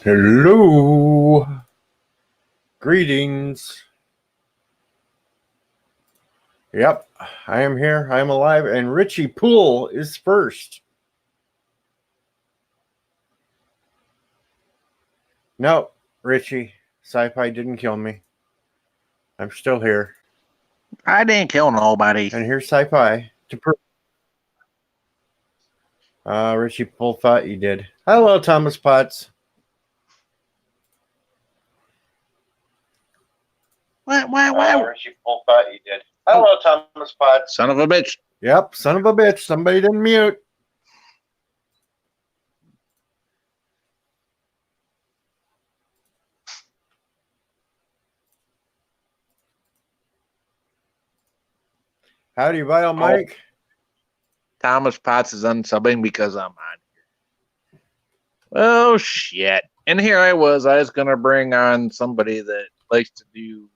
Hello. Greetings. Yep, I am here. I am alive. And Richie Poole is first. No, Richie, sci-fi didn't kill me. I'm still here. I didn't kill nobody. And here's sci-fi to prove. Richie Poole thought you did. Hello, Thomas Potts. What? Richie Poole thought you did. Hello, Thomas Potts. Son of a bitch. Yep, son of a bitch. Somebody didn't mute. Howdy, Vile Mike. Thomas Potts is unsubbing because I'm on here. Oh, shit. And here I was going to bring on somebody that likes to do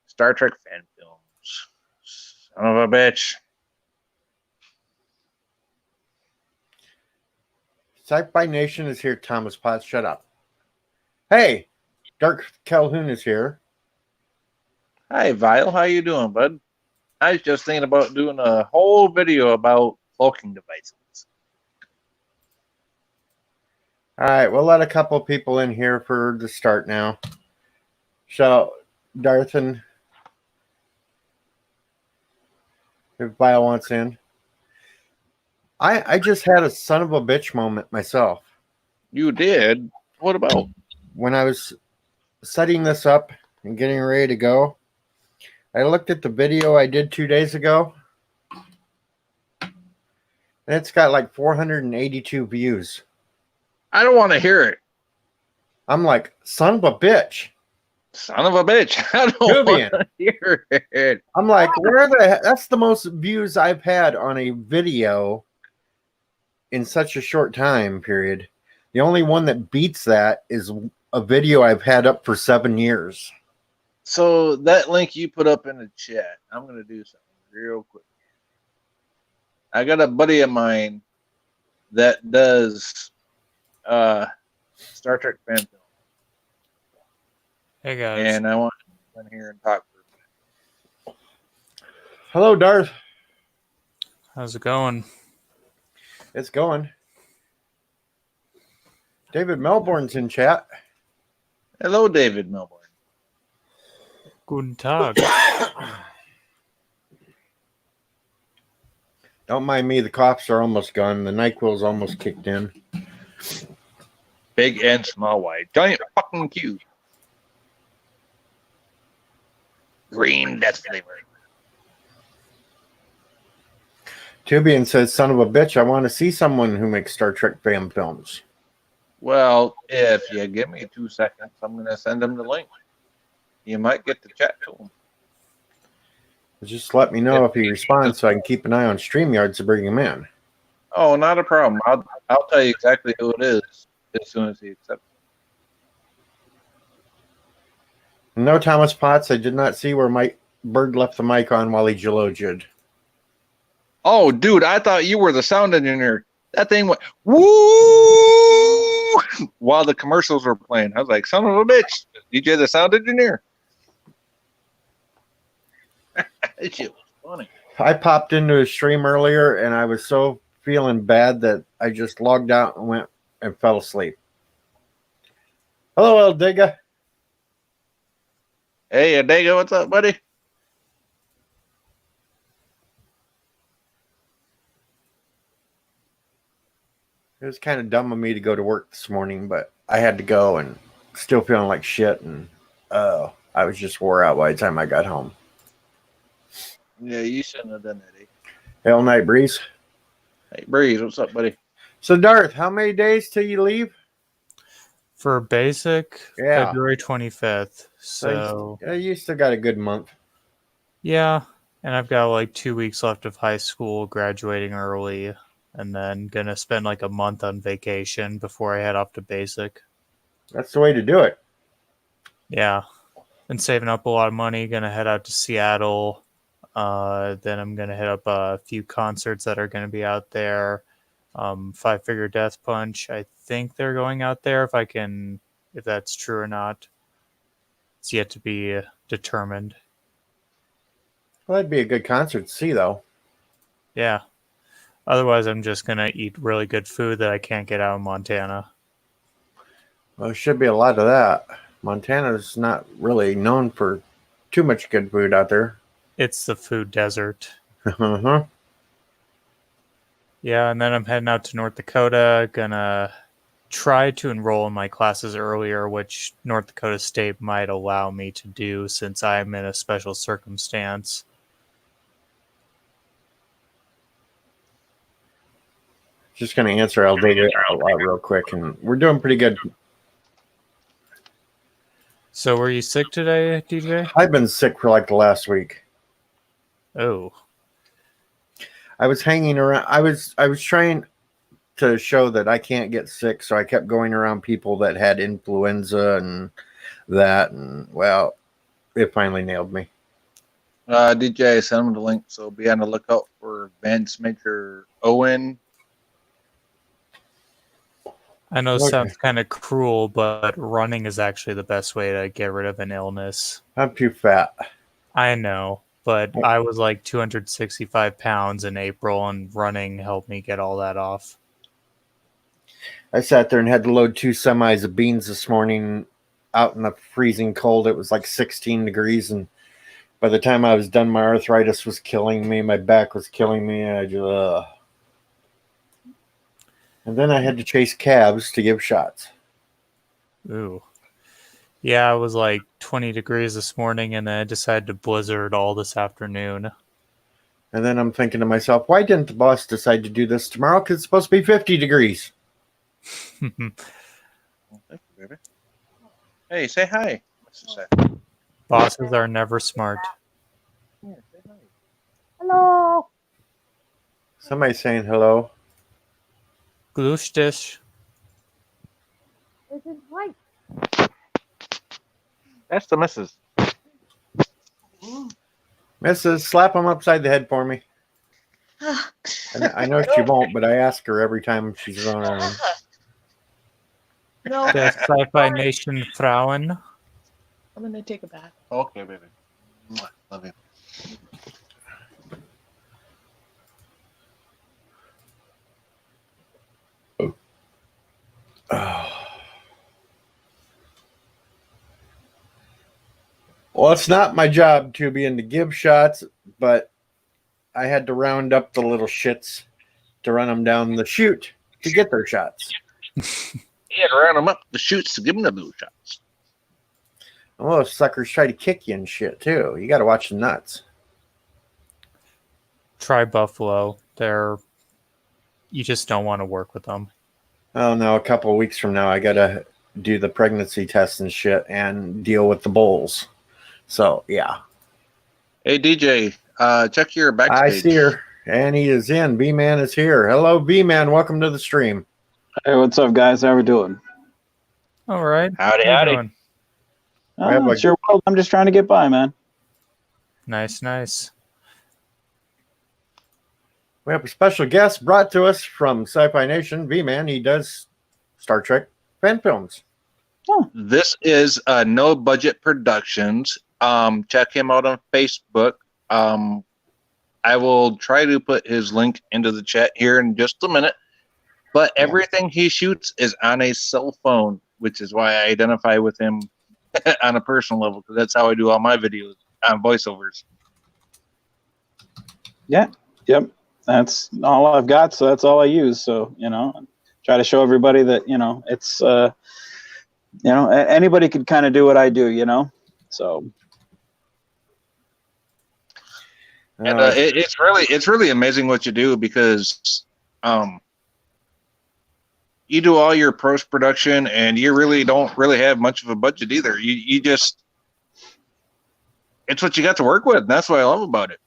Star Trek fan films. Son of a bitch. Sci-Fi Nation is here. Thomas Potts, shut up. Hey, Dark Calhoun is here. Hi, Vile. How you doing, bud? I was just thinking about doing a whole video about cloaking devices. All right, we'll let a couple people in here for the start now. So, Darthan, if Vile wants in. I just had a son of a bitch moment myself. You did? What about? When I was setting this up and getting ready to go, I looked at the video I did 2 days ago, and it's got like 482 views. I don't want to hear it. I'm like, son of a bitch. Son of a bitch. I don't want to hear it. I'm like, that's the most views I've had on a video in such a short time period. The only one that beats that is a video I've had up for 7 years. So that link you put up in the chat, I'm going to do something real quick. I got a buddy of mine that does Star Trek fan film. Hey guys. And I want to come in here and talk for a minute. Hello, Darth. How's it going? It's going. David Melbourne's in chat. Hello, David Melbourne. Guten Tag. Don't mind me. The coughs are almost gone. The NyQuil's almost kicked in. Big and small white. Giant fucking cube. Green death flavor. Tubian says, son of a bitch, I want to see someone who makes Star Trek fan films. Well, if you give me 2 seconds, I'm going to send him the link. You might get to chat to him. Just let me know if he responds so I can keep an eye on StreamYard to bring him in. Oh, not a problem. I'll tell you exactly who it is as soon as he accepts it. No, Thomas Potts, I did not see where Mike Bird left the mic on while he geologied. Oh, dude, I thought you were the sound engineer. That thing went woo while the commercials were playing. I was like, son of a bitch, DJ the sound engineer. That shit was funny. I popped into his stream earlier and I was so feeling bad that I just logged out and went and fell asleep. Hello, El Digga. Hey, Adega, what's up, buddy? It was kind of dumb of me to go to work this morning, but I had to go and still feeling like shit. And I was just wore out by the time I got home. Yeah, you shouldn't have done that, eh? Hell night, Breeze. Hey, Breeze, what's up, buddy? So, Darth, how many days till you leave? For basic, Yeah. February 25th. So you still got a good month. Yeah, and I've got like 2 weeks left of high school, graduating early, and then gonna spend like a month on vacation before I head off to basic. That's the way to do it. Yeah, and saving up a lot of money. Gonna head out to Seattle. Then I'm gonna hit up a few concerts that are gonna be out there. Five Finger Death Punch. I think they're going out there. If that's true or not, it's yet to be determined. Well, that'd be a good concert to see, though. Yeah. Otherwise, I'm just gonna eat really good food that I can't get out of Montana. Well, there should be a lot of that. Montana's not really known for too much good food out there. It's the food desert. Uh-huh. Yeah, and then I'm heading out to North Dakota. Gonna try to enroll in my classes earlier, which North Dakota State might allow me to do since I'm in a special circumstance. Just going to answer Aldea a lot real quick, and we're doing pretty good. So were you sick today, DJ? I've been sick for like the last week. Oh. I was hanging around. I was trying to show that I can't get sick, so I kept going around people that had influenza and that, and well, it finally nailed me. DJ, send him the link, so be on the lookout for Vance Maker Owen. I know it Okay. sounds kind of cruel, but running is actually the best way to get rid of an illness. I'm too fat. I know, but I was like 265 pounds in April, and running helped me get all that off. I sat there and had to load 2 semis of beans this morning out in the freezing cold. It was like 16 degrees, and by the time I was done, my arthritis was killing me. My back was killing me. And then I had to chase cabs to give shots. Ooh. Yeah, it was like 20 degrees this morning, and then I decided to blizzard all this afternoon. And then I'm thinking to myself, why didn't the boss decide to do this tomorrow? Because it's supposed to be 50 degrees. Well, thank you, baby. Hey, say hi. Bosses are never smart. Yeah, say hi. Hello. Somebody's saying hello. Glustish. This is Mike. That's the missus. Mrs., slap him upside the head for me. And I know she won't, but I ask her every time she's around. No, The Sci-Fi Nation Frauen. I'm gonna take a bath. Okay, baby. Mwah. Love you. Well, it's not my job to be in to give shots, but I had to round up the little shits to run them down the chute to get their shots. He had to round them up the shoots to give them the blue shots. Well, those suckers try to kick you and shit, too. You got to watch the nuts. Try Buffalo. You just don't want to work with them. Oh, no, a couple of weeks from now, I got to do the pregnancy test and shit and deal with the bulls. So, yeah. Hey, DJ, check your backstage. I see her, and he is in. B-Man is here. Hello, B-Man. Welcome to the stream. Hey, what's up, guys? How we doing? All right. Howdy, How you howdy. doing? I have Oh, a- it's your world. I'm just trying to get by, man. Nice, nice. We have a special guest brought to us from Sci-Fi Nation, B-Man. He does Star Trek fan films. This is No Budget Productions. Check him out on Facebook. I will try to put his link into the chat here in just a minute. But everything he shoots is on a cell phone, which is why I identify with him on a personal level, because that's how I do all my videos on voiceovers. Yep. That's all I've got, so that's all I use. So, try to show everybody that, it's, anybody could kind of do what I do, so. And it's really amazing what you do, because you do all your post production, and you really don't really have much of a budget either. You just, it's what you got to work with. And that's what I love about it.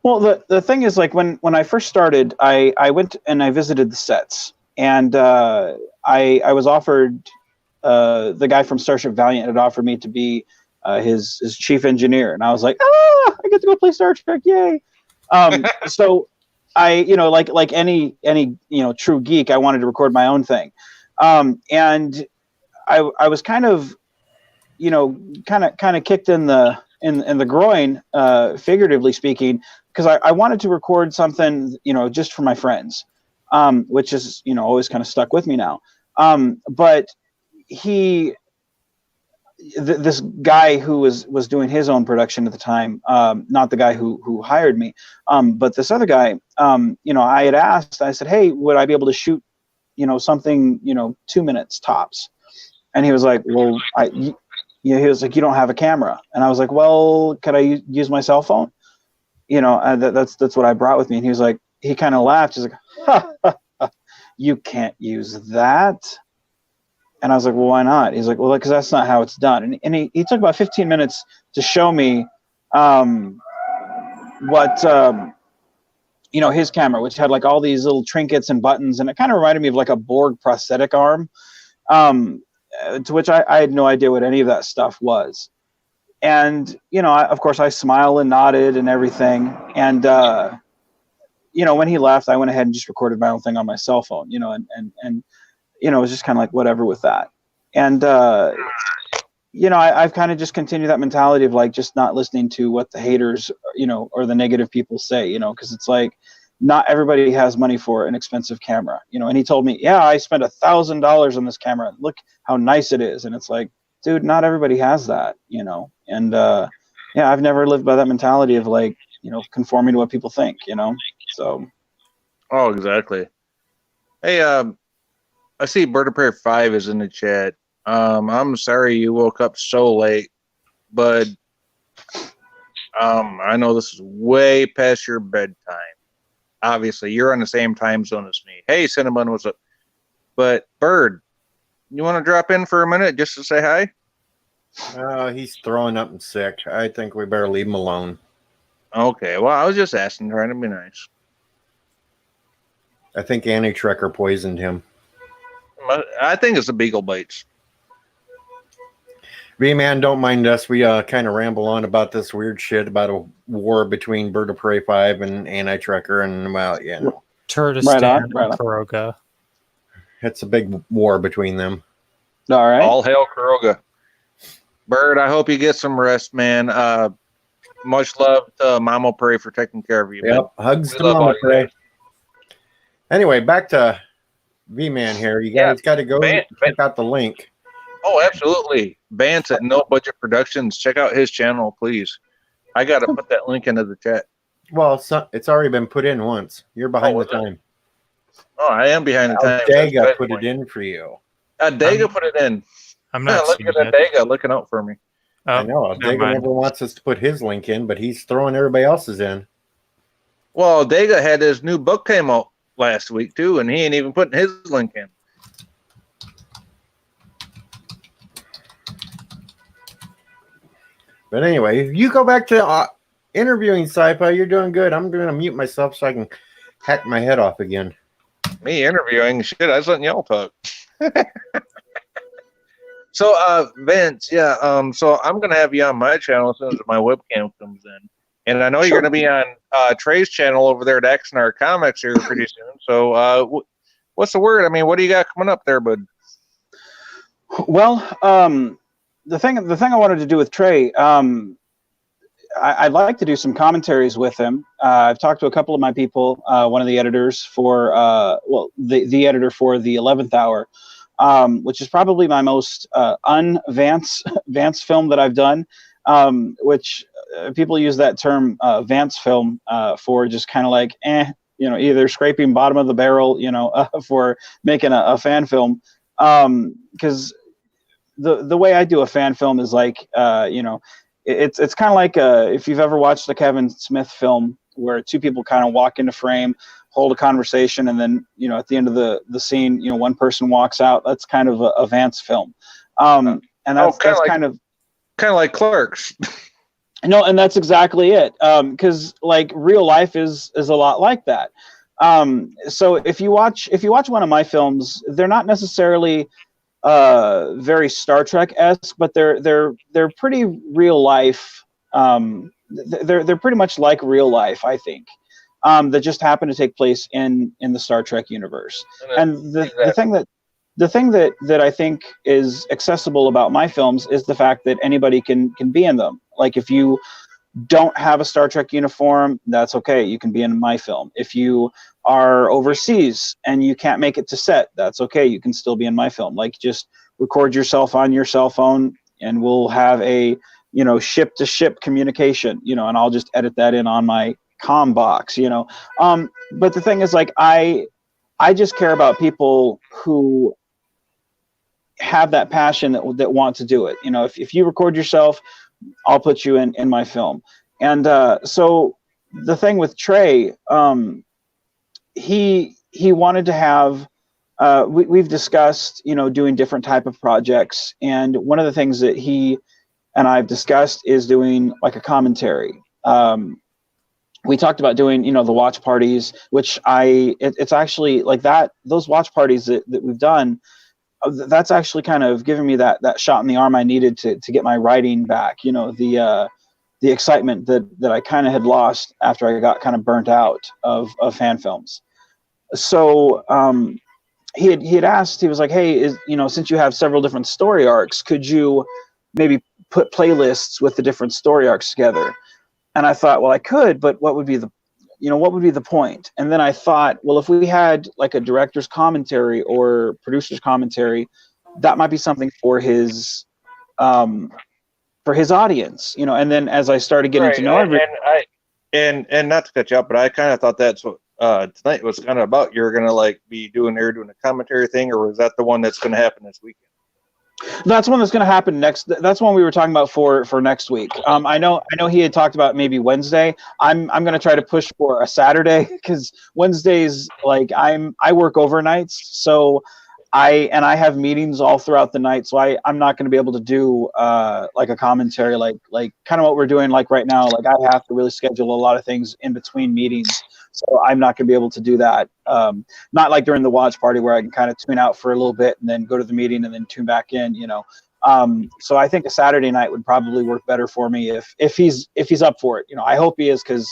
Well, the thing is, like, when I first started, I went and I visited the sets, and I was offered, the guy from Starship Valiant had offered me to be his chief engineer, and I was like, I get to go play Star Trek, yay! So like any true geek, I wanted to record my own thing, and I was kind of kicked in the groin, figuratively speaking, because I wanted to record something just for my friends, which is always kind of stuck with me now. But this guy who was doing his own production at the time, not the guy who hired me, but this other guy, I had asked, I said, hey, would I be able to shoot, something, 2 minutes tops? And he was like, well, he was like, you don't have a camera. And I was like, well, could I use my cell phone? That's what I brought with me. And he was like, he kind of laughed. He's like, ha, you can't use that. And I was like, well, why not? He's like, well, because that's not how it's done. And he took about 15 minutes to show me what, his camera, which had like all these little trinkets and buttons. And it kind of reminded me of like a Borg prosthetic arm, to which I had no idea what any of that stuff was. And, of course, I smiled and nodded and everything. And, when he left, I went ahead and just recorded my own thing on my cell phone, and it was just kind of like whatever with that. And, I've kind of just continued that mentality of like just not listening to what the haters, or the negative people say, because it's like not everybody has money for an expensive camera, and he told me, yeah, I spent $1,000 on this camera. Look how nice it is. And it's like, dude, not everybody has that, and I've never lived by that mentality of like, conforming to what people think, so. Oh, exactly. Hey, I see Bird of Prey 5 is in the chat. I'm sorry you woke up so late, but I know this is way past your bedtime. Obviously, you're on the same time zone as me. Hey, Cinnamon, what's up? But Bird, you want to drop in for a minute just to say hi? He's throwing up and sick. I think we better leave him alone. Okay, well, I was just asking, trying to be nice. I think Anti-Trekker poisoned him. I think it's the beagle bites. V-Man, don't mind us. We kind of ramble on about this weird shit about a war between Bird of Prey 5 and Anti-Trekker, and well, Turtistan and Kuroga. It's a big war between them. All right. All hail Kuroga. Bird, I hope you get some rest, man. Much love to Mama Prey for taking care of you. Yep, man. hugs to Mama Prey. Anyway, back to V-Man here. You guys got to go check out the link. Oh, absolutely. Vance at No Budget Productions. Check out his channel, please. I got to put that link into the chat. Well, it's already been put in once. You're behind the time. Oh, I am behind the time. Dega put it in for you. Dega put it in. I'm not looking at Dega looking out for me. Oh, I know. Dega never wants us to put his link in, but he's throwing everybody else's in. Well, Dega had his new book came out last week, too, and he ain't even putting his link in. But anyway, if you go back to interviewing Sci-Fi, you're doing good. I'm going to mute myself so I can hack my head off again. Me interviewing? Shit, I was letting y'all talk. So, Vince, so I'm going to have you on my channel as soon as my webcam comes in. And I know you're going to be on Trey's channel over there at Axonar Comics here pretty soon. So, what's the word? I mean, what do you got coming up there, bud? Well, the thing I wanted to do with Trey, I'd like to do some commentaries with him. I've talked to a couple of my people, one of the editors for, the editor for the 11th Hour, which is probably my most Vance film that I've done, which people use that term Vance film for just kind of like, either scraping bottom of the barrel, for making a fan film. Because the way I do a fan film is like, it's kind of like if you've ever watched a Kevin Smith film where two people kind of walk into frame, hold a conversation, and then at the end of the scene, one person walks out. That's kind of a Vance film, and that's kind of like Clerks. No, and that's exactly it. Because like real life is a lot like that. So if you watch one of my films, they're not necessarily very Star Trek-esque, but they're pretty real life. They're pretty much like real life, I think. that just happen to take place in the Star Trek universe. And the thing that I think is accessible about my films is the fact that anybody can be in them. Like if you don't have a Star Trek uniform, that's okay. You can be in my film. If you are overseas and you can't make it to set, that's okay. You can still be in my film. Like just record yourself on your cell phone and we'll have a, ship to ship communication, and I'll just edit that in on my comm box, but the thing is, like, I just care about people who have that passion that want to do it. If you record yourself, I'll put you in my film. And so the thing with Trey, he wanted to have, we've discussed, doing different type of projects. And one of the things that he and I've discussed is doing like a commentary. We talked about doing, the watch parties, which it's actually like that, those watch parties that we've done, that's actually kind of given me that shot in the arm I needed to get my writing back, the excitement that I kind of had lost after I got kind of burnt out of fan films. So he had asked, he was like, hey, since you have several different story arcs, could you maybe put playlists with the different story arcs together? And I thought, well, I could, but what would be the point? And then I thought, well, if we had like a director's commentary or producer's commentary, that might be something for his audience, And then as I started getting to know everything, and not to cut you up, but I kind of thought that's what tonight was kind of about. You're gonna like be doing a commentary thing, or was that the one that's gonna happen this weekend? That's one that's going to happen next. That's one we were talking about for next week. I know he had talked about maybe Wednesday. I'm going to try to push for a Saturday because Wednesdays, like I work overnights, so I have meetings all throughout the night, so I'm not going to be able to do like a commentary like kind of what we're doing like right now. Like I have to really schedule a lot of things in between meetings. So I'm not going to be able to do that. Not like during the watch party where I can kind of tune out for a little bit and then go to the meeting and then tune back in, So I think a Saturday night would probably work better for me if he's up for it. I hope he is because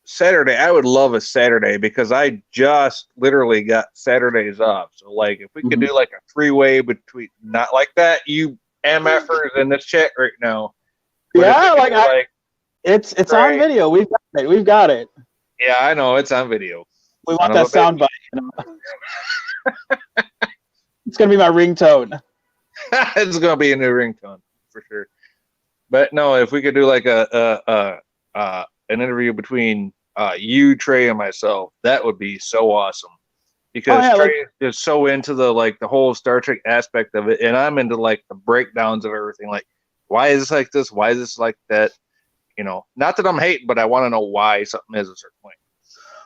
Saturday, I would love a Saturday because I just literally got Saturdays off. So like if we could do like a three-way between, not like that, you MFers in this chat right now. It's on video. We've got it. Yeah, I know it's on video. We want that sound bite. It's gonna be my ringtone. It's gonna be a new ringtone for sure. But no, if we could do like an interview between you, Trey, and myself, that would be so awesome. Because Trey is so into the whole Star Trek aspect of it, and I'm into like the breakdowns of everything. Like, why is this like this? Why is this like that? Not that I'm hating, but I want to know why something is a certain way.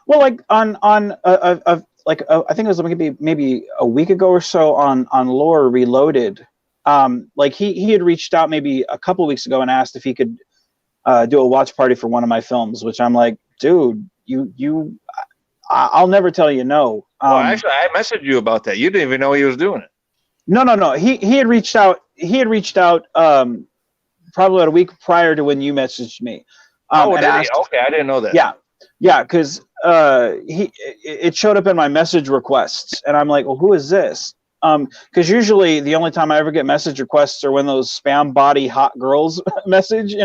Well, like on I think it was maybe a week ago or so on Lore Reloaded. Like he had reached out maybe a couple of weeks ago and asked if he could do a watch party for one of my films, which I'm like, dude, I'll never tell you no. Well, actually, I messaged you about that. You didn't even know he was doing it. No. He had reached out. Probably about a week prior to when you messaged me. Did he? Okay, I didn't know that. Yeah, because it showed up in my message requests, and I'm like, well, who is this? Because usually the only time I ever get message requests are when those spam body hot girls message,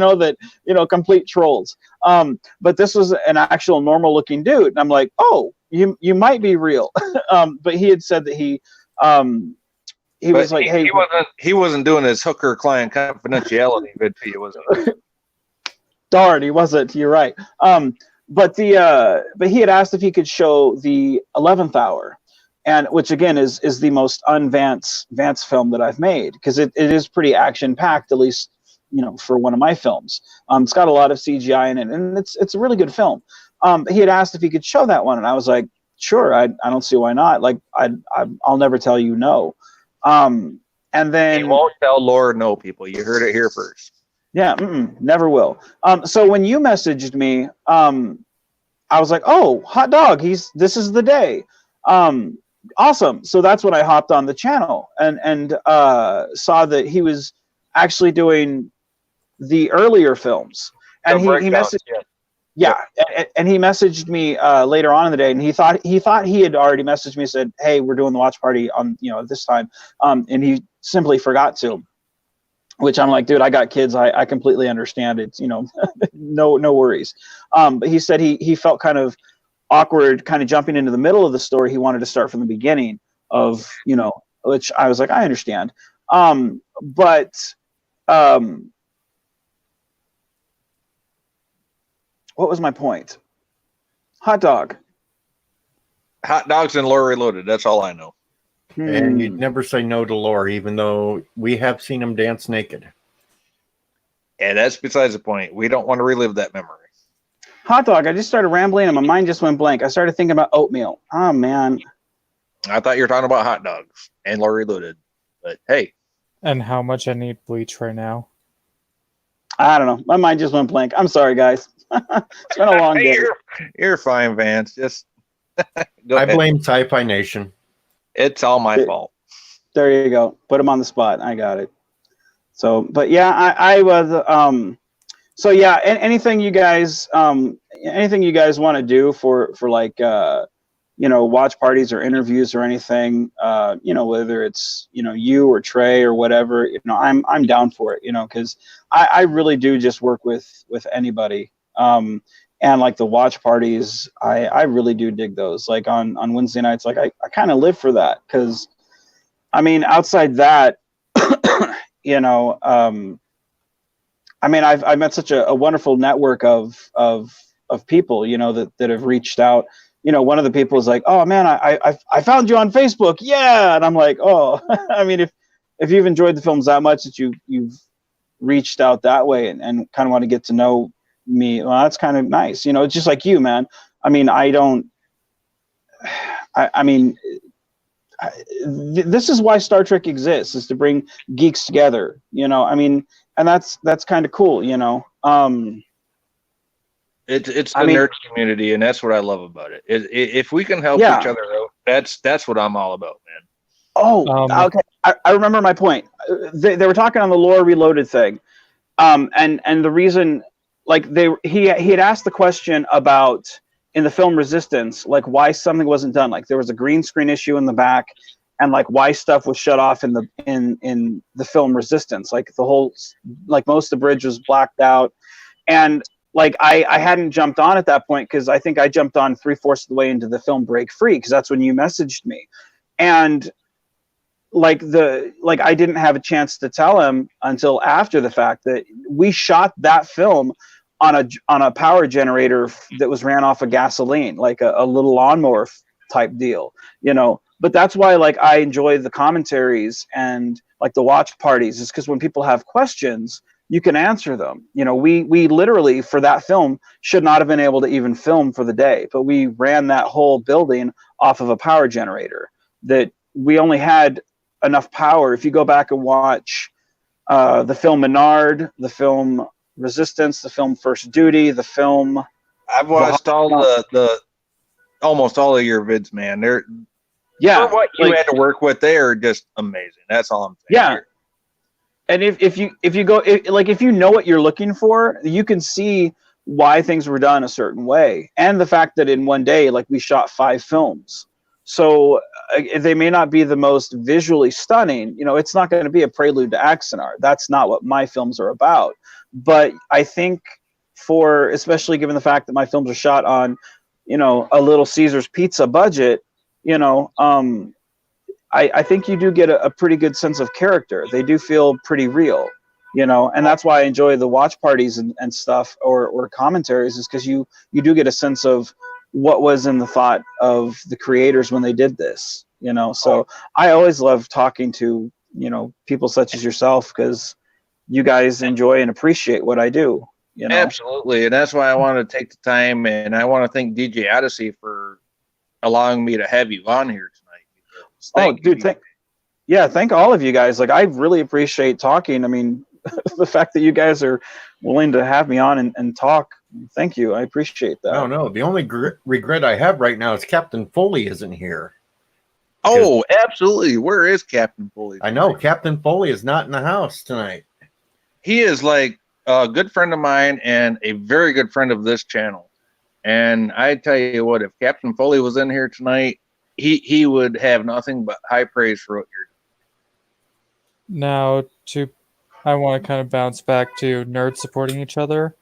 complete trolls. But this was an actual normal looking dude, and I'm like, oh, you might be real. But he had said that he was like, hey, he wasn't doing his hooker client confidentiality vid to you, was he? Darn, he wasn't. You're right. But he had asked if he could show the 11th Hour, and which again is the most Vance film that I've made, because it is pretty action packed, at least for one of my films. It's got a lot of CGI in it, and it's a really good film. He had asked if he could show that one, and I was like, sure. I don't see why not. Like I'll never tell you no. And then he won't tell Laura no, people. You heard it here first. Yeah, never will. So when you messaged me, I was like, oh, hot dog, this is the day. Awesome. So that's when I hopped on the channel and saw that he was actually doing the earlier films. And he messaged. Yeah, and he messaged me later on in the day, and he thought he had already messaged me, said, "Hey, we're doing the watch party on this time," and he simply forgot to. Which I'm like, dude, I got kids. I completely understand it. No worries. But he said he felt kind of awkward, kind of jumping into the middle of the story. He wanted to start from the beginning of, which I was like, I understand. But what was my point? Hot dog. Hot dogs and Lore Reloaded. That's all I know. And you'd never say no to Lore, even though we have seen him dance naked. And that's besides the point. We don't want to relive that memory. Hot dog. I just started rambling and my mind just went blank. I started thinking about oatmeal. Oh, man. I thought you were talking about hot dogs and Lore Reloaded. But hey. And how much I need bleach right now? I don't know. My mind just went blank. I'm sorry, guys. It's been a long day. You're fine, Vance. Just go I ahead. blame Sci-Fi Nation. It's all my fault. There you go. Put him on the spot. I got it. So, but yeah, I was, so yeah, anything you guys want to do for like, watch parties or interviews or anything, whether it's, you or Trey or whatever, I'm down for it, cause I really do just work with anybody. And like the watch parties, I really do dig those. Like on Wednesday nights, like I kind of live for that. Cause I mean, outside that, I've met such a wonderful network of people, that have reached out. One of the people is like, "Oh man, I found you on Facebook." Yeah. And I'm like, "Oh," I mean, if you've enjoyed the films that much that you've reached out that way and kind of want to get to know me, well, that's kind of nice. It's just like you, man. I mean, this is why Star Trek exists, is to bring geeks together, and that's kind of cool, It's the nerd community, and that's what I love about it. If we can help each other out, that's what I'm all about, man. Oh, okay. I remember my point. They were talking on the Lore Reloaded thing, and the reason, like he had asked the question about in the film Resistance, like why something wasn't done. Like there was a green screen issue in the back, and like why stuff was shut off in the film Resistance. Like the whole, like most of the bridge was blacked out, and like I hadn't jumped on at that point because I think I jumped on 3/4 of the way into the film Break Free, because that's when you messaged me, and like I didn't have a chance to tell him until after the fact that we shot that film on a power generator that was ran off of gasoline, like a little lawnmower type deal, But that's why like I enjoy the commentaries and like the watch parties, is because when people have questions, you can answer them. We literally for that film should not have been able to even film for the day, but we ran that whole building off of a power generator that we only had enough power. If you go back and watch the film Menard, the film Resistance, the film First Duty, the film. I've watched all the almost all of your vids, man. They're for what you had to work with, they are just amazing. That's all I'm saying. Yeah. And if you know what you're looking for, you can see why things were done a certain way, and the fact that in one day, like we shot 5 films. So they may not be the most visually stunning. It's not going to be a prelude to Axanar. That's not what my films are about. But I think especially given the fact that my films are shot on, a Little Caesars pizza budget, I think you do get a pretty good sense of character. They do feel pretty real, and that's why I enjoy the watch parties and stuff or commentaries, is because you do get a sense of what was in the thought of the creators when they did this, So I always love talking to, people such as yourself, because you guys enjoy and appreciate what I do. Absolutely. And that's why I want to take the time, and I want to thank DJ Odyssey for allowing me to have you on here tonight. Thank all of you guys. Like, I really appreciate talking. I mean, the fact that you guys are willing to have me on and talk, thank you. I appreciate that. Oh, no. The only regret I have right now is Captain Foley isn't here. Oh, absolutely. Where is Captain Foley? I know. Captain Foley is not in the house tonight. He is like a good friend of mine and a very good friend of this channel. And I tell you what, if Captain Foley was in here tonight, he would have nothing but high praise for what you're doing. Now, I want to kind of bounce back to nerds supporting each other.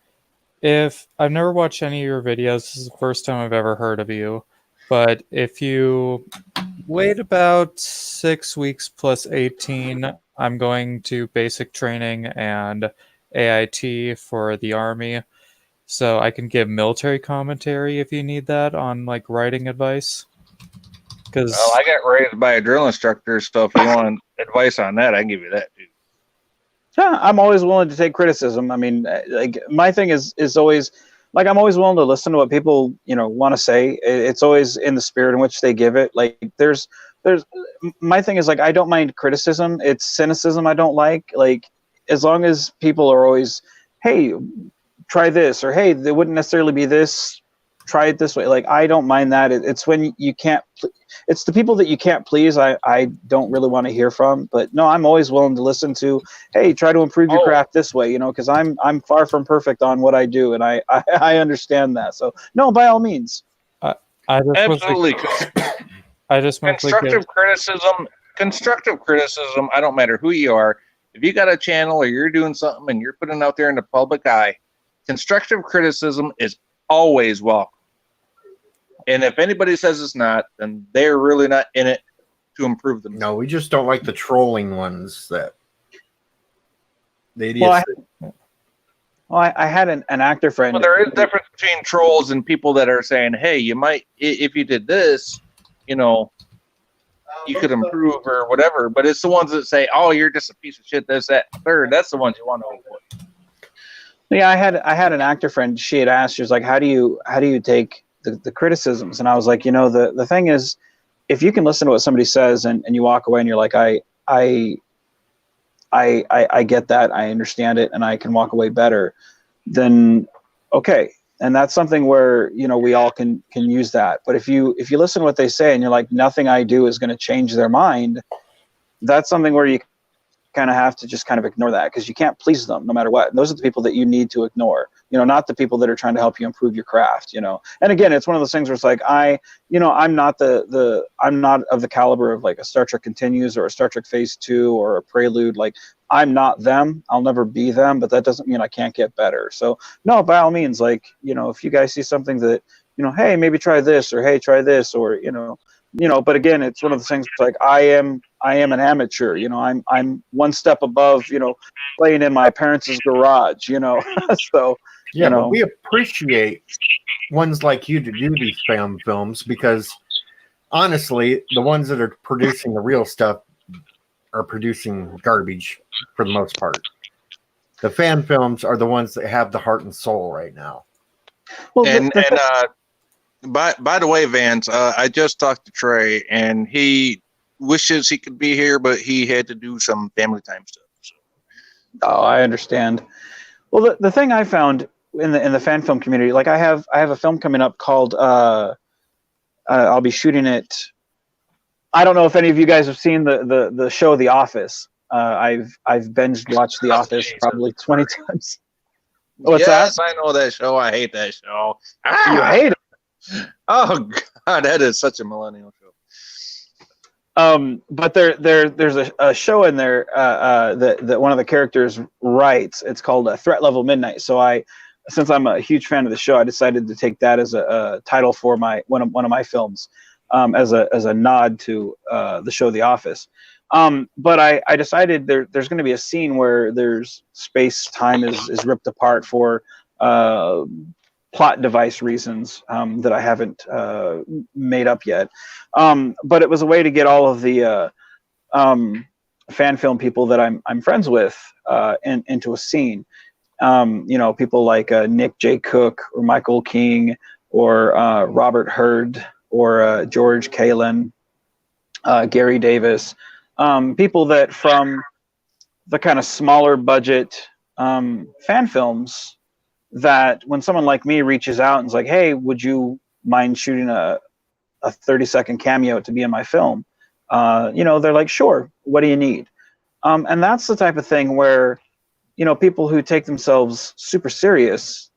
If I've never watched any of your videos, this is the first time I've ever heard of you. But if you wait about 6 weeks plus 18, I'm going to basic training and AIT for the Army. So I can give military commentary if you need that on like writing advice. Because Well, I got raised by a drill instructor, so if you want advice on that, I can give you that too. Yeah, I'm always willing to take criticism. I mean, like my thing is always like I'm always willing to listen to what people want to say. It's always in the spirit in which they give it. Like there's my thing is like I don't mind criticism. It's cynicism I don't like. Like as long as people are always, hey, try this, or hey, there wouldn't necessarily be this. Try it this way. Like I don't mind that. It's when you can't. It's the people that you can't please. I don't really want to hear from. But no, I'm always willing to listen to. Hey, try to improve your craft this way. Because I'm far from perfect on what I do, and I understand that. So no, by all means. I just Absolutely. I just constructive criticism. Constructive criticism. I don't matter who you are. If you got a channel or you're doing something and you're putting it out there in the public eye, constructive criticism is always welcome. And if anybody says it's not, then they're really not in it to improve themselves. No, we just don't like the trolling ones that the Well, idiots. I had an actor friend. Well, there is a difference between trolls and people that are saying, hey, you might, if you did this, you could improve or whatever. But it's the ones that say, oh, you're just a piece of shit, this, that, third. That's the ones you want to avoid. Yeah, I had an actor friend. She had asked, she was like, how do you take the criticisms? And I was like, the thing is, if you can listen to what somebody says and you walk away and you're like, I get that, I understand it, and I can walk away better, then okay. And that's something where we all can use that. But if you listen to what they say and you're like, nothing I do is going to change their mind, that's something where you kind of have to just kind of ignore that, because you can't please them no matter what. And those are the people that you need to ignore, not the people that are trying to help you improve your craft, And again, it's one of those things where it's like, I'm not I'm not of the caliber of like a Star Trek Continues or a Star Trek Phase 2 or a Prelude. Like I'm not them. I'll never be them, but that doesn't mean I can't get better. So no, by all means, like, if you guys see something that, hey, maybe try this, or hey, try this, or, but again, it's one of the things like I am an amateur, I'm one step above, playing in my parents' garage, so, Yeah, but we appreciate ones like you to do these fan films, because honestly, the ones that are producing the real stuff are producing garbage for the most part. The fan films are the ones that have the heart and soul right now. Well, by the way, Vance, I just talked to Trey, and he wishes he could be here, but he had to do some family time stuff. So. Oh, I understand. Well, the thing I found in the fan film community, like I have a film coming up called I'll be shooting it. I don't know if any of you guys have seen the show The Office. I've binged watched The Office probably 20 times. What's yes, that? I know that show. I hate that show. You hate it? Oh God, that is such a millennial show. But there's a show in there that one of the characters writes. It's called Threat Level Midnight. So since I'm a huge fan of the show, I decided to take that as a title for one of my films, as a nod to the show The Office. But I decided there's going to be a scene where there's space-time is ripped apart for plot device reasons that I haven't made up yet. But it was a way to get all of the fan film people that I'm friends with into a scene. People like Nick J. Cook or Michael King or Robert Hurd or George Kalin, Gary Davis, people that from the kind of smaller budget fan films, that when someone like me reaches out and is like, hey, would you mind shooting a 30-second cameo to be in my film? They're like, sure, what do you need? And that's the type of thing where, people who take themselves super serious,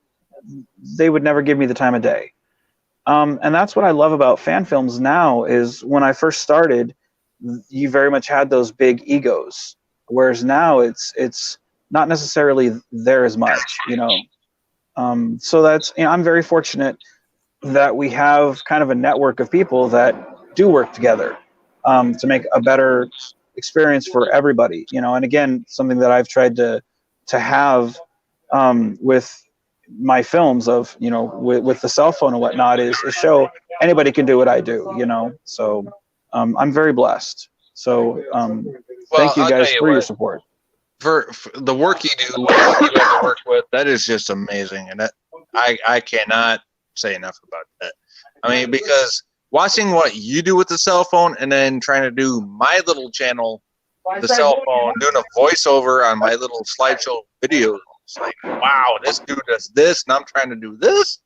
they would never give me the time of day. And that's what I love about fan films now is when I first started, you very much had those big egos, whereas now it's not necessarily there as much, you know. So that's, you know, I'm very fortunate that we have kind of a network of people that do work together to make a better experience for everybody, you know. And again, something that I've tried to have with my films of, you know, with the cell phone and whatnot is show anybody can do what I do, you know. So I'm very blessed. So thank you I'll tell guys you for your what, support. for the work you do, what you have to work with, that is just amazing, and that I cannot say enough about that. I mean, because watching what you do with the cell phone and then trying to do my little channel, the cell phone, doing a voiceover on my little slideshow video, it's like, wow, this dude does this, and I'm trying to do this.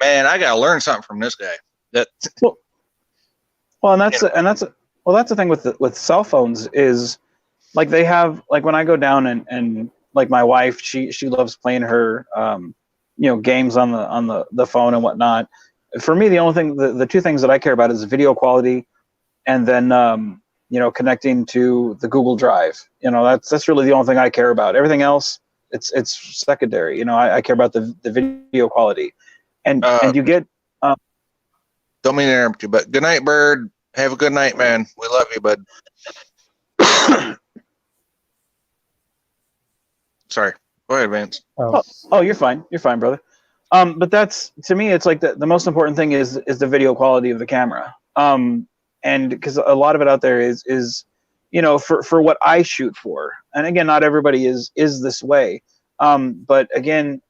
Man, I gotta learn something from this guy. That Well, and that's the thing with cell phones is like they have, like when I go down and like my wife, she loves playing her you know, games on the phone and whatnot. For me, the only thing, the two things that I care about is video quality, and then you know, connecting to the Google Drive. You know, that's really the only thing I care about. Everything else, it's secondary. You know, I care about the video quality, and you get. don't mean to interrupt you, but good night, Bird. Have a good night, man. We love you, bud. Sorry. Go ahead, Vance. Oh, you're fine. You're fine, brother. But that's, to me, it's like the most important thing is the video quality of the camera. And because a lot of it out there is, you know, for what I shoot for. And again, not everybody is this way. But again,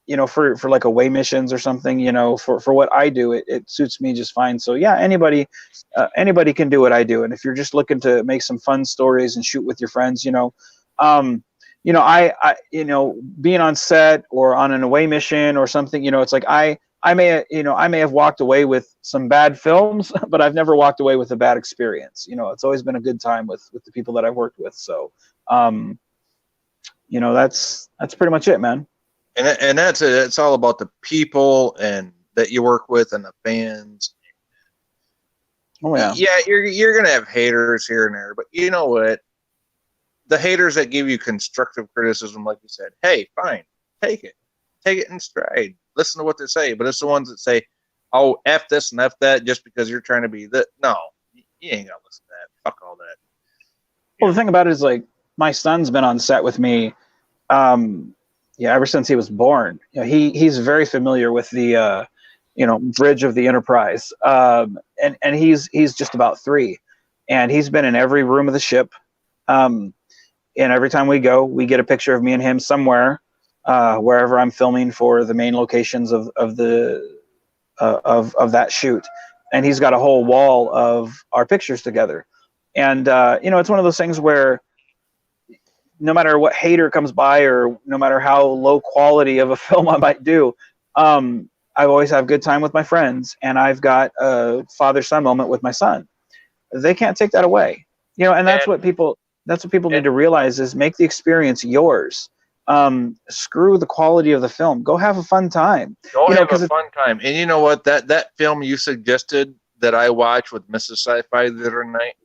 you know, for like away missions or something, you know, for what I do, it suits me just fine. So yeah, anybody can do what I do. And if you're just looking to make some fun stories and shoot with your friends, you know, I you know, being on set or on an away mission or something, you know, it's like I may have walked away with some bad films, but I've never walked away with a bad experience. You know, it's always been a good time with the people that I've worked with. So, you know, that's pretty much it, man. And that's it. It's all about the people and that you work with and the fans. Oh yeah. Yeah, you're gonna have haters here and there, but you know what? The haters that give you constructive criticism, like you said, hey, fine, take it in stride. Listen to what they say. But it's the ones that say, "Oh, f this and f that," just because you're trying to be that. No, you ain't gotta listen to that. Fuck all that. Well, the thing about it is, like, my son's been on set with me, ever since he was born. You know, he's very familiar with the, you know, bridge of the Enterprise, and he's just about 3, and he's been in every room of the ship. And every time we go, we get a picture of me and him somewhere, wherever I'm filming for the main locations of that shoot. And he's got a whole wall of our pictures together. And you know, it's one of those things where no matter what hater comes by or no matter how low quality of a film I might do, I always have a good time with my friends, and I've got a father-son moment with my son. They can't take that away, you know. And that's what people need to realize is make the experience yours. Screw the quality of the film. Go have a fun time. Go have a fun time. And you know what? That film you suggested that I watched with Mrs. Sci-Fi the other night,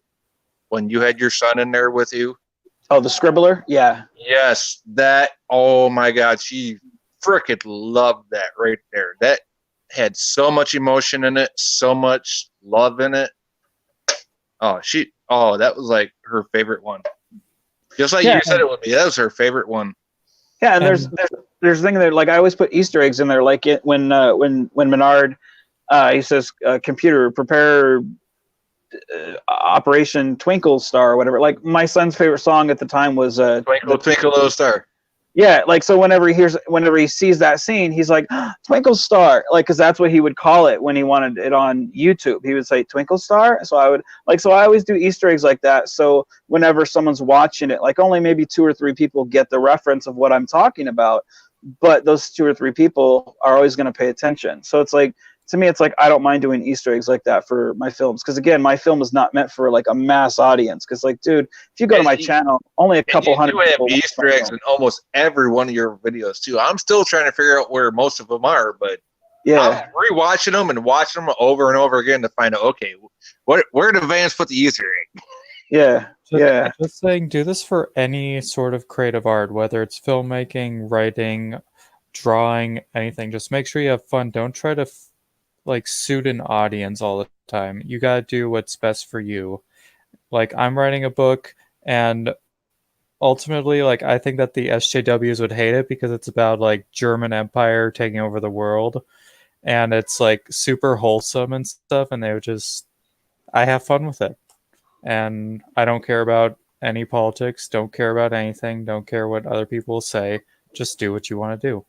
when you had your son in there with you. Oh, the Scribbler? Yeah. Yes. That, oh my God, she frickin' loved that right there. That had so much emotion in it, so much love in it. Oh, that was like her favorite one. Just like you said it would be. That was her favorite one. Yeah, and there's a thing there, like I always put Easter eggs in there, like when Menard he says, computer, prepare Operation Twinkle Star or whatever. Like my son's favorite song at the time was Twinkle Twinkle Little Star. Yeah, like so whenever he sees that scene, he's like, Twinkle Star, like, because that's what he would call it when he wanted it on YouTube. He would say Twinkle Star. So I always do Easter eggs like that. So whenever someone's watching it, like only maybe 2 or 3 people get the reference of what I'm talking about, but those 2 or 3 people are always going to pay attention. So it's like, to me, it's like I don't mind doing Easter eggs like that for my films, because again, my film is not meant for like a mass audience. Because like, dude, if you go to my channel, only a couple hundred people have Easter eggs in almost every one of your videos too. I'm still trying to figure out where most of them are, but Yeah. I'm rewatching them and watching them over and over again to find out, okay, where did Vance put the Easter egg? Yeah. Yeah. Just saying, do this for any sort of creative art, whether it's filmmaking, writing, drawing, anything. Just make sure you have fun. Don't try to like suit an audience all the time. You gotta do what's best for you. Like I'm writing a book, and ultimately, like I think that the SJWs would hate it because it's about like German Empire taking over the world, and it's like super wholesome and stuff, and they would just I have fun with it. And I don't care about any politics, don't care about anything, don't care what other people say. Just do what you want to do.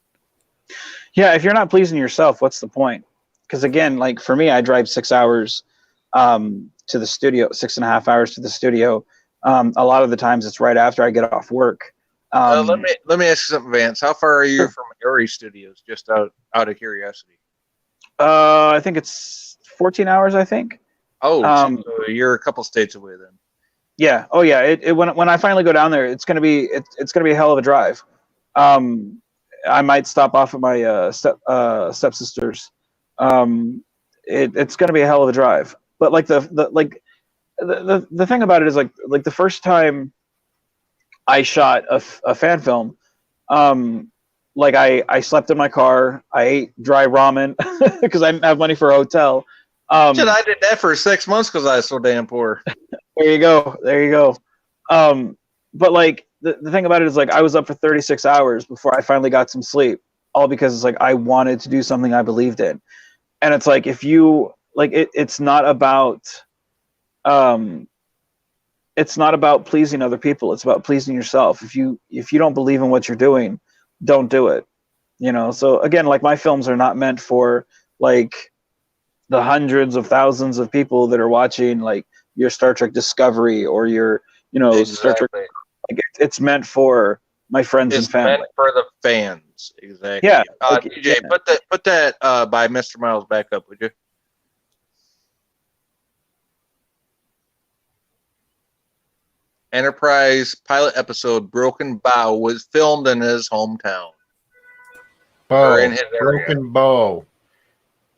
Yeah. If you're not pleasing yourself, what's the point? Because again, like for me, I drive 6 hours to the studio, 6.5 hours to the studio. A lot of the times it's right after I get off work. Let me ask you something, Vance. How far are you from Uri Studios? Just out of curiosity. I think it's 14 hours. I think. Oh, so you're a couple states away then. Yeah. Oh, yeah. When I finally go down there, it's gonna be a hell of a drive. I might stop off at my stepsister's. It's gonna be a hell of a drive. But like the thing about it is like the first time I shot a fan film, like I slept in my car, I ate dry ramen because I didn't have money for a hotel. Shit, I did that for 6 months because I was so damn poor. There you go. But like the thing about it is like I was up for 36 hours before I finally got some sleep, all because it's like I wanted to do something I believed in. And it's like if you like it's not about pleasing other people, it's about pleasing yourself. If you don't believe in what you're doing, don't do it. So again, like my films are not meant for like the hundreds of thousands of people that are watching like your Star Trek Discovery or your Exactly. Star Trek. Like it's meant for my friends and family. It's meant for the fans. Exactly. Yeah. DJ, put that by Mr. Miles back up, would you? Enterprise pilot episode Broken Bow was filmed in his hometown. Bow. Or in his area. Broken Bow.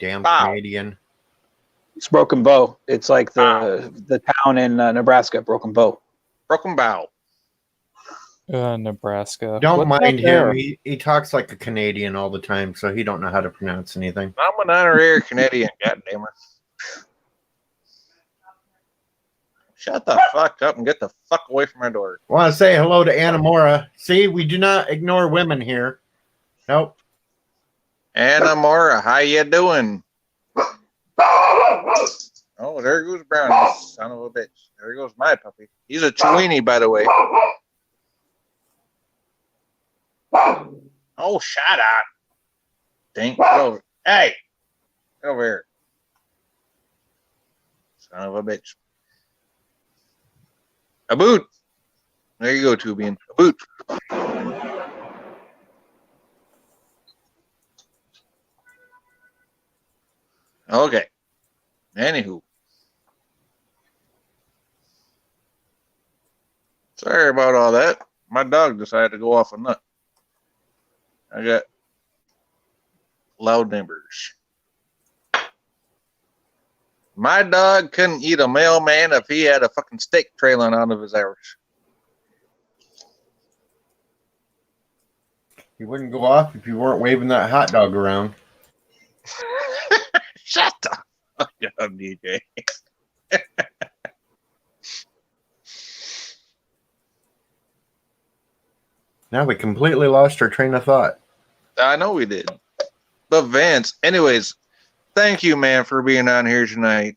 Damn Bow. Canadian. It's Broken Bow. It's like the town in Nebraska, Broken Bow. Broken Bow. Nebraska. Don't What's mind up there? him. He talks like a Canadian all the time, so he don't know how to pronounce anything. I'm an honorary Canadian, goddammit. Shut the fuck up and get the fuck away from my door. Want to say hello to Anamora. See, we do not ignore women here. Nope. Anna Mora, how you doing? Oh, there goes Brownie, son of a bitch. There goes my puppy. He's a Chiweenie, by the way. Oh, shut up. Dink, get over. Hey, get over here. Son of a bitch. A boot. There you go, Tubian. A boot. Okay. Anywho. Sorry about all that. My dog decided to go off a nut. I got loud neighbors. My dog couldn't eat a mailman if he had a fucking steak trailing out of his arse. He wouldn't go off if you weren't waving that hot dog around. Shut the fuck up, DJ. Now we completely lost our train of thought. I know we did. But Vance, anyways, thank you, man, for being on here tonight.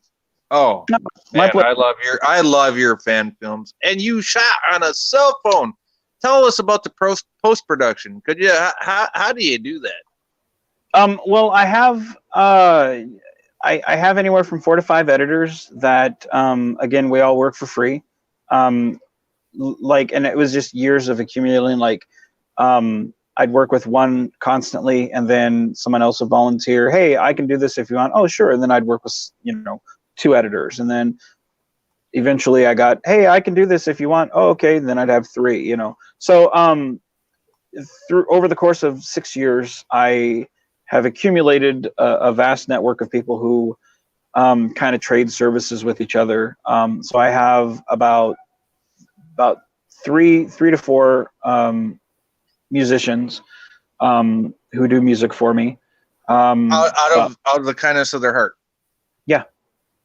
Oh, man, I love your fan films. And you shot on a cell phone. Tell us about the post production. Could you? How do you do that? Well, I have I have anywhere from 4 to 5 editors that again we all work for free. Like, and it was just years of accumulating. Like, I'd work with one constantly, and then someone else would volunteer. Hey, I can do this if you want. Oh, sure. And then I'd work with 2 editors, and then eventually I got, hey, I can do this if you want. Oh, okay. Then I'd have 3. So over the course of 6 years, I have accumulated a vast network of people who kind of trade services with each other. So I have about three to four musicians who do music for me. Out of the kindness of their heart. Yeah,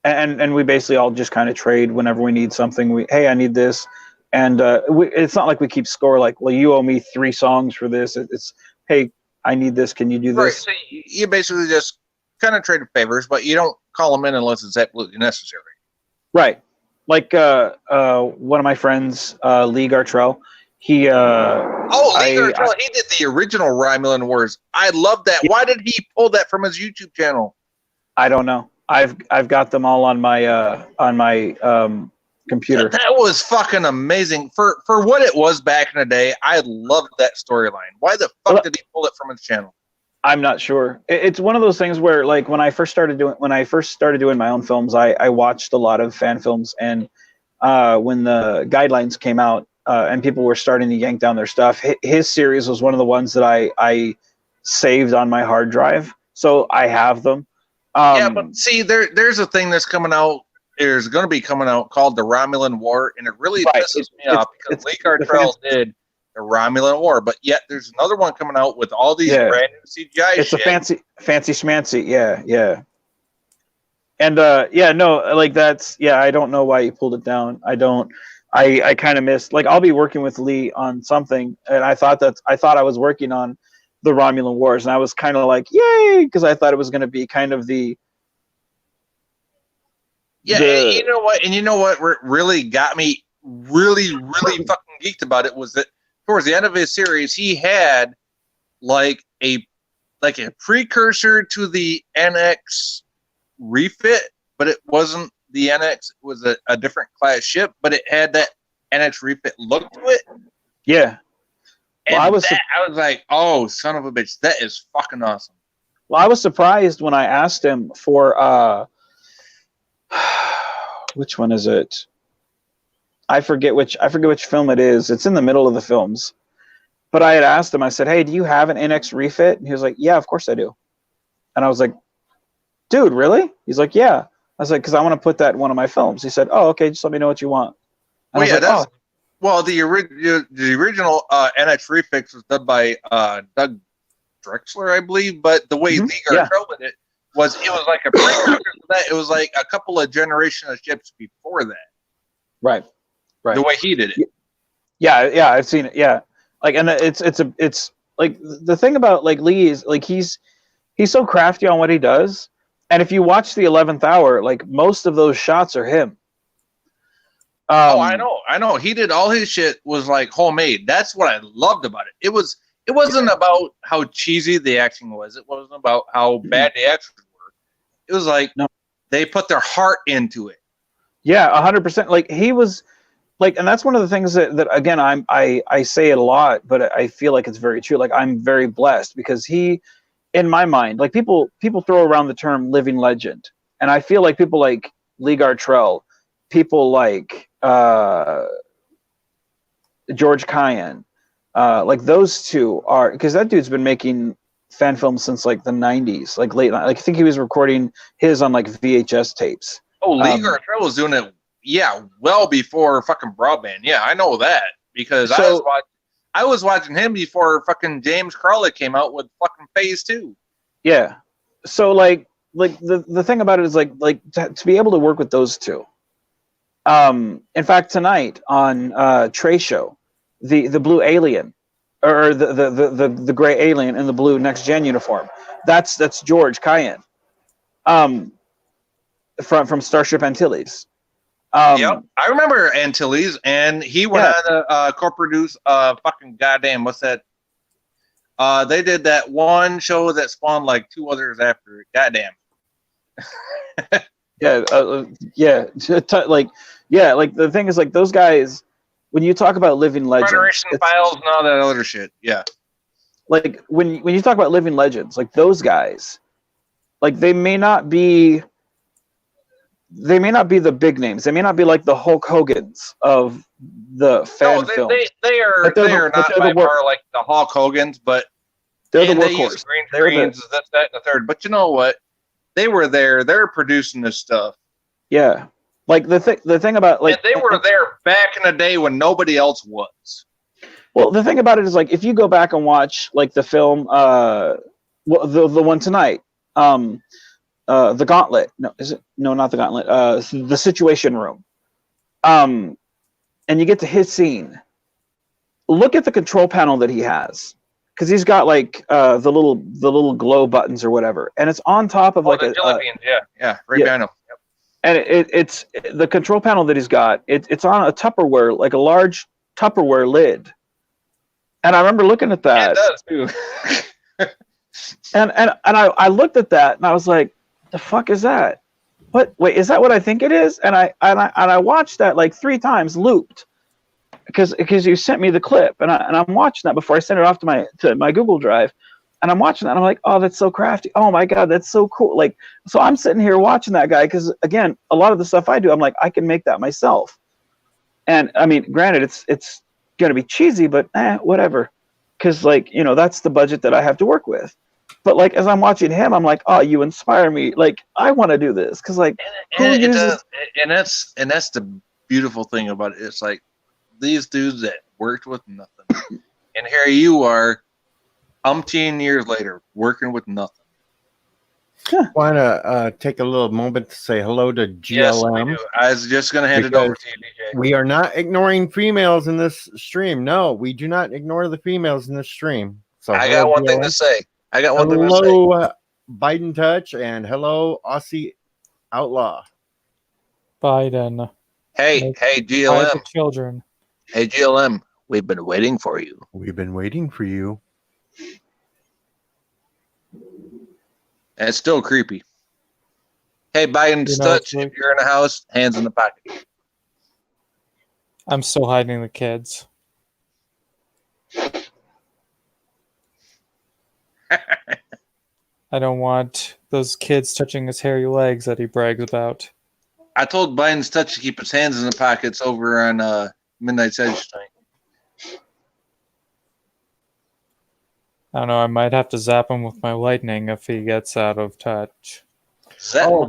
and we basically all just kind of trade whenever we need something. Hey, I need this, and it's not like we keep score. Like, well, you owe me 3 songs for this. It's hey, I need this. Can you do Right. this? So you basically just kind of trade favors, but you don't call them in unless it's absolutely necessary. Right. Like one of my friends, Lee Gartrell, he Lee Gartrell, he did the original Romulan Wars. I love that. Why did he pull that from his YouTube channel? I don't know. I've got them all on my computer. That was fucking amazing. For what it was back in the day, I loved that storyline. Why the fuck did he pull it from his channel? I'm not sure. It's one of those things where, like, when I first started doing my own films, I watched a lot of fan films, and when the guidelines came out and people were starting to yank down their stuff, his series was one of the ones that I saved on my hard drive, so I have them. Yeah, but see, there's a thing that's coming out. There's going to be coming out called the Romulan War, and it really pisses me off because Lee Gartrell did the Romulan War, but yet there's another one coming out with all these brand new CGI. It's shit. a fancy schmancy, yeah. And like that's I don't know why he pulled it down. I kind of missed. Like, I'll be working with Lee on something, and I thought I was working on the Romulan Wars, and I was kind of like, yay, because I thought it was going to be kind of the. Yeah, and you know what really got me really fucking geeked about it was that towards the end of his series, he had like a precursor to the NX refit, but it wasn't the NX. It was a different class ship, but it had that NX refit look to it. Yeah. And I was like, oh, son of a bitch, that is fucking awesome. Well, I was surprised when I asked him for which one is it? I forget which film it is. It's in the middle of the films. But I had asked him, I said, hey, do you have an NX refit? And he was like, yeah, of course I do. And I was like, dude, really? He's like, yeah. I was like, because I want to put that in one of my films. He said, oh, okay, just let me know what you want. And the original NX refix was done by Doug Drexler, I believe. But the way Lee Gartrell did it was like a precursor to that. It was like a couple of generations of ships before that. Right. The way he did it. Yeah, I've seen it. Yeah, like, and it's like the thing about like Lee is like he's so crafty on what he does, and if you watch the 11th Hour, like most of those shots are him. I know. He did all his shit was like homemade. That's what I loved about it. It wasn't about how cheesy the action was. It wasn't about how bad the actions were. It was like they put their heart into it. Yeah, 100%. Like he was, like, and that's one of the things that again I say it a lot, but I feel like it's very true. Like, I'm very blessed because he, in my mind, like people throw around the term living legend, and I feel like people like Lee Gartrell, people like George Cayenne, like those two are, because that dude's been making fan films since like the 90s, like late. Like I think he was recording his on like VHS tapes. Oh, Lee Gartrell was doing it, well before fucking broadband. Yeah, I know that because I was watching him before fucking James Crawley came out with fucking Phase 2. Yeah. So like the thing about it is like to be able to work with those two. In fact, tonight on Trey Show, the blue alien, or the gray alien in the blue next gen uniform, that's George Cayenne. From Starship Antilles. Yep, I remember Antilles, and he went on to co-produce fucking goddamn, what's that? They did that one show that spawned like 2 others after it. Goddamn. Like the thing is, like, those guys, when you talk about living legends, Federation Files and all that other shit. Yeah. Like when you talk about living legends, like those guys, like they may not be the big names. They may not be like the Hulk Hogans of the fan film. They are not by far like the Hulk Hogans, but They're and the they use workhorse. green They're screens, this, that, and the third. But you know what? They were there. They're producing this stuff. Yeah. Like the thing about like and they were there back in the day when nobody else was. Well, the thing about it is like if you go back and watch like the film well, the one tonight, the Gauntlet. No, is it? No, not the Gauntlet. The Situation Room. And you get to his scene. Look at the control panel that he has, because he's got like the little glow buttons or whatever, and it's on top of like the jelly beans. Yeah, right yeah. behind him. Yep. And it's the control panel that he's got. It's on a Tupperware, like a large Tupperware lid. And I remember looking at that. Yeah, it does too. and I looked at that and I was like, the fuck is that? What? Wait, is that what I think it is? And I watched that like 3 times looped because you sent me the clip and I'm watching that before I sent it off to my Google Drive. And I'm watching that and I'm like, oh, that's so crafty. Oh my God, that's so cool. Like, so I'm sitting here watching that guy because again, a lot of the stuff I do, I'm like, I can make that myself. And I mean, granted, it's gonna be cheesy, but whatever. Because like, you know, that's the budget that I have to work with. But like as I'm watching him, I'm like, oh, you inspire me. Like I want to do this because like and that's the beautiful thing about it. It's like these dudes that worked with nothing, and here you are, umpteen years later, working with nothing. Want to take a little moment to say hello to GLM. Yes, we do. I was just going to hand it over to you, DJ. We are not ignoring females in this stream. No, we do not ignore the females in this stream. So I got one thing to say. Hello, Biden Touch, and hello, Aussie Outlaw. Biden. Hey, Hide the GLM. children. Hey, GLM. We've been waiting for you. We've been waiting for you. And it's still creepy. Hey, Biden's touch. If you're in the house, hands in the pocket. I'm still hiding the kids. I don't want those kids touching his hairy legs that he brags about. I told Biden's touch to keep his hands in the pockets over on Midnight Edge tonight. I don't know. I might have to zap him with my lightning if he gets out of touch.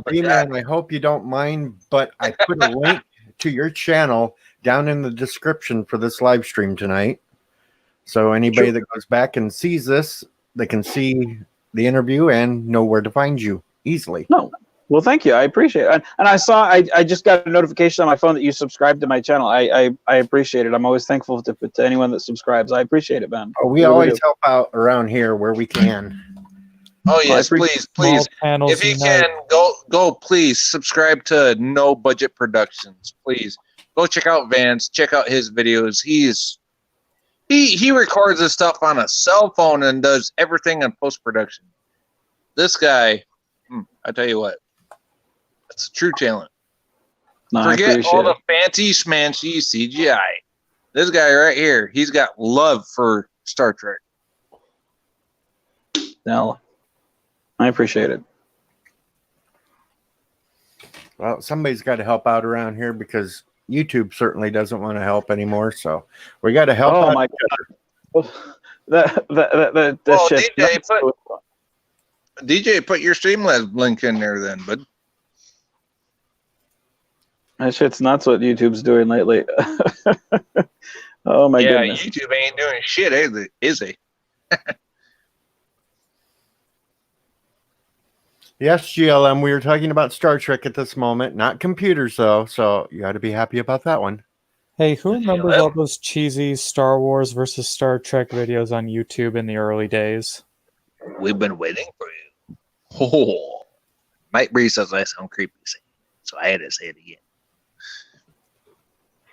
B-Man, I hope you don't mind, but I put a link to your channel down in the description for this live stream tonight. So anybody that goes back and sees this, they can see the interview and know where to find you easily. No. Well, thank you. I appreciate it. And I just got a notification on my phone that you subscribed to my channel. I appreciate it. I'm always thankful to anyone that subscribes. I appreciate it, man. Oh, we always help out around here where we can. Oh, yes, please. If you can, go, please, subscribe to No Budget Productions. Please. Go check out Vance. Check out his videos. He records his stuff on a cell phone and does everything in post-production. This guy, I tell you what, that's a true talent. No, Forget all the fancy schmancy CGI. This guy right here, he's got love for Star Trek. No, I appreciate it. Well, somebody's got to help out around here because YouTube certainly doesn't want to help anymore. So we got to help out. My God. That shit. DJ, put your Streamlabs link in there then, bud. That shit's nuts what YouTube's doing lately. Oh my goodness. Yeah, YouTube ain't doing shit, is he? Yes, GLM, we were talking about Star Trek at this moment, not computers though, so you got to be happy about that one. Hey, who remembers all those cheesy Star Wars versus Star Trek videos on YouTube in the early days? We've been waiting for you. Oh, Mike Bree says I sound creepy, so I had to say it again.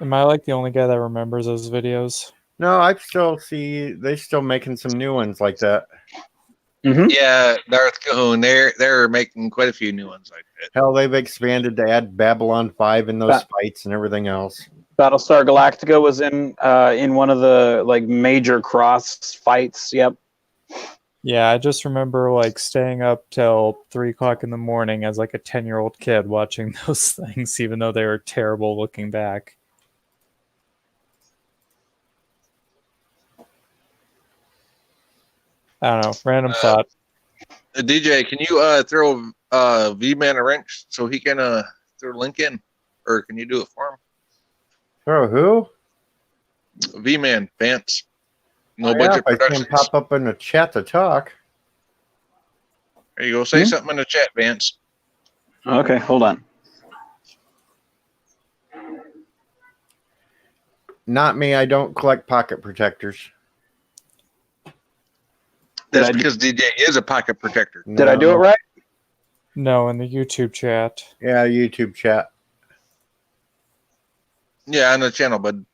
Am I like the only guy that remembers those videos? No, I still see they still making some new ones like that. Mm-hmm. Yeah, Darth Cahoon, they're making quite a few new ones like that. Hell, they've expanded to add Babylon 5 in those fights and everything else. Battlestar Galactica was in one of the like major cross fights. Yep. Yeah, I just remember like staying up till 3 o'clock in the morning as like a 10-year-old kid watching those things, even though they were terrible looking back. I don't know. Random thought. DJ, can you throw V-Man a wrench so he can throw a link in? Or can you do it for him? Throw who? V-Man, Vance. No Oh, yeah, Budget if I can Productions. pop up in the chat to talk. There you go. Say something in the chat, Vance. Okay, hold on. Not me. I don't collect pocket protectors. That's Did I do- because DJ is a pocket protector. Did I do it right? No, in the YouTube chat. Yeah, YouTube chat. Yeah, on the channel, bud.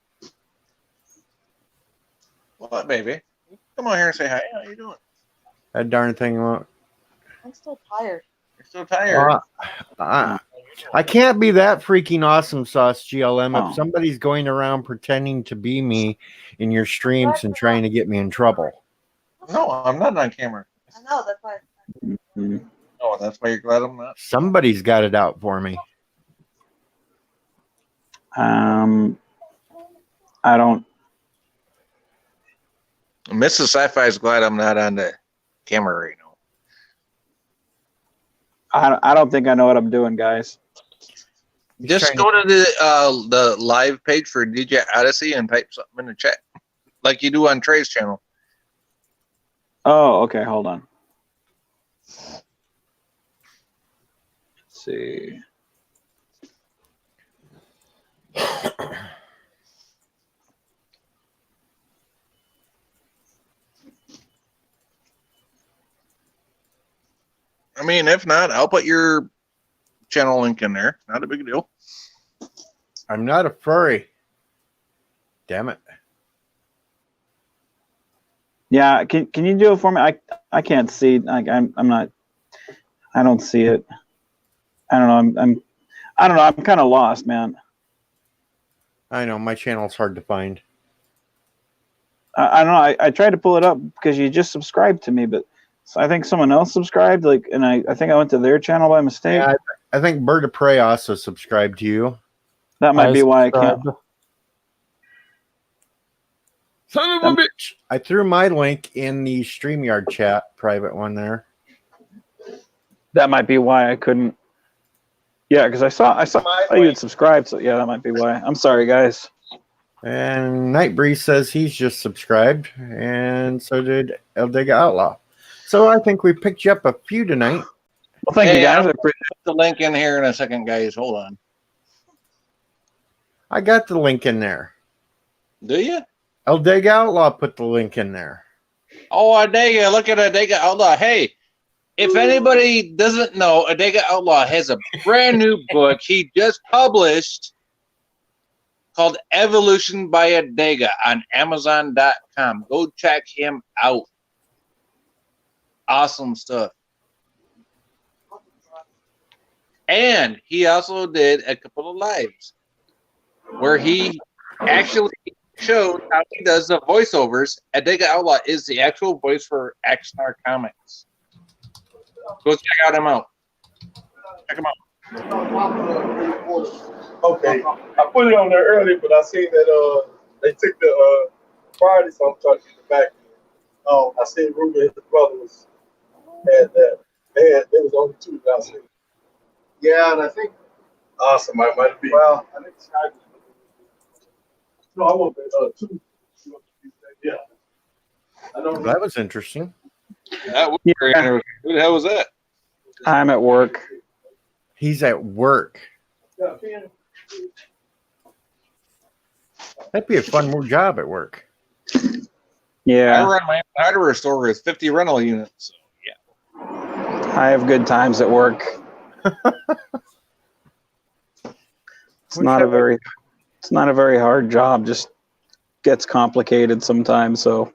What, baby? Come on here and say hi. How you doing? That darn thing won't. I'm still tired. You're so tired. I can't be that freaking awesome sauce, GLM, Oh. if somebody's going around pretending to be me in your streams and trying to get me in trouble. No, I'm not on camera. I know, that's why. Mhm. Oh, that's why you're glad I'm not. Somebody's got it out for me. I don't. Mrs. Sci-Fi is glad I'm not on the camera right now. I don't think I know what I'm doing, guys. Just go to the live page for DJ Odyssey and type something in the chat, like you do on Trey's channel. Oh, okay. Hold on. Let's see. I mean, if not, I'll put your channel link in there. Not a big deal. I'm not a furry. Damn it. Yeah, can you do it for me? I can't see. I'm not. I don't see it. I don't know. I don't know. I'm kind of lost, man. I know my channel's hard to find. I don't know. I tried to pull it up because you just subscribed to me, but I think someone else subscribed. And I think I went to their channel by mistake. Yeah, I think Bird of Prey also subscribed to you. That might be why I can't. subscribed. Son of a bitch! I threw my link in the StreamYard chat, private one there. That might be why I couldn't. Yeah, because I saw you had subscribed, so yeah, that might be why. I'm sorry, guys. And Nightbreeze says he's just subscribed, and so did El Dega Outlaw. So I think we picked you up a few tonight. Well, thank you, guys. I'll put the link in here in a second, guys. Hold on. I got the link in there. Do you? El Dega Outlaw put the link in there. Oh, Adega, look at Adega Outlaw. Hey, if anybody doesn't know, Adega Outlaw has a brand new book he just published called Evolution by Adega on Amazon.com. Go check him out. Awesome stuff. And he also did a couple of lives where he actually showed how he does the voiceovers. Adega Outlaw is the actual voice for Axnar Comics. Go check him out. Check him out. Okay, I put it on there earlier, but I seen that they took the Friday, so I'm trying to get it back. I seen Ruben and his brother had that. There was only two that I seen. Yeah, and I think awesome. I might be. Well, I think Sky. No, I want two. Yeah. I don't. That was interesting. That was very interesting. Who the hell was that? I'm at work. He's at work. That'd be a fun more job at work. I Yeah, run my own hardware store with 50 rental units. So, yeah. I have good times at work. It's not a very hard job. Just gets complicated sometimes. So,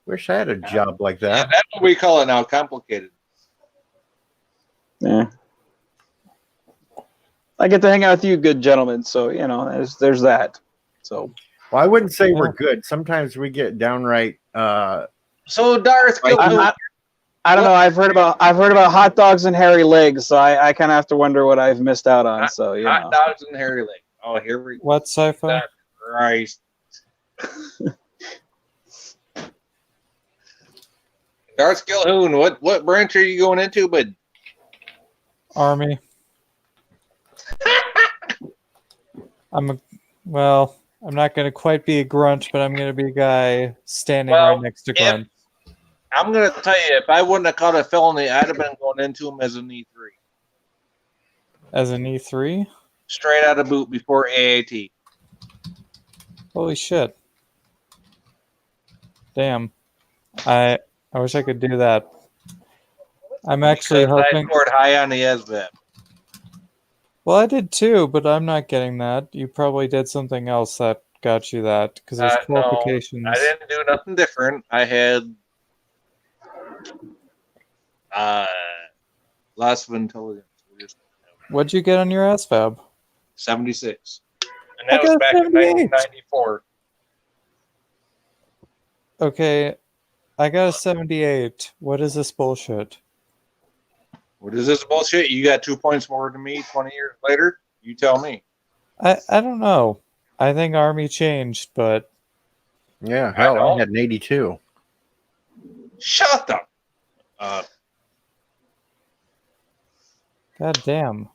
Wish I had a job like Yeah, that. that's what we call it now, complicated. yeah. I get to hang out with you, good gentlemen. So there's that. So Well, I wouldn't say we're good. Sometimes we get downright. So Darth, I don't know. I've heard about hot dogs and hairy legs. So I kind of have to wonder what I've missed out on. So hot dogs and hairy leg. Oh, here we go. What sci-fi? Christ. Darth Gilhoun, what branch are you going into? But Army. I'm not going to quite be a grunt, but I'm going to be a guy standing right next to grunt. I'm going to tell you, if I wouldn't have caught a felony, I'd have been going into him as an E3. As an E3? Straight out of boot before AAT. Holy shit. Damn. I wish I could do that. I'm actually Because hoping. I scored high on the SVEP. Well, I did too, but I'm not getting that. You probably did something else that got you that because there's qualifications. No, I didn't do nothing different. I had lots of intelligence. What'd you get on your SFAB? 76. And I that was got back 78. in 1994. Okay, I got a 78. What is this bullshit? What is this bullshit? You got 2 points more than me 20 years later? You tell me. I don't know. I think Army changed, but Yeah, hell, I I had an 82. Shut up. god damn.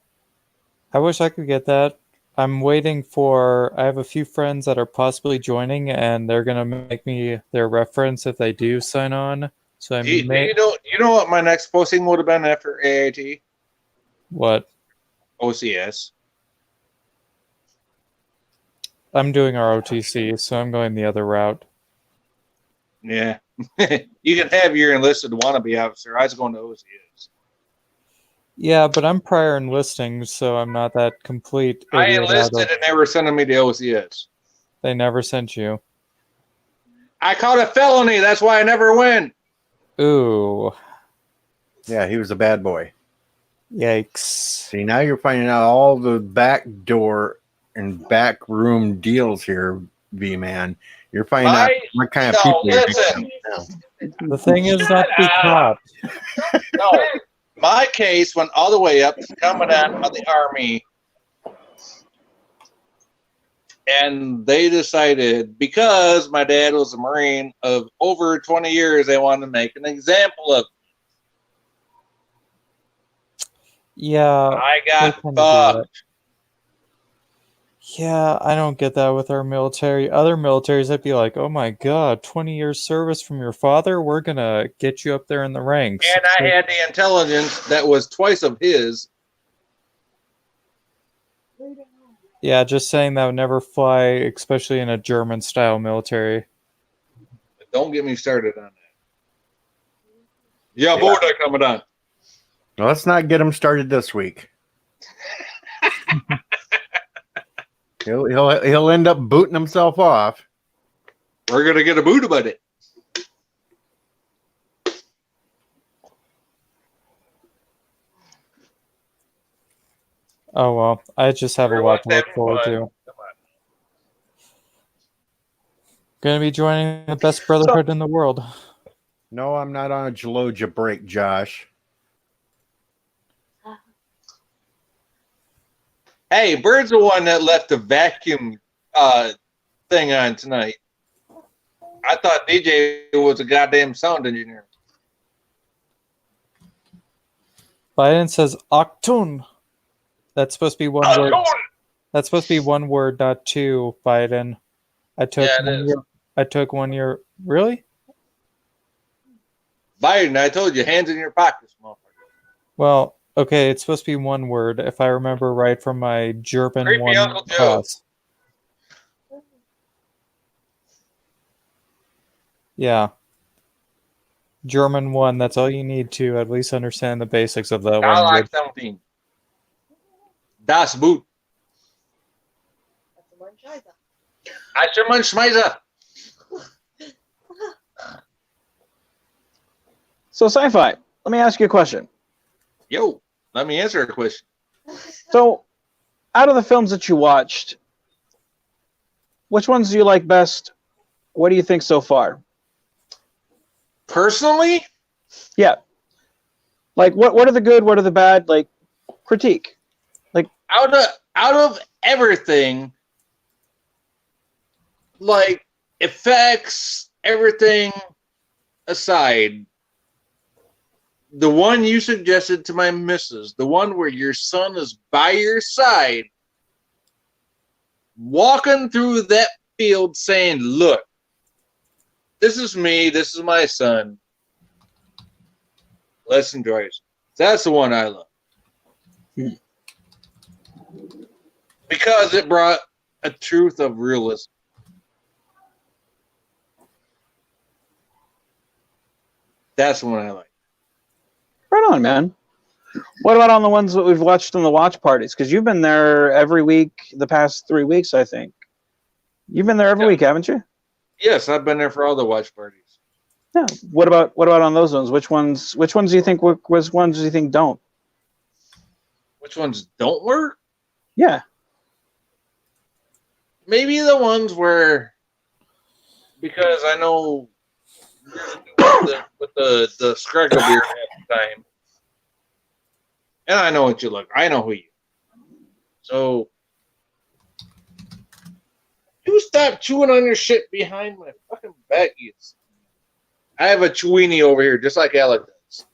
I wish I could get that. I'm waiting for. I have a few friends that are possibly joining, and they're gonna make me their reference if they do sign on. So I You may. you know what my next posting would have been after AAT? What? OCS. I'm doing our OTC, so I'm going the other route. Yeah. You can have your enlisted wannabe officer. I was going to OCS. Yeah, but I'm prior enlisting, so I'm not that complete I idiot enlisted and never sent me to OCS. They never sent you. I caught a felony. That's why I never went. Ooh. Yeah, he was a bad boy. Yikes. See, now you're finding out all the back door and back room deals here, V-Man. You're finding out what kind of people you're listen. The thing is not to be caught. No. My case went all the way up to Commandant of the Army. And they decided, because my dad was a Marine of over 20 years, they wanted to make an example of Yeah. I got they tend to do that. fucked. Yeah, I don't get that with our military. Other militaries, I'd be like, oh my god, 20 years service from your father? We're going to get you up there in the ranks. And I had the intelligence that was twice of his. Yeah, just saying that would never fly, especially in a German-style military. Don't get me started on that. Yeah, boy, that coming on. Well, let's not get him started this week. He'll end up booting himself off. We're gonna get a boot about it. Oh well, I just have a lot to look forward to. Gonna be joining the best brotherhood in the world. No, I'm not on a Gelogia break, Josh. Hey, Bird's the one that left the vacuum thing on tonight. I thought DJ was a goddamn sound engineer. Biden says Octun. That's supposed to be one word. That's supposed to be one word, not two, Biden. I took 1 year. Really? Biden, I told you, hands in your pockets, motherfucker. Well, okay, it's supposed to be one word, if I remember right from my German Creepy one Uncle Joe. class. Yeah. German 1, that's all you need to at least understand the basics of that I like language. 17. Das Boot. Schmeiser. So, sci-fi. Let me ask you a question. Yo, let me answer a question. So, out of the films that you watched, which ones do you like best? What do you think so far? Personally, Yeah. Like, what are the good? What are the bad? Like, critique. Like, out of everything, like effects, everything aside, the one you suggested to my missus, the one where your son is by your side, walking through that field saying, look, this is me, this is my son. Let's enjoy it. That's the one I love. Because it brought a truth of realism. That's the one I like. Right on, man. What about on the ones that we've watched in the watch parties? Because you've been there every week the past 3 weeks, I think. You've been there every week, haven't you? Yes, I've been there for all the watch parties. Yeah. What about on those ones? Which ones do you think work? Which ones do you think don't? Which ones don't work? Yeah. Maybe the ones where, because I know with the Scraggle beer at the time, and I know what you look. I know who you are. So you stop chewing on your shit behind my fucking back. I have a Chewini over here, just like Alec does.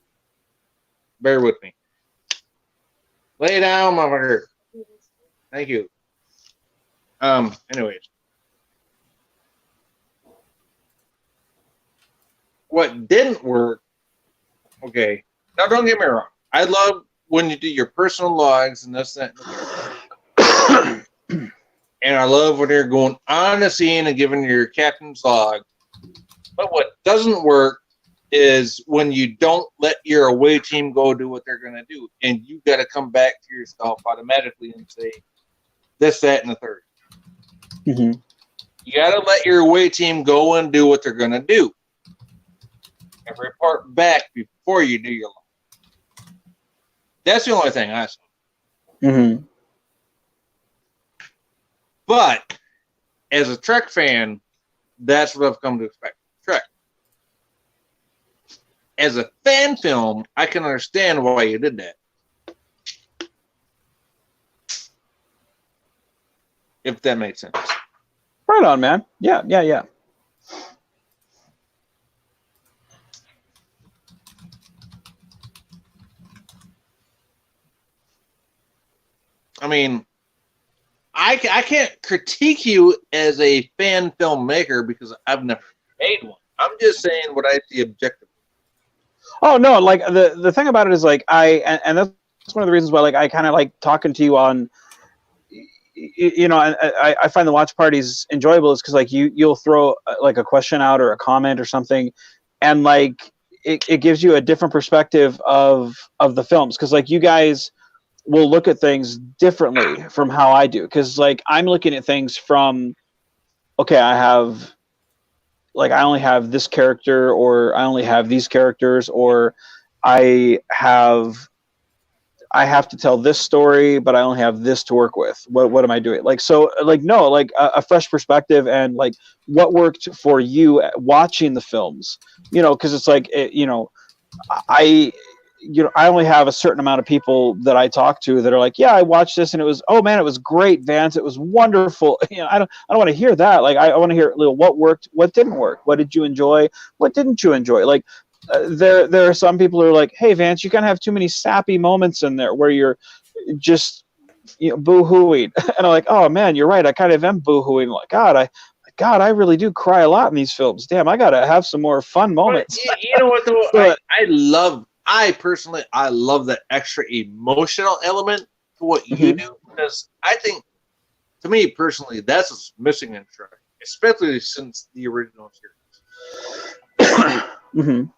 Bear with me. Lay down, motherfucker. Thank you. Anyways. What didn't work, okay. Now don't get me wrong. I love when you do your personal logs and this, that, and the and I love when you're going on the scene and giving your captain's log. But what doesn't work is when you don't let your away team go do what they're going to do. And you got to come back to yourself automatically and say this, that, and the third. Mm-hmm. You got to let your away team go and do what they're going to do. And report back before you do your log. That's the only thing I saw. Mm-hmm. But as a Trek fan, that's what I've come to expect. Trek. As a fan film, I can understand why you did that. If that makes sense. Right on, man. Yeah. I mean, I can't critique you as a fan filmmaker because I've never made one. I'm just saying what I see objectively. Oh no, like the thing about it is like and that's one of the reasons why like I kind of like talking to you on, you know, I find the watch parties enjoyable is because like you'll throw like a question out or a comment or something, and like it gives you a different perspective of the films because like you guys will look at things differently from how I do because like I'm looking at things from, okay, I only have this character or I only have these characters or I have to tell this story but I only have this to work with. What am I doing? Like, so like, no, like a fresh perspective and like what worked for you watching the films, you know, because it's like, I only have a certain amount of people that I talk to that are like, yeah, I watched this and it was, oh man, it was great, Vance. It was wonderful. You know, I don't want to hear that. Like, I want to hear what worked, what didn't work, what did you enjoy, what didn't you enjoy? Like, there are some people who are like, hey, Vance, you kind of have too many sappy moments in there where you're just, you know, boo-hooing. And I'm like, oh man, you're right. I kind of am boo-hooing. Like, God, I really do cry a lot in these films. Damn, I gotta have some more fun moments. But, you know what? Though, I personally love that extra emotional element to what you do because I think, to me personally, that's what's missing in Trek, especially since the original series.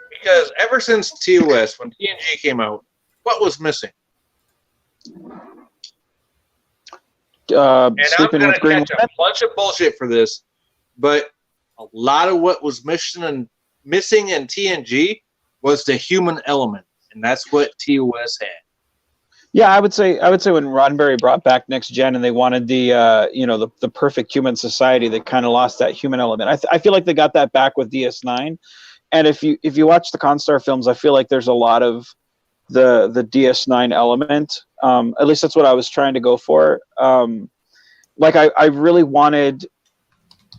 Because ever since TOS, when TNG came out, what was missing? And I'm going to catch a bunch of bullshit for this, but a lot of what was missing in TNG was the human element, and that's what TOS had. Yeah, I would say when Roddenberry brought back Next Gen and they wanted the perfect human society, they kind of lost that human element. I feel like they got that back with DS9, and if you watch the Constar films, I feel like there's a lot of the DS9 element. At least that's what I was trying to go for. Like I really wanted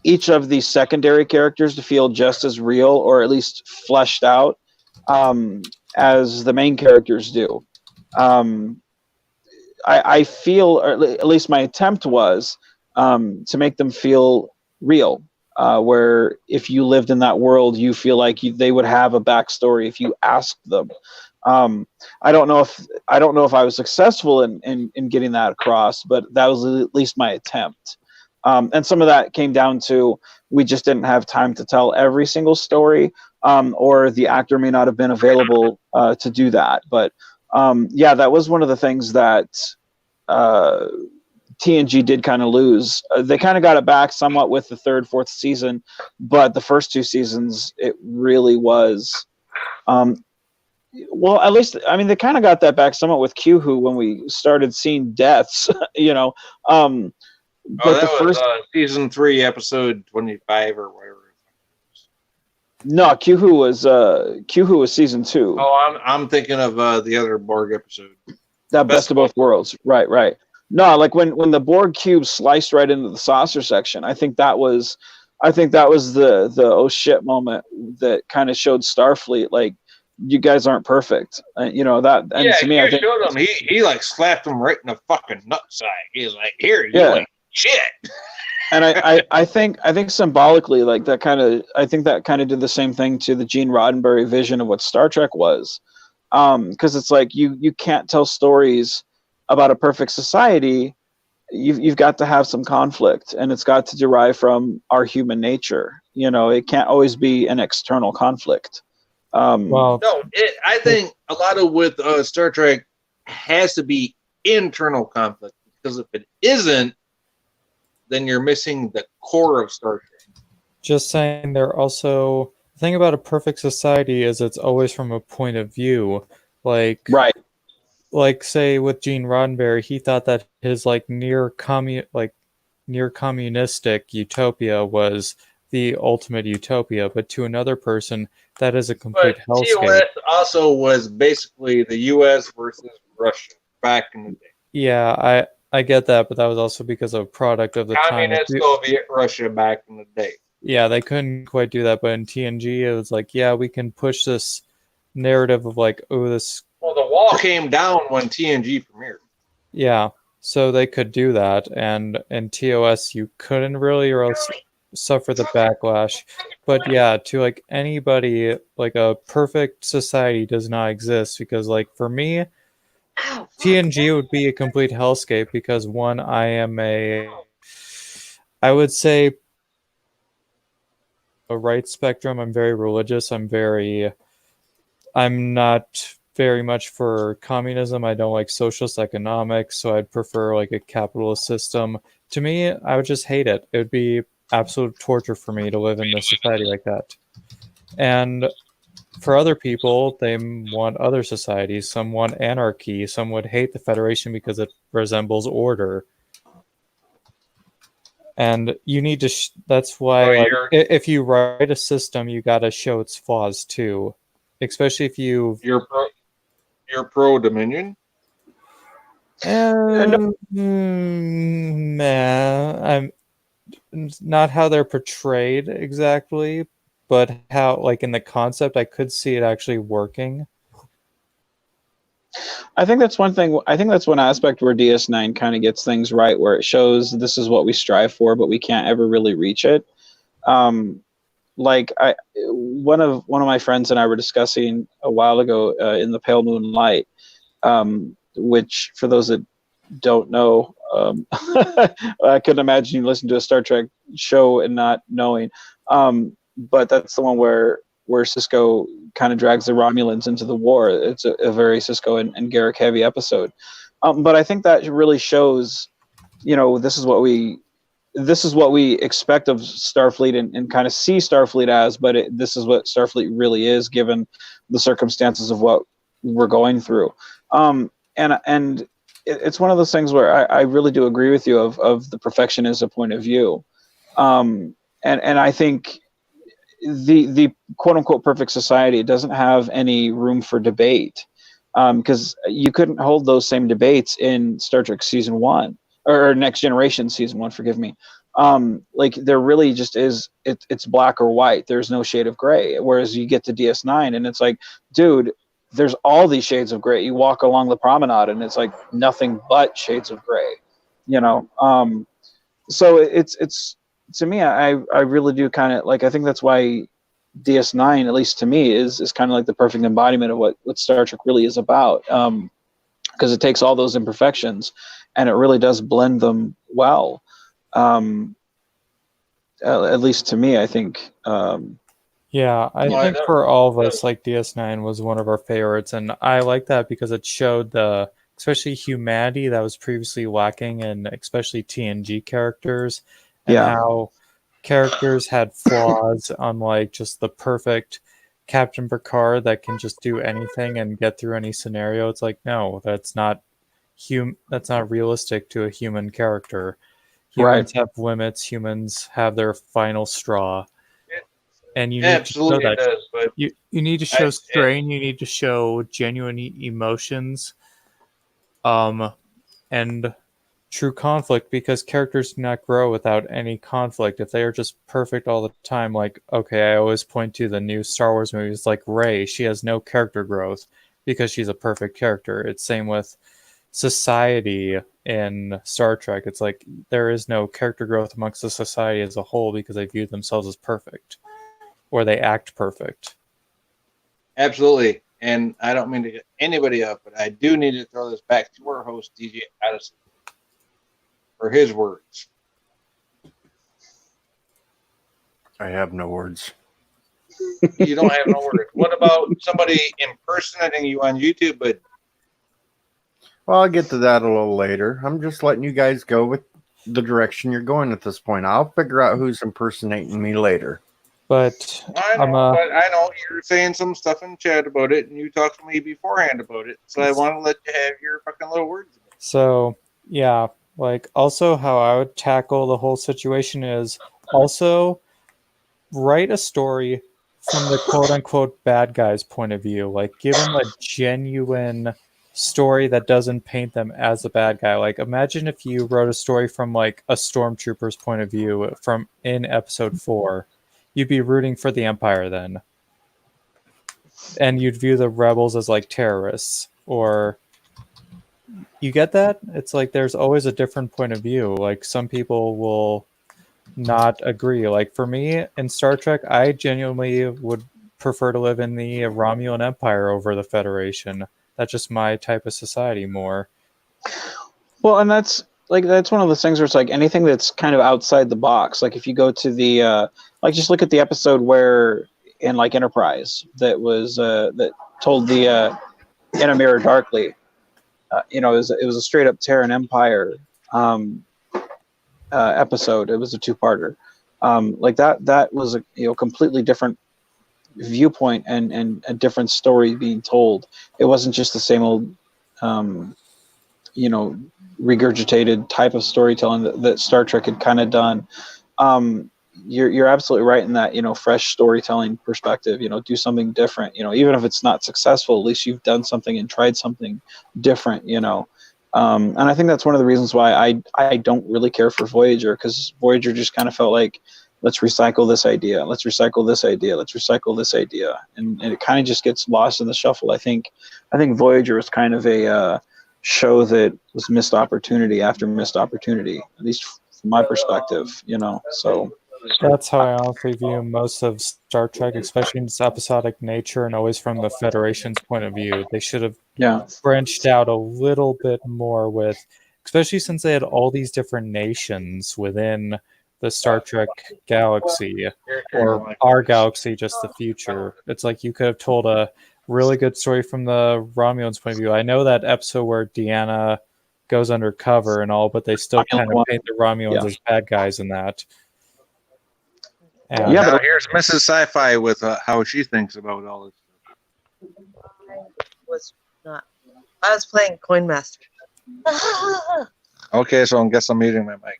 each of these secondary characters to feel just as real or at least fleshed out as the main characters do. I feel, or at least my attempt was, to make them feel real. Where if you lived in that world, you feel like they would have a backstory if you asked them. I don't know if I was successful in getting that across, but that was at least my attempt. And some of that came down to we just didn't have time to tell every single story, or the actor may not have been available to do that. But yeah, that was one of the things that TNG did kind of lose. They kind of got it back somewhat with the third, fourth season, but the first two seasons, it really was. Well, at least, I mean, they kind of got that back somewhat with Q-Who when we started seeing deaths, you know. But that was season 3, episode 25 or whatever. No, Q-Who was season 2. Oh, I'm thinking of the other Borg episode. That Best of Both Worlds. Right. No, like when the Borg cube sliced right into the saucer section, I think that was the oh shit moment that kind of showed Starfleet, like, you guys aren't perfect. You know that. And yeah, to me, I think showed him. He like slapped him right in the fucking nutsack. He's like, "Here, you ain't shit." And I think symbolically, like that kind of did the same thing to the Gene Roddenberry vision of what Star Trek was, because it's like you can't tell stories about a perfect society. You've got to have some conflict, and it's got to derive from our human nature. You know, it can't always be an external conflict. Well, No, I think a lot of with Star Trek has to be internal conflict, because if it isn't, then you're missing the core of Star Trek. just saying, they're also, the thing about a perfect society is it's always from a point of view. Like, Right. Like, say with Gene Roddenberry, he thought that his near communistic utopia was the ultimate utopia, but to another person, that is a complete But hellscape. TOS also was basically the U.S. versus Russia back in the day. Yeah, I get that, but that was also because of a product of the time. Communist Soviet Russia back in the day. Yeah, they couldn't quite do that, but in TNG, it was like, yeah, we can push this narrative of like, oh, this. Well, the wall came down when TNG premiered. Yeah, so they could do that, and in TOS, you couldn't really, or else suffer the backlash. But yeah, to like anybody, like a perfect society does not exist, because like for me, TNG would be a complete hellscape, because one, I would say a right spectrum. I'm very religious. I'm not very much for communism. I don't like socialist economics, so I'd prefer like a capitalist system. To me, I would just hate it. It would be absolute torture for me to live in a society like that. And for other people, they want other societies. Some want anarchy. Some would hate the Federation because it resembles order. And you need to. That's why, if you write a system, you got to show its flaws too. Especially if you're pro Dominion. I'm not how they're portrayed exactly, but how, like, in the concept, I could see it actually working. I think that's one thing. I think that's one aspect where DS9 kind of gets things right, where it shows this is what we strive for, but we can't ever really reach it. Like one of my friends and I were discussing a while ago in the Pale Moonlight, which for those that don't know, I couldn't imagine you listen to a Star Trek show and not knowing. But that's the one where Sisko kind of drags the Romulans into the war. It's a very Sisko and Garrick heavy episode. But I think that really shows, you know, this is what we expect of Starfleet and kind of see Starfleet as, but this is what Starfleet really is, given the circumstances of what we're going through. And it's one of those things where I really do agree with you of the perfectionism point of view. And I think the quote unquote perfect society doesn't have any room for debate, because you couldn't hold those same debates in Star Trek season 1. or Next Generation season 1, forgive me. Like there really just is, it's black or white. There's no shade of gray. Whereas you get to DS9 and it's like, dude, there's all these shades of gray. You walk along the promenade and it's like nothing but shades of gray, you know? So it's to me, I really do kind of like, I think that's why DS9, at least to me, is kind of like the perfect embodiment of what Star Trek really is about. Because it takes all those imperfections and it really does blend them well. At least to me, I think. Yeah, I Well, think for all of us, like DS9 was one of our favorites, and I like that because it showed the especially humanity that was previously lacking in especially TNG characters, and Yeah. how characters had flaws, unlike just the perfect Captain Picard that can just do anything and get through any scenario. It's like, no, that's not that's not realistic to a human character. Humans have limits, humans have their final straw. And you need Absolutely to show it that. does, but You need to show strain. You need to show genuine emotions, and true conflict, because characters do not grow without any conflict. If they are just perfect all the time, like, okay, I always point to the new Star Wars movies, like Rey, she has no character growth because she's a perfect character. It's same with society in Star Trek. It's like there is no character growth amongst the society as a whole because they view themselves as perfect, or they act perfect. absolutely. And I don't mean to get anybody up, but I do need to throw this back to our host, DJ Addison, for his words. I have no words. You don't have no words. What about somebody impersonating you on YouTube? But Well, I'll get to that a little later. I'm just letting you guys go with the direction you're going at this point. I'll figure out who's impersonating me later. But I know you're saying some stuff in chat about it, and you talked to me beforehand about it. So I want to let you have your fucking little words. So, yeah, like also how I would tackle the whole situation is also write a story from the quote unquote bad guy's point of view. Like give them a genuine story that doesn't paint them as a bad guy. Like imagine if you wrote a story from like a stormtrooper's point of view from in episode 4. You'd be rooting for the Empire then. And you'd view the rebels as like terrorists, or you get that? It's like there's always a different point of view. Like some people will not agree. Like for me in Star Trek, I genuinely would prefer to live in the Romulan Empire over the Federation. That's just my type of society more. Well, and that's one of those things where it's like anything that's kind of outside the box. Like if you go to the like just look at the episode where in like Enterprise that was that told the In a Mirror Darkly. It was a straight up Terran Empire episode. It was a 2-parter. Like that was a completely different viewpoint and a different story being told. It wasn't just the same old regurgitated type of storytelling that Star Trek had kind of done. You're absolutely right in that, fresh storytelling perspective, do something different, even if it's not successful, at least you've done something and tried something different, and I think that's one of the reasons why I don't really care for Voyager, because Voyager just kind of felt like, let's recycle this idea, let's recycle this idea, let's recycle this idea, and it kind of just gets lost in the shuffle. I think Voyager was kind of a show that was missed opportunity after missed opportunity, at least from my perspective, so that's how I honestly view most of Star Trek, especially in its episodic nature and always from the Federation's point of view. They should have branched out a little bit more with, especially since they had all these different nations within the Star Trek galaxy, or our galaxy, just the future. It's like you could have told a really good story from the Romulans' point of view. I know that episode where Deanna goes undercover and all, but they still kind of paint the Romulans as bad guys in that. And now here's Mrs. Sci-Fi with how she thinks about all this. I was playing Coin Master. Okay, so I guess I'm muting my mic.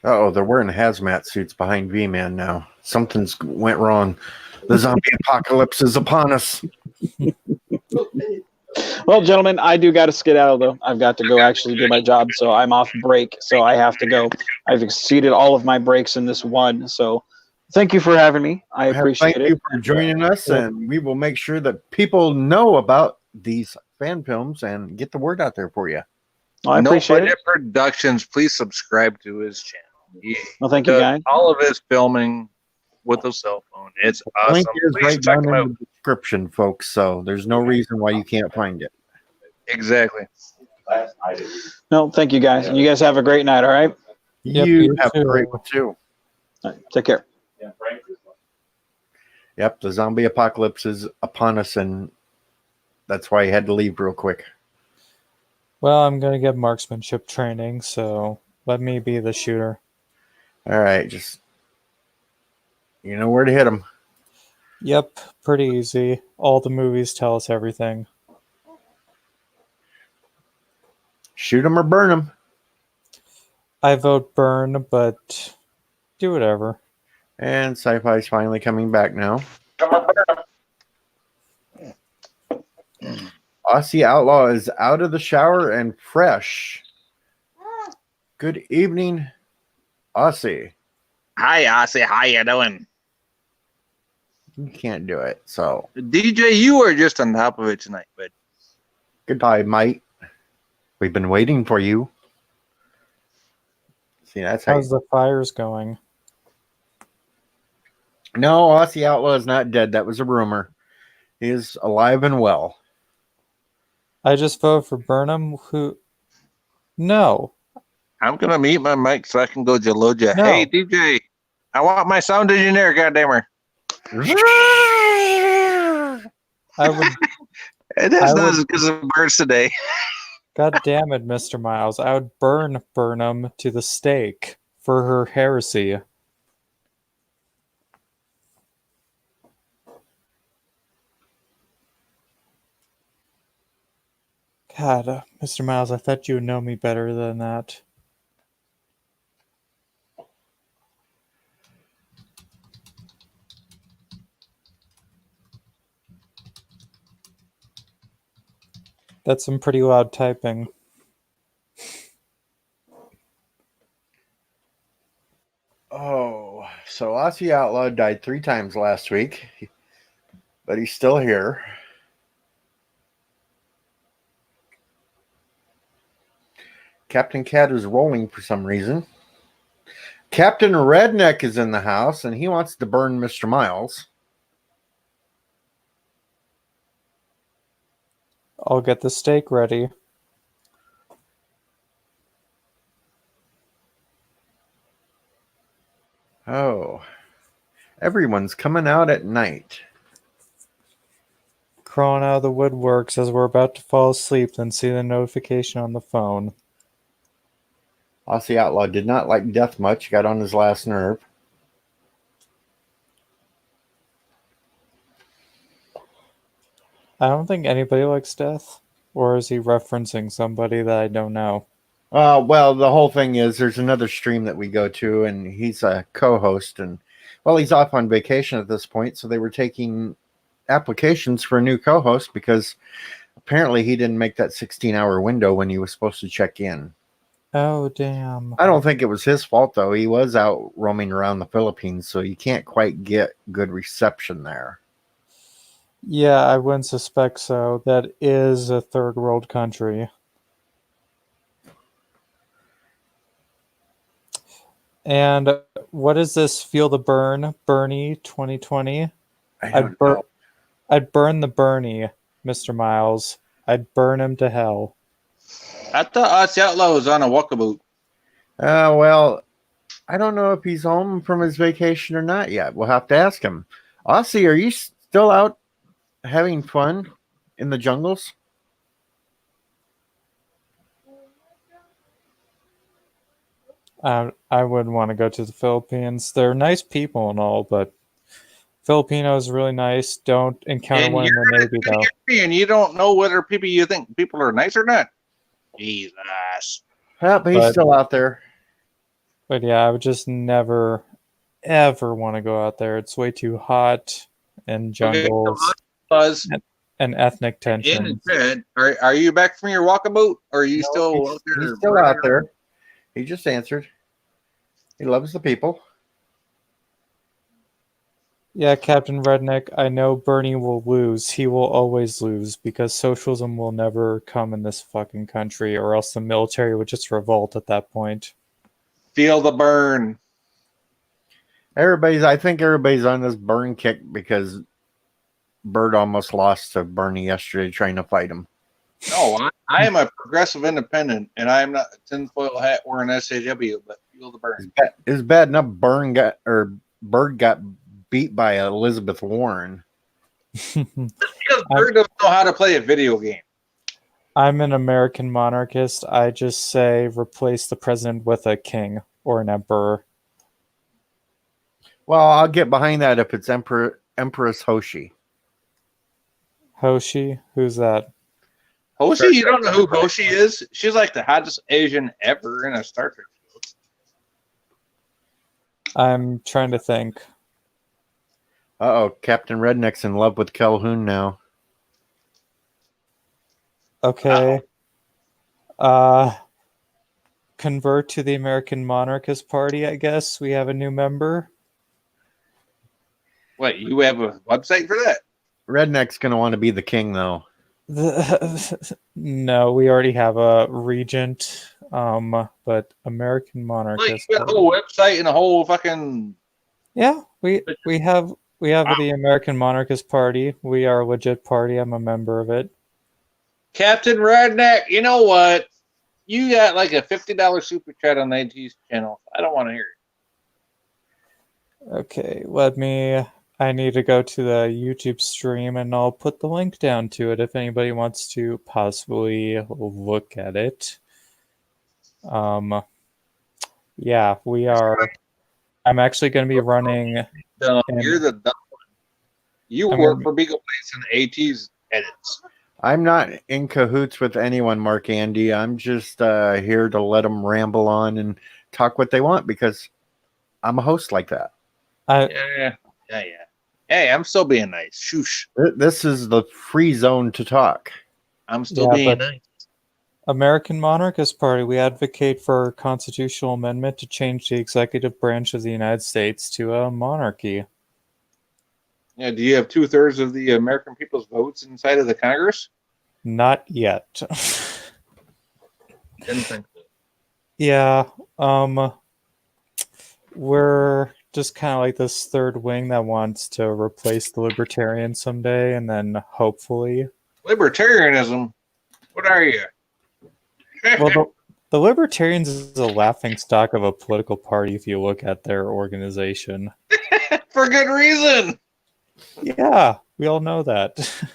Uh-oh, they're wearing hazmat suits behind V-Man now. Something's went wrong. The zombie apocalypse is upon us. Well, gentlemen, I do got to skedaddle though. I've got to go actually do my job, so I'm off break. So I have to go. I've exceeded all of my breaks in this one. So thank you for having me. I appreciate Thank it. you for joining us, and we will make sure that people know about these fan films and get the word out there for you. Well, I No appreciate Budget it. Productions. Please subscribe to his channel. He Well, thank you, does guys. all of his filming with a cell phone. It's awesome. Link is Please right check down him in out. the description, folks. So there's no reason why you can't find it. Exactly. No, thank you, guys. And you guys have a great night. All right. Yep, You you have a too. great one too. All right, take care. Yep, the zombie apocalypse is upon us, and that's why I had to leave real quick. Well, I'm gonna get marksmanship training, so let me be the shooter. All right, just you know where to hit them. Yep, pretty easy. All the movies tell us everything. Shoot them or burn them. I vote burn, but do whatever. And sci-fi's finally coming back now. Aussie Outlaw is out of the shower and fresh. Good evening, Aussie. Hi, Aussie. How you doing? You can't do it, so DJ, you are just on top of it tonight, but goodbye, mate. We've been waiting for you. See, that's how. How's the fires going? No, Aussie Outlaw is not dead. That was a rumor. He is alive and well. I just voted for Burnham. Who? No. I'm gonna mute my mic so I can go Jaloja. No. Hey, DJ, I want my sound engineer. Goddamer. I would. It is I not would- as good as birds today. God damn it, Mr. Miles. I would burn Burnham to the stake for her heresy. God, Mr. Miles, I thought you would know me better than that. That's some pretty loud typing. Oh, so Aussie Outlaw died 3 times last week, but he's still here. Captain Cat is rolling for some reason. Captain Redneck is in the house, and he wants to burn Mr. Miles. I'll get the steak ready. Oh, everyone's coming out at night. Crawling out of the woodworks as we're about to fall asleep, then see the notification on the phone. Aussie Outlaw did not like death much, got on his last nerve. I don't think anybody likes death. Or is he referencing somebody that I don't know? Well, the whole thing is there's another stream that we go to, and he's a co-host, and well, he's off on vacation at this point, so they were taking applications for a new co-host because apparently he didn't make that 16-hour window when he was supposed to check in. Oh, damn. I don't think it was his fault, though. He was out roaming around the Philippines, so you can't quite get good reception there. Yeah, I wouldn't suspect so. That is a third world country. And what is this Feel the Burn, Bernie 2020? I don't know. I'd burn the Bernie, Mr. Miles. I'd burn him to hell. I thought Aussie Outlaw was on a walkabout. Well, I don't know if he's home from his vacation or not yet. We'll have to ask him. Aussie, are you still out having fun in the jungles? I wouldn't want to go to the Philippines. They're nice people and all, but Filipinos really nice. Don't encounter And one in the Navy, though. And you don't know whether you think people are nice or not. Jesus. Yeah, but he's But- still out there. But yeah, I would just never, ever want to go out there. It's way too hot and jungles. Buzz. and ethnic In tensions. the chat, are you back from your walkabout, or are you No, still out there? he's still out there. He just answered. He loves the people. Yeah, Captain Redneck, I know Bernie will lose. He will always lose because socialism will never come in this fucking country, or else the military would just revolt at that point. Feel the burn. I think everybody's on this burn kick because Bird almost lost to Bernie yesterday trying to fight him. No, I am a progressive independent, and I am not a tinfoil hat wearing SAW, but feel the burn. It's bad enough Bird got beat by Elizabeth Warren. Because Bird doesn't know how to play a video game. I'm an American monarchist. I just say replace the president with a king or an emperor. Well, I'll get behind that if it's Empress Hoshi. Hoshi? Who's that? Hoshi? You don't know who Hoshi is? She's like the hottest Asian ever in a Star Trek show. I'm trying to think. Uh-oh, Captain Redneck's in love with Calhoun now. Okay. Convert to the American Monarchist Party, I guess. We have a new member. Wait, you have a website for that? Redneck's going to want to be the king, though. No, we already have a regent. But American Monarchist. Like a whole website and a whole fucking. Yeah, we have the American Monarchist Party. We are a legit party. I'm a member of it. Captain Redneck, you know what? You got like a $50 super chat on the AT's channel. I don't want to hear it. Okay, I need to go to the YouTube stream and I'll put the link down to it if anybody wants to possibly look at it. Yeah, we are. I'm actually going to be running. You're the dumb one. You work for Beagle Place and AT's edits. I'm not in cahoots with anyone, Mark Andy. I'm just here to let them ramble on and talk what they want because I'm a host like that. Yeah. Hey, I'm still being nice. Shoosh. This is the free zone to talk. I'm still being nice. American Monarchist Party, we advocate for a constitutional amendment to change the executive branch of the United States to a monarchy. Yeah, do you have 2/3 of the American people's votes inside of the Congress? Not yet. Didn't think so. Yeah, we're just kind of like this third wing that wants to replace the libertarians someday, and then hopefully... Libertarianism? What are you? Well, the Libertarians is a laughingstock of a political party if you look at their organization. For good reason! Yeah, we all know that.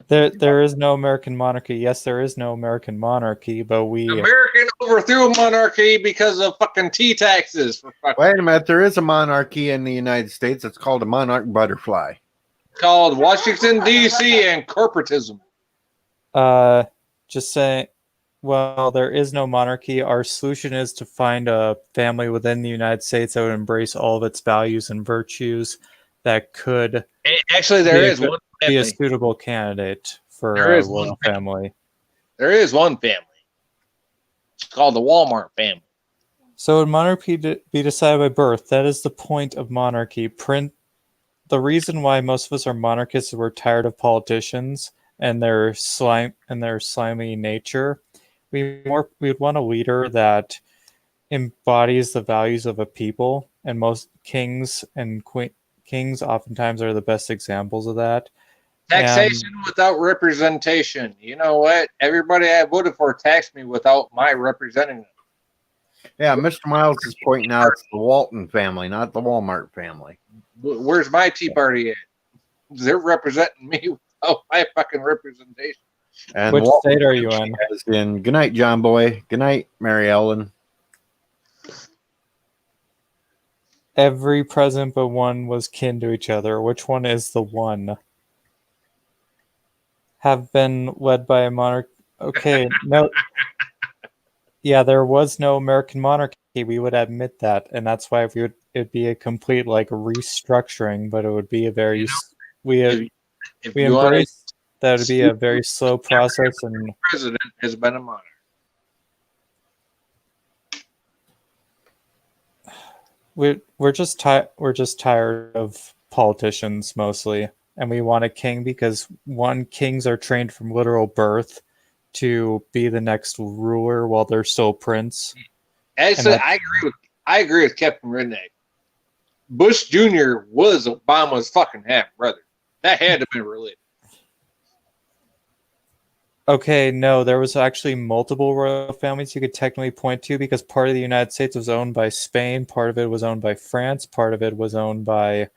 There is no American monarchy. Yes, there is no American monarchy, but we... American overthrew a monarchy because of fucking tea taxes. Wait a minute, there is a monarchy in the United States. It's called a monarch butterfly. Called Washington, D.C. and corporatism. Just saying, well, there is no monarchy. Our solution is to find a family within the United States that would embrace all of its values and virtues that could... Actually, there is one family. Be a suitable candidate for a royal family. There is one family. It's called the Walmart family. So would monarchy be decided by birth? That is the point of monarchy. The reason why most of us are monarchists is we're tired of politicians and their slimy nature. We would want a leader that embodies the values of a people, and most kings and kings oftentimes are the best examples of that. Taxation without representation. You know what? Everybody I voted for taxed me without my representing them. Yeah, Mr. Miles is pointing out it's the Walton family, not the Walmart family. Where's my Tea Party at? They're representing me without my fucking representation. And which Walton state are you in? Good night, John Boy. Good night, Mary Ellen. Every president but one was kin to each other. Which one is the one? Have been led by a monarch. Okay, no. Yeah, there was no American monarchy. We would admit that, and that's why it'd be a complete like restructuring, but it would be a very we If we you want embrace that would be a very slow process, and president has been a monarch. we're just tired of politicians mostly, and we want a king because one, kings are trained from literal birth to be the next ruler while they're still prince. Actually, I agree with Captain Redneck. Bush Jr. was Obama's fucking half brother. That had to be related. Okay, no, there was actually multiple royal families you could technically point to because part of the United States was owned by Spain, part of it was owned by France, part of it was owned by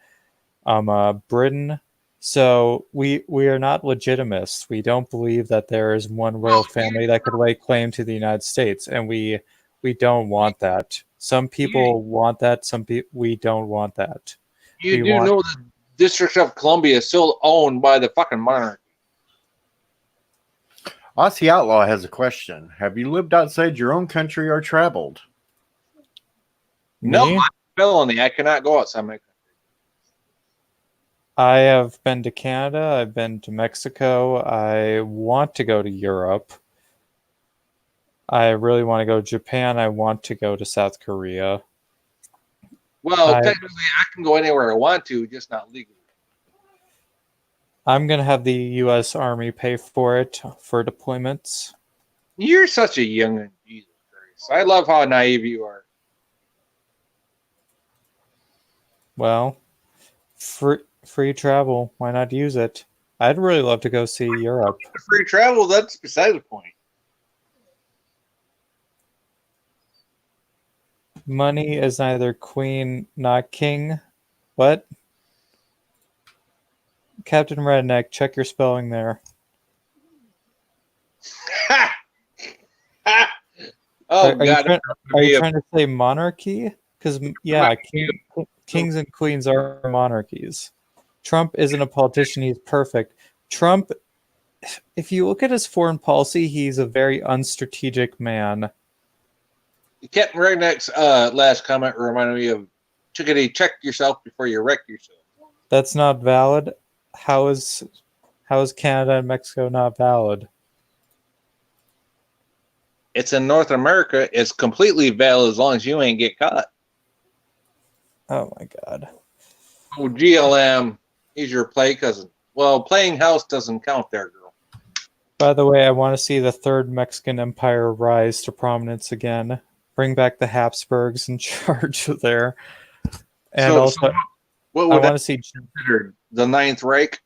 Britain. So we are not legitimists. We don't believe that there is one royal family that could lay claim to the United States, and we don't want that. Some people want that. Some people we don't want that. You do know the District of Columbia is still owned by the fucking monarchy. Aussie Outlaw has a question. Have you lived outside your own country or traveled? No, Me? I'm a felony. I cannot go outside my country. I have been to Canada. I've been to Mexico. I want to go to Europe. I really want to go to Japan. I want to go to South Korea. Well, technically, I can go anywhere I want to, just not legally. I'm going to have the U.S. Army pay for it for deployments. You're such a young'un, Jesus Christ. I love how naive you are. Well, free travel. Why not use it? I'd really love to go see Europe. Free travel, that's beside the point. Money is neither queen not king. What? Captain Redneck, check your spelling there. Oh, Are God. you trying to say monarchy? Because, yeah, kings and queens are monarchies. Trump isn't a politician. He's perfect. Trump, if you look at his foreign policy, he's a very unstrategic man. Captain Redneck's last comment reminded me of chickadee, check yourself before you wreck yourself. That's not valid. How is Canada and Mexico not valid? It's in North America. It's completely valid as long as you ain't get caught. Oh my God. Oh, GLM, he's your play cousin. Well, playing house doesn't count there, girl. By the way, I want to see the third Mexican Empire rise to prominence again. Bring back the Habsburgs in charge there. And also, what would I want to see considered? The Ninth Reich?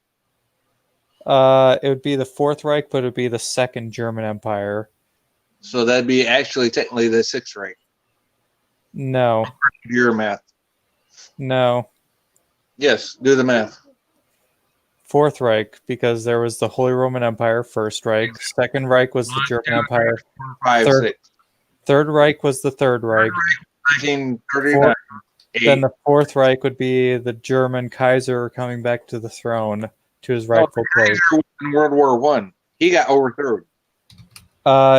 It would be the Fourth Reich, but it would be the Second German Empire. So that'd be actually technically the Sixth Reich. No. Your math. No. Yes, do the math. Fourth Reich, because there was the Holy Roman Empire, First Reich. Second Reich was the German Empire. Third Reich was the Third Reich. 1939. Then the Fourth Reich would be the German Kaiser coming back to the throne, to his rightful place. In World War One, he got overthrown.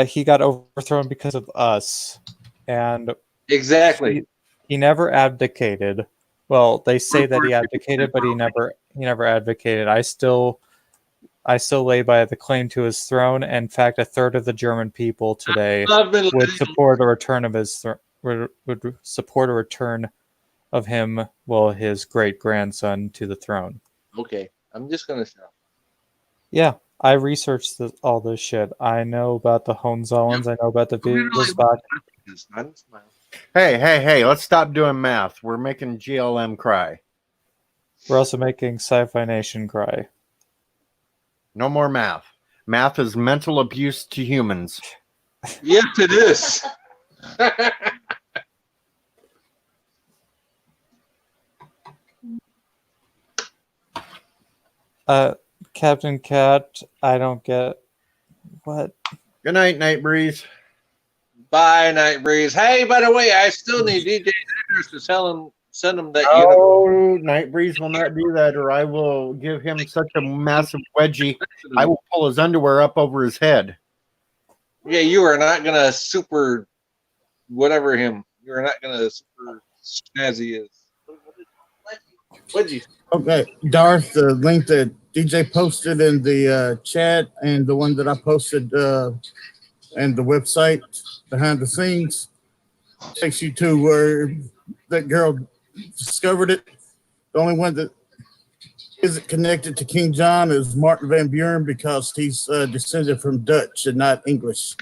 He got overthrown because of us, and exactly. He never abdicated. Well, they say that he abdicated, but he never advocated. I still lay by the claim to his throne. In fact, a third of the German people today would support a return of his would support a return of him, well, his great grandson, to the throne. Okay, I'm just gonna stop. Yeah, I researched all this shit. I know about the Hohenzollerns. I know about the Wittelsbach. Hey, let's stop doing math. We're making GLM cry. We're also making Sci-Fi Nation cry. No more math. Math is mental abuse to humans. Yes, it is. Captain Cat, I don't get what. Good night, Night Breeze. Bye, Night Breeze. Hey, by the way, I still need DJ's address to send him that. Oh, Night Breeze will not do that, or I will give him such a massive wedgie. I will pull his underwear up over his head. Yeah, you are not gonna super whatever him. You are not gonna super snazzy is. What'd you? Okay, Darth, the link that DJ posted in the chat and the one that I posted and the website behind the scenes takes you to where that girl discovered it. The only one that isn't connected to King John is Martin Van Buren because he's descended from Dutch and not English.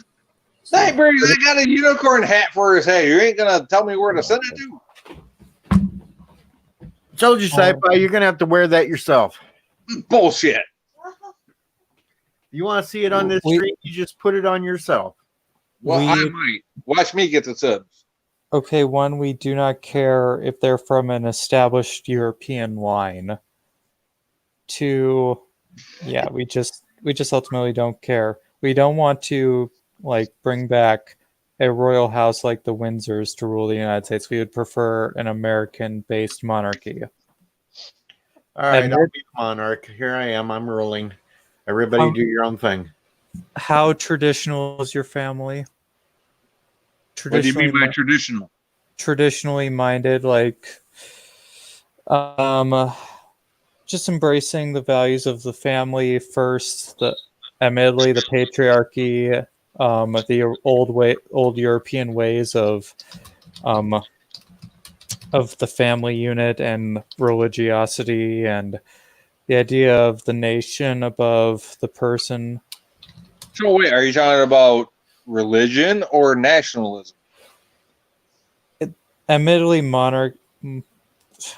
Hey, Brady, they got a unicorn hat for his head. You ain't gonna tell me where to send it to? Told you, Sci-Fi, you're gonna have to wear that yourself. Bullshit. You want to see it on this stream? You just put it on yourself. Well, I might. Watch me get the subs. Okay, one, we do not care if they're from an established European line. Two, yeah, we just ultimately don't care. We don't want to bring back a royal house like the Windsors to rule the United States. We would prefer an American-based monarchy. All right, I'll be the monarch. Here I am. I'm ruling. Everybody do your own thing. How traditional is your family? What do you mean by traditional? Traditionally minded, just embracing the values of the family first, admittedly the patriarchy, the old European ways of the family unit and religiosity, and the idea of the nation above the person. So wait, are you talking about religion or nationalism? Admittedly,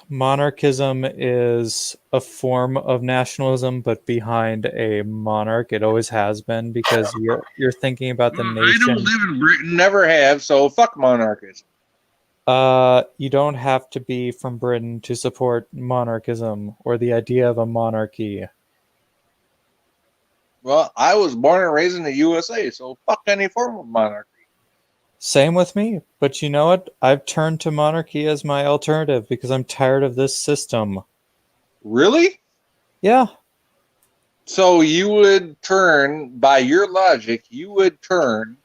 monarchism is a form of nationalism, but behind a monarch, it always has been, because you're thinking about the nation. I don't live in Britain, never have, so fuck monarchism. You don't have to be from Britain to support monarchism or the idea of a monarchy. Well, I was born and raised in the USA, so fuck any form of monarchy. Same with me, but you know what? I've turned to monarchy as my alternative because I'm tired of this system. Really? Yeah. So you would turn, by your logic, you would turn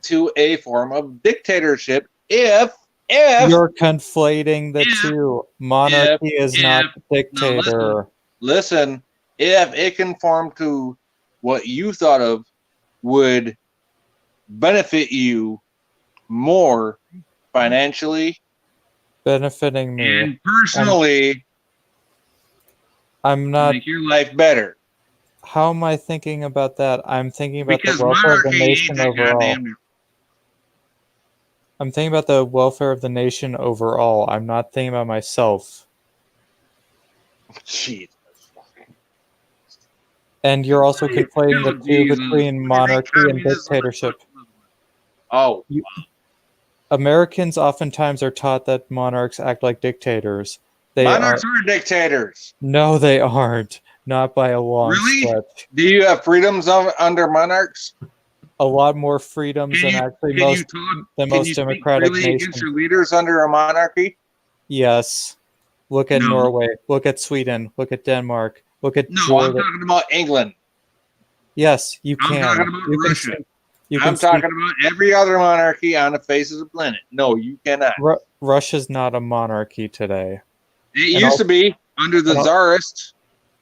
to a form of dictatorship if you're conflating the two. Monarchy is not dictator. No, listen, if it conformed to what you thought of would benefit you more financially, benefiting me, and personally, I'm not make your life better. How am I thinking about that? I'm thinking about the welfare of the nation overall. I'm thinking about the welfare of the nation overall. I'm not thinking about myself. Jesus. And you're also conflating the two between monarchy and dictatorship. Oh. Americans oftentimes are taught that monarchs act like dictators. Monarchs are dictators. No, they aren't. Not by a long stretch. Do you have freedoms under monarchs? A lot more freedoms than actually most democratic nations. Against your leaders under a monarchy? Yes. Look at Norway. Look at Sweden. Look at Denmark. Look at Jordan. I'm talking about England. Yes, you can. I'm talking about Russia. I'm talking about every other monarchy on the face of the planet. No, you cannot. Russia's not a monarchy today. It used to be under the Tsarists.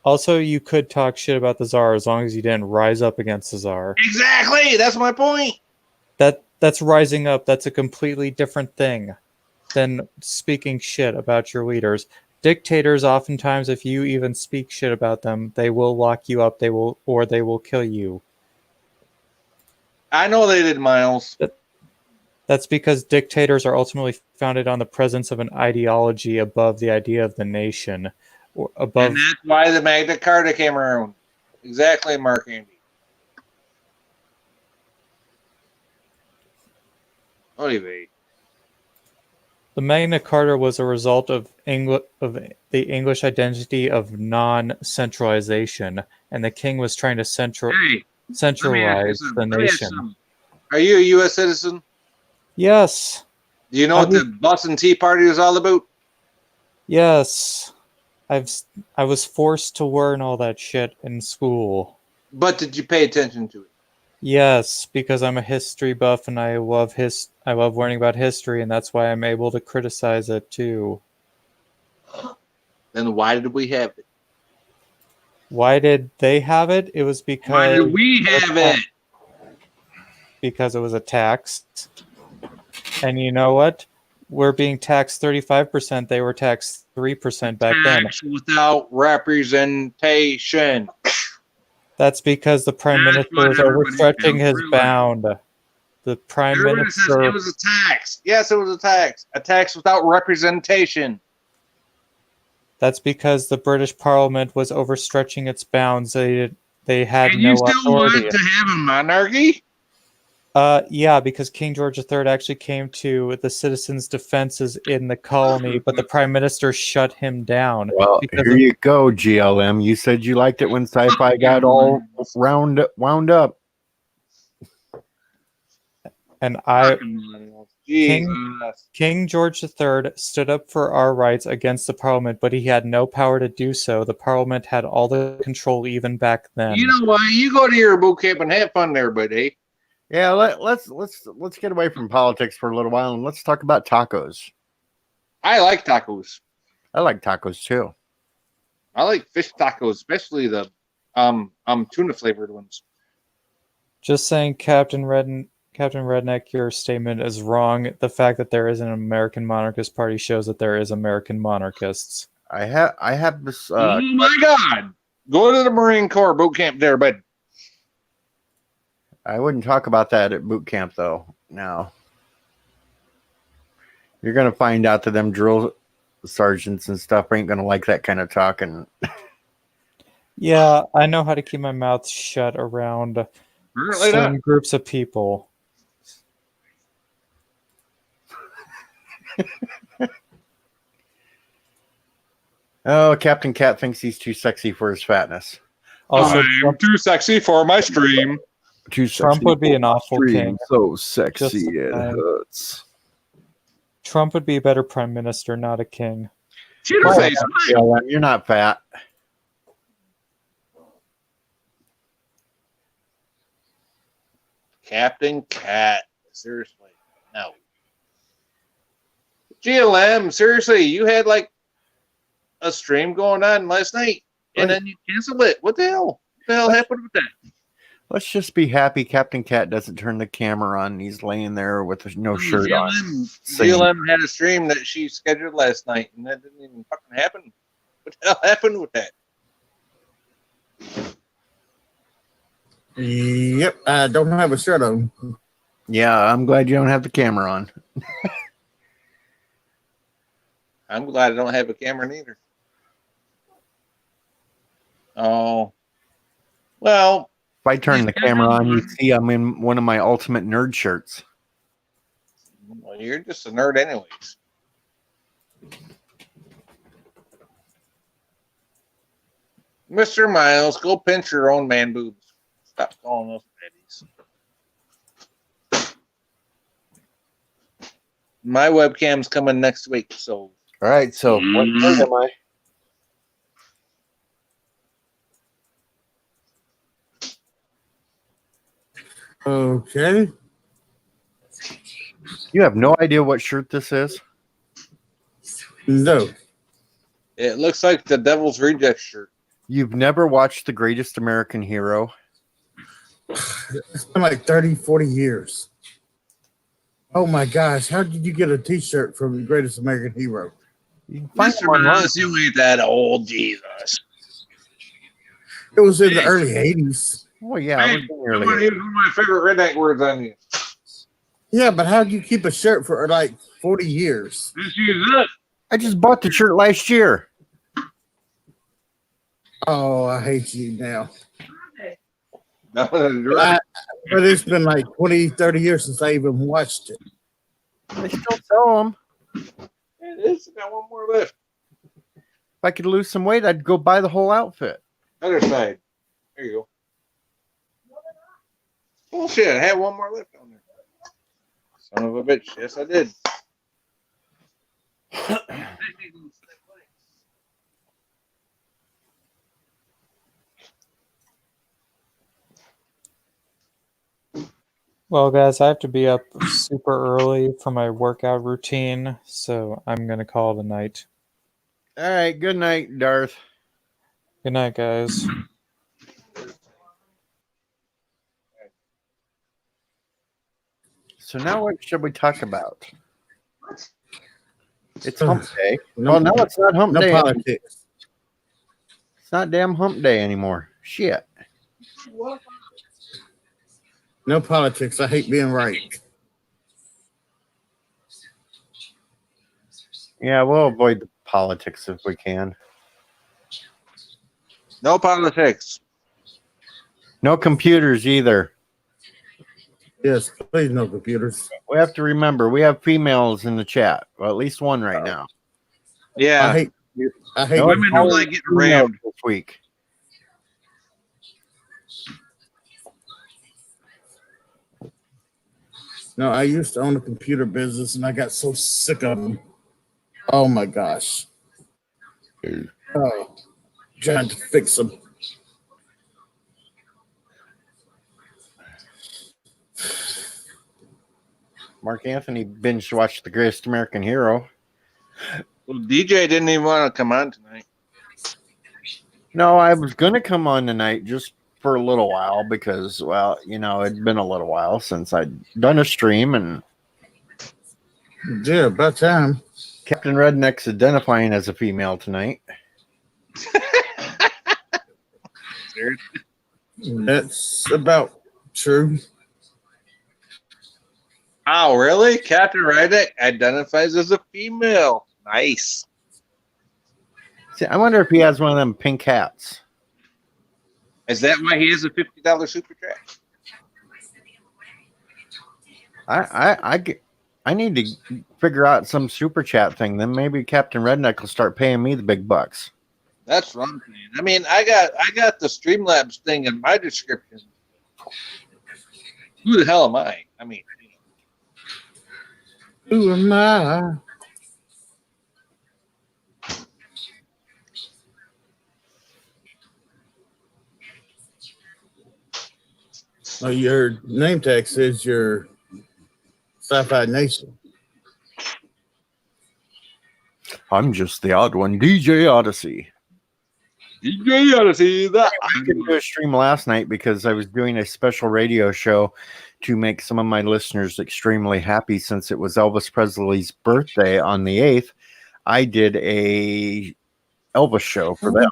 Also, you could talk shit about the Tsar as long as you didn't rise up against the Tsar. Exactly. That's my point. That's rising up. That's a completely different thing than speaking shit about your leaders. Dictators, oftentimes, if you even speak shit about them, they will lock you up. They will kill you. I know they did, Miles. That's because dictators are ultimately founded on the presence of an ideology above the idea of the nation. And that's why the Magna Carta came around. Exactly, Mark Andy. Anyway. The Magna Carta was a result of the English identity of non-centralization, and the king was trying to centralize the nation. Are you a U.S. citizen? Yes. Do you know what the Boston Tea Party is all about? Yes. I was forced to learn all that shit in school. But did you pay attention to it? Yes, because I'm a history buff and I love learning about history, and that's why I'm able to criticize it too. Then why did we have it? Why did they have it? It was Why because did we have it? because it was a tax. And you know what? We're being taxed 35%. They were taxed 3% back then. Tax without representation. That's because the prime That's minister what was everybody overstretching feels, his really. bound. The prime Everybody says minister. it was a tax. Yes, it was a tax. A tax without representation. That's because the British Parliament was overstretching its bounds. They had And no you still authority. want to have a monarchy? Yeah, because King George III actually came to the citizens' defenses in the colony, but the prime minister shut him down. Well, because here of- you go, GLM. You said you liked it when sci-fi got all wound up. and I, Jesus. King George III stood up for our rights against the Parliament, but he had no power to do so. The Parliament had all the control even back then. You know what? You go to your boot camp and have fun there, buddy. Yeah, let's get away from politics for a little while and let's talk about tacos. I like tacos. I like tacos too. I like fish tacos, especially the tuna flavored ones. Just saying, Captain Redneck, your statement is wrong. The fact that there is an American monarchist party shows that there is American monarchists. I have this. Oh my God! Go to the Marine Corps boot camp there, bud. I wouldn't talk about that at boot camp though. Now you're gonna find out that them drill sergeants and stuff ain't gonna like that kind of talking. Yeah, I know how to keep my mouth shut around Apparently certain not. groups of people. Oh, Captain Cat thinks he's too sexy for his fatness. Also, I'm too sexy for my stream. Too Trump sexy would be for an awful stream. king. So sexy Just it saying. hurts. Trump would be a better prime minister, not a king. Cheater face. GLM, you're not fat. Captain Cat. Seriously. No. GLM, seriously, you had like a stream going on last night and then you canceled it. What the hell? What the hell happened with that? Let's just be happy Captain Cat doesn't turn the camera on. He's laying there with no shirt on. singing. GLM had a stream that she scheduled last night and that didn't even fucking happen. What the hell happened with that? Yep, I don't have a shirt on. Yeah, I'm glad you don't have the camera on. I'm glad I don't have a camera neither. Oh. Well, If I turn the camera on, you'd see I'm in one of my ultimate nerd shirts. well, you're just a nerd anyways. Mr. Miles, go pinch your own man boobs. Stop calling those daddies. My webcam's coming next week, so All right, so what nerd am I? Okay. You have no idea what shirt this is? No. it looks like the Devil's Reject shirt. You've never watched The Greatest American Hero? It's been like 30, 40 years. Oh my gosh. How did you get a t-shirt from the Greatest American Hero? You can find Mr. them online. Miles, you ain't that old, Jesus. It was in the early 80s. Oh, yeah. I Hey, was in I earlier. want to use one of my favorite redneck words on you. Yeah, but how did you keep a shirt for like 40 years? Just use it. I just bought the shirt last year. Oh, I hate you now. No, But it's been like 20, 30 years since I even watched it. They still sell them. it is. Got one more left. If I could lose some weight, I'd go buy the whole outfit. Other side. There you go. Bullshit. I had one more left on there. Son of a bitch. Yes, I did. Well, guys, I have to be up super early for my workout routine, so I'm going to call it a night. All right. Good night, Darth. Good night, guys. So now what should we talk about? It's Ugh. Hump Day. No- Well, no, it's not Hump No Day. politics. It's not damn Hump Day anymore. Shit. No politics. I hate being right. Yeah, we'll avoid the politics if we can. No politics. No computers either. Yes, please, no computers. We have to remember we have females in the chat. Well, at least one right now. Yeah. I hate No Women don't power like getting females rammed. this week. No, I used to own a computer business and I got so sick of them. Oh my gosh. Oh, trying to fix them. Mark Anthony binge watched The Greatest American Hero. Well, DJ didn't even want to come on tonight. No, I was going to come on tonight just for a little while because, well, you know, it'd been a little while since I'd done a stream, and Yeah, about time. Captain Redneck's identifying as a female tonight. That's about true. Oh, really? Captain Rydick identifies as a female. Nice. See, I wonder if he has one of them pink hats. Is that why he has a $50 super chat? I need to figure out some super chat thing. Then maybe Captain Redneck will start paying me the big bucks. That's what I'm saying. I mean, I got the Streamlabs thing in my description. Who the hell am I? I mean, Who am I? Oh, your name tag says you're Sci-Fi Nation. I'm just the odd one, DJ Odyssey. you gotta see that. I couldn't do a stream last night because I was doing a special radio show to make some of my listeners extremely happy since it was Elvis Presley's birthday on the 8th. I did a Elvis show for them.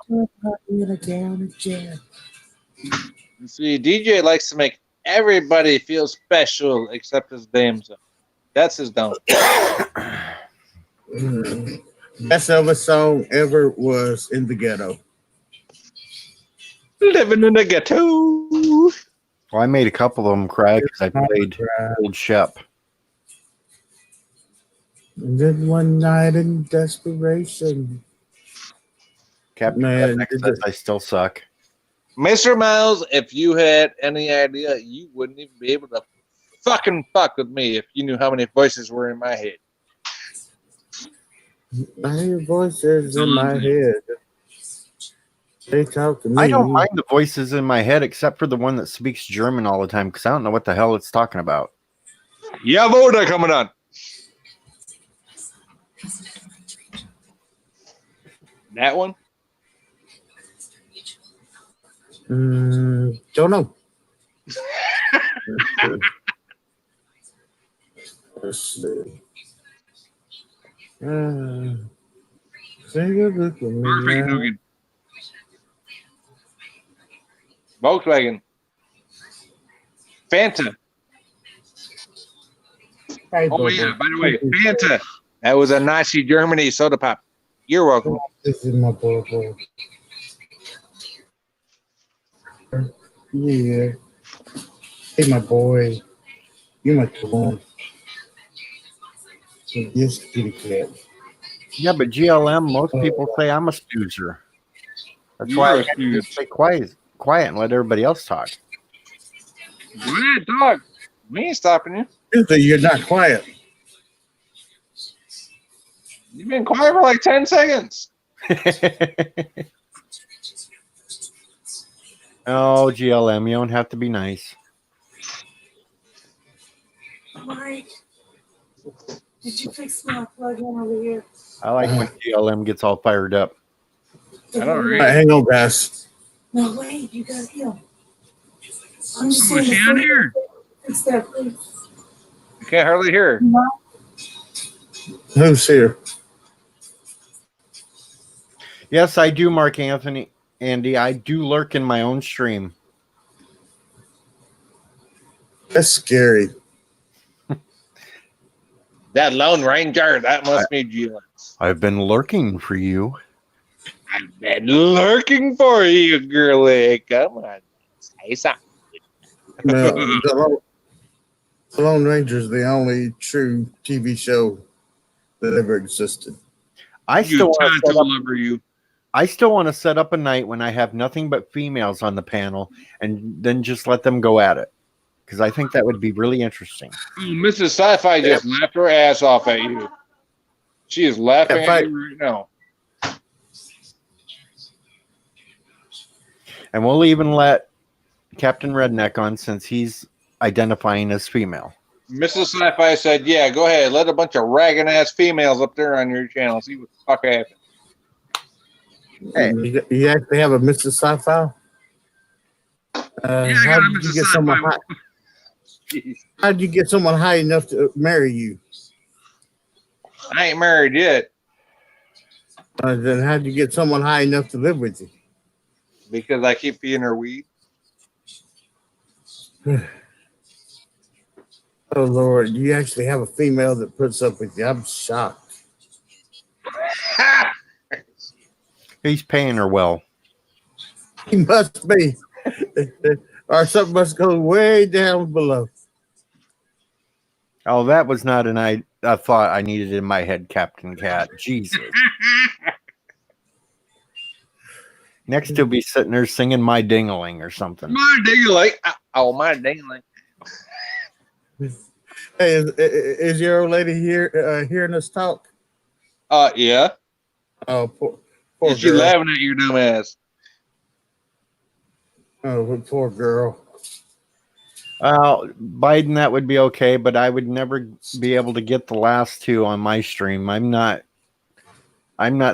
See, DJ likes to make everybody feel special except his damn self. That's his down. Best Elvis song ever was In the Ghetto. Living in the ghetto. Well, I made a couple of them cry because I played Old Shep. And then one night in desperation. Captain Man, Redneck says I still suck. Mr. Miles, if you had any idea, you wouldn't even be able to fucking fuck with me if you knew how many voices were in my head. I hear voices in my head. They talk to me. I don't mind the voices in my head except for the one that speaks German all the time because I don't know what the hell it's talking about. Jawohl, coming on. That one? Don't know. Let's see. Take a look at me Perfect, now. Nugan. Volkswagen. Fanta. Oh, yeah, by the way, Fanta. That was a Nazi Germany soda pop. You're welcome. This is my boy. Yeah. Hey, my boy. You my boy. Yes, kitty cat. Yeah, but GLM, most people say I'm a snoozer. That's why I have to stay quiet and let everybody else talk. Go ahead, dog. We ain't stopping you. Usually you're not quiet. You've been quiet for like 10 seconds. Oh, GLM, you don't have to be nice. Mike, did you fix my plug-in over here? I like when GLM gets all fired up. I don't All right, read. hang on, guys. No, wait, you got him. I'm Oh, just is saying she on here? It's there, please. I can't hardly hear her. Who's here? Yes, I do, Mark Anthony. Andy, I do lurk in my own stream. That's scary. That Lone Ranger, that must be GLM. I've been lurking for you. I've been lurking for you, girlie. Come on. Say something. No, the Lone Ranger is the only true TV show that ever existed. I still want to set up. lover, you. I still want to set up a night when I have nothing but females on the panel, and then just let them go at it, because I think that would be really interesting. Oh, Mrs. Sci-Fi just laughed her ass off at you. She is laughing Yeah, at you right now. And we'll even let Captain Redneck on, since he's identifying as female. Mrs. Sci-Fi said, "Yeah, go ahead. Let a bunch of ragging ass females up there on your channel. See what the fuck happens." Hey. You actually have a Mr. Sci-Fi? How did you get someone high? How did you get someone high enough to marry you? I ain't married yet Then how did you get someone high enough to live with you? because I keep feeding her weed. Oh Lord, you actually have a female that puts up with you. I'm shocked. He's paying her well. He must be. Or something must go way down below. Oh, that was not a thought I needed in my head, Captain Cat. Jesus. Next, he'll be sitting there singing "My Ding-a-ling" or something. My ding-a-ling. Oh, my ding-a-ling. Hey, is your old lady here hearing us talk? Yeah. Oh, poor Is she girl. laughing at your dumb ass? Oh, poor girl. Biden, that would be okay, but I would never be able to get the last two on my stream. I'm not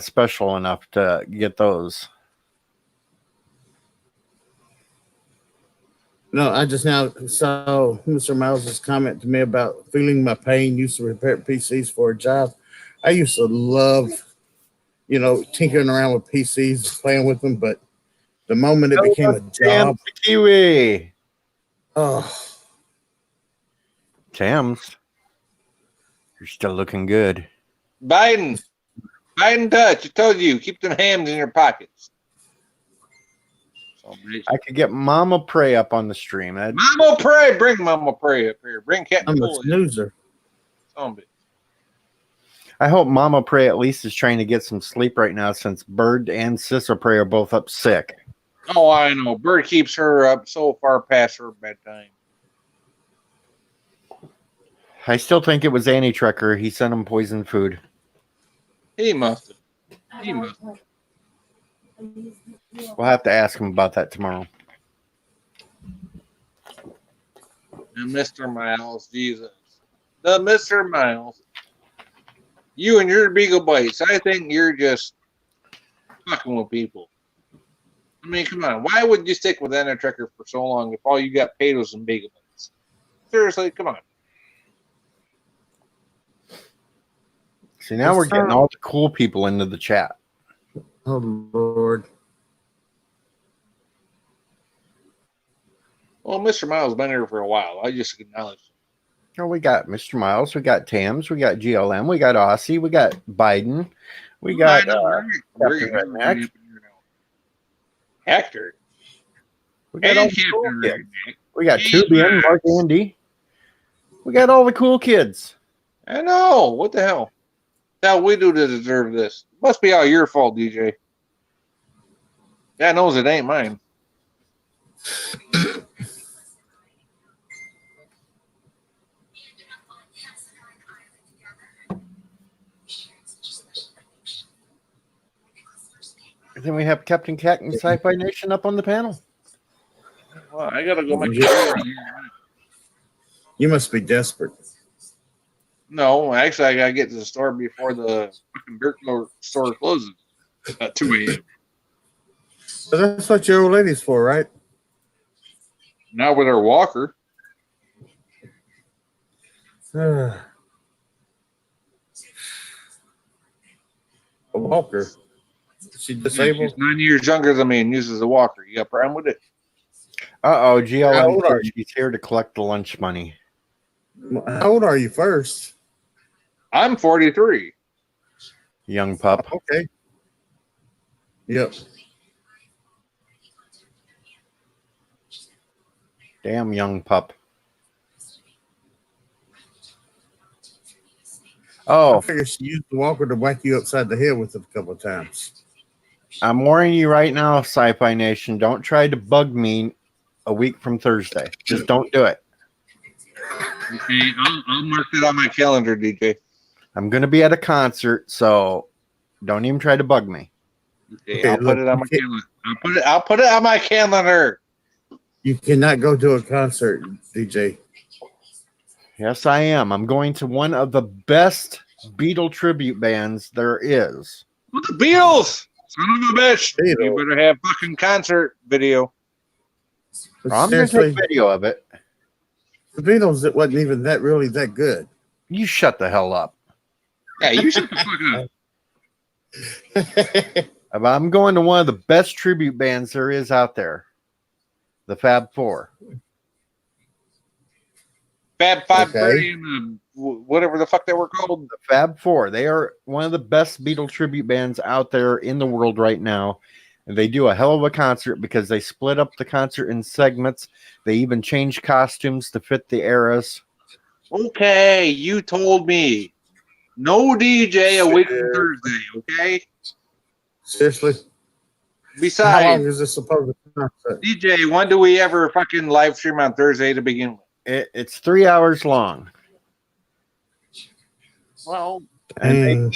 special enough to get those. No, I just now saw Mr. Miles' comment to me about feeling my pain, used to repair PCs for a job. I used to love, tinkering around with PCs, playing with them, but the moment it became a job, Kiwi. oh, Tams, you're still looking good. Biden touch. I told you, keep them hams in your pockets. I could get Mama Prey up on the stream. Mama Prey, bring Mama Prey up here. Bring Captain I'm a Bull in. snoozer. I hope Mama Prey at least is trying to get some sleep right now, since Bird and Sister Prey are both up sick. Oh, I know. Bird keeps her up so far past her bedtime. I still think it was Annie Trekker. He sent him poisoned food. He must have. He must have. We'll have to ask him about that tomorrow. And Mr. Miles, Jesus. The Mr. Miles. You and your Beagle Bites. I think you're just fucking with people. I mean, come on. Why would you stick with Anna Trekker for so long if all you got paid was some Beagle Bites? Seriously, come on. See, now we're getting all the cool people into the chat. Oh, Lord. Well, Mr. Miles has been here for a while. I just acknowledge him. Oh, we got Mr. Miles, we got Tams, we got GLM, we got Aussie, we got Biden, we got Captain Redneck. Hector. We got all And the cool Captain kids. Redneck. We got Hey, Tubian, Max. Mark Andy. We got all the cool kids. I know. What the hell? Hell, we do to deserve this. Must be all your fault, DJ. God knows it ain't mine. And then we have Captain Cat and Sci-Fi Nation up on the panel. Well, I gotta go make You must be desperate. No, actually, I gotta get to the store before the fucking beer store closes at 2 a.m. So that's what your old lady's for, right? Not with her walker. A walker. She Yeah, disabled? she's 9 years younger than me and uses a walker. You got a problem with it? Uh-oh, How GLM old are says she's here to collect the lunch money. How old are you first? I'm 43. Young pup. Okay. Yep. Damn young pup. I Oh, figured she used the walker to whack you upside the head with it a couple of times. I'm warning you right now, Sci-Fi Nation. Don't try to bug me a week from Thursday. Just don't do it. Okay, I'll mark it on my calendar, DJ. I'm going to be at a concert, so don't even try to bug me. Okay, Okay, I'll put look, it on my calendar. I'll put it on my calendar. You cannot go to a concert, DJ. Yes, I am. I'm going to one of the best Beatle tribute bands there is. What the Beatles? Son of a bitch. You Beatles. better have fucking concert video. But I'm going to seriously, take video of it. the Beatles, it wasn't even that good. You shut the hell up. Yeah, you shut the fuck up. I'm going to one of the best tribute bands there is out there. The Fab Four. Fab Five Okay. Freddy and the whatever the fuck they were called. The Fab Four. They are one of the best Beatle tribute bands out there in the world right now. And they do a hell of a concert because they split up the concert in segments. They even change costumes to fit the eras. Okay, you told me. No DJ a week from Thursday, okay? Seriously? How long Besides, is this supposed to concert? DJ, when do we ever fucking live stream on Thursday to begin with? It's 3 hours long. Well, And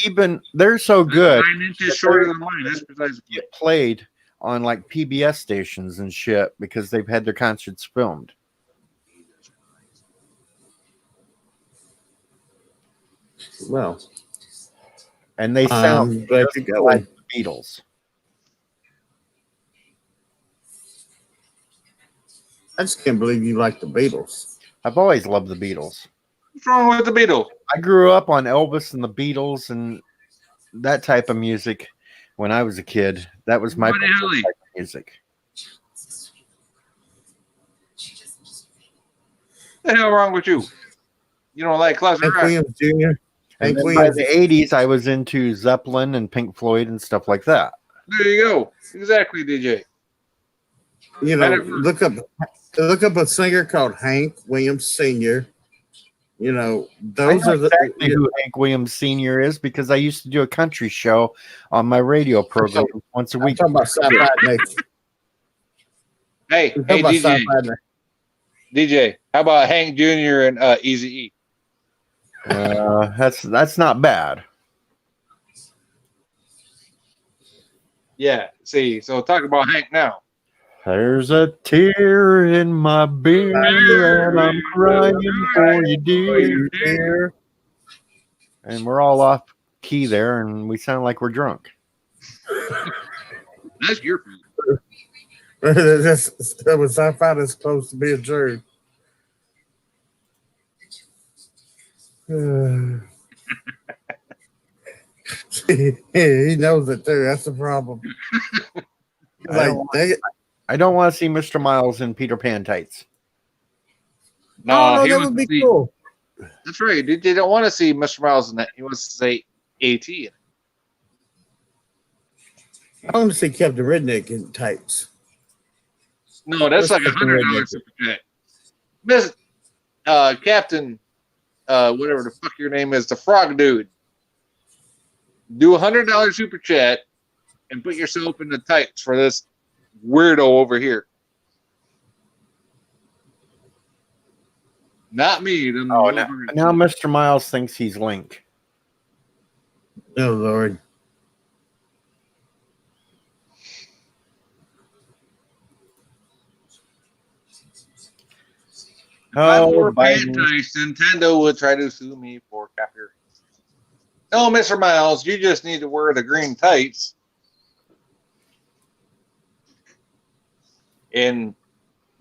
they're so good. 9 inches shorter than mine. That's precisely Get played on like PBS stations and shit because they've had their concerts filmed. Well, And they I'm sound glad just you're like going. the Beatles. I just can't believe you like the Beatles. I've always loved the Beatles. what's wrong with the Beatles? I grew up on Elvis and the Beatles and that type of music when I was a kid. That was my Buddy Holly. type of music. What the hell wrong with you? You don't like classic Hank rock? Williams Jr. And Hank then by Williams. the 80s, I was into Zeppelin and Pink Floyd and stuff like that. There you go. Exactly, DJ. You know, look up a singer called Hank Williams Sr. You know, those I know are the exactly who Hank Williams Sr. is because I used to do a country show on my radio program once a I'm week. talking about Sci-Fi Nation. Hey, I'm hey, talking about DJ. Sci-Fi Nation. DJ, how about Hank Jr. and Easy E? That's not bad. Yeah, see, so talk about Hank now. There's a tear in my beer and I'm crying for you, dear. And we're all off key there and we sound like we're drunk. That's your fault. That was Sci-Fi that's supposed to be a jerk. He knows it too. That's the problem. I don't want to see Mr. Miles in Peter Pan tights. No, he that wants would to be see. cool. That's right. DJ don't want to see Mr. Miles in that. He wants to say AT. I want to see Captain Redneck in tights. No, that's like Captain $100 Redneck. super chat. Miss Captain, whatever the fuck your name is, the Frog Dude. Do $100 super chat and put yourself in the tights for this weirdo over here. Not me. Them Oh, motherfuckers. now Mr. Miles thinks he's Link. Oh Lord. If I Oh, wore Biden. panties, Nintendo would try to sue me for copyright. No, Mr. Miles, you just need to wear the green tights and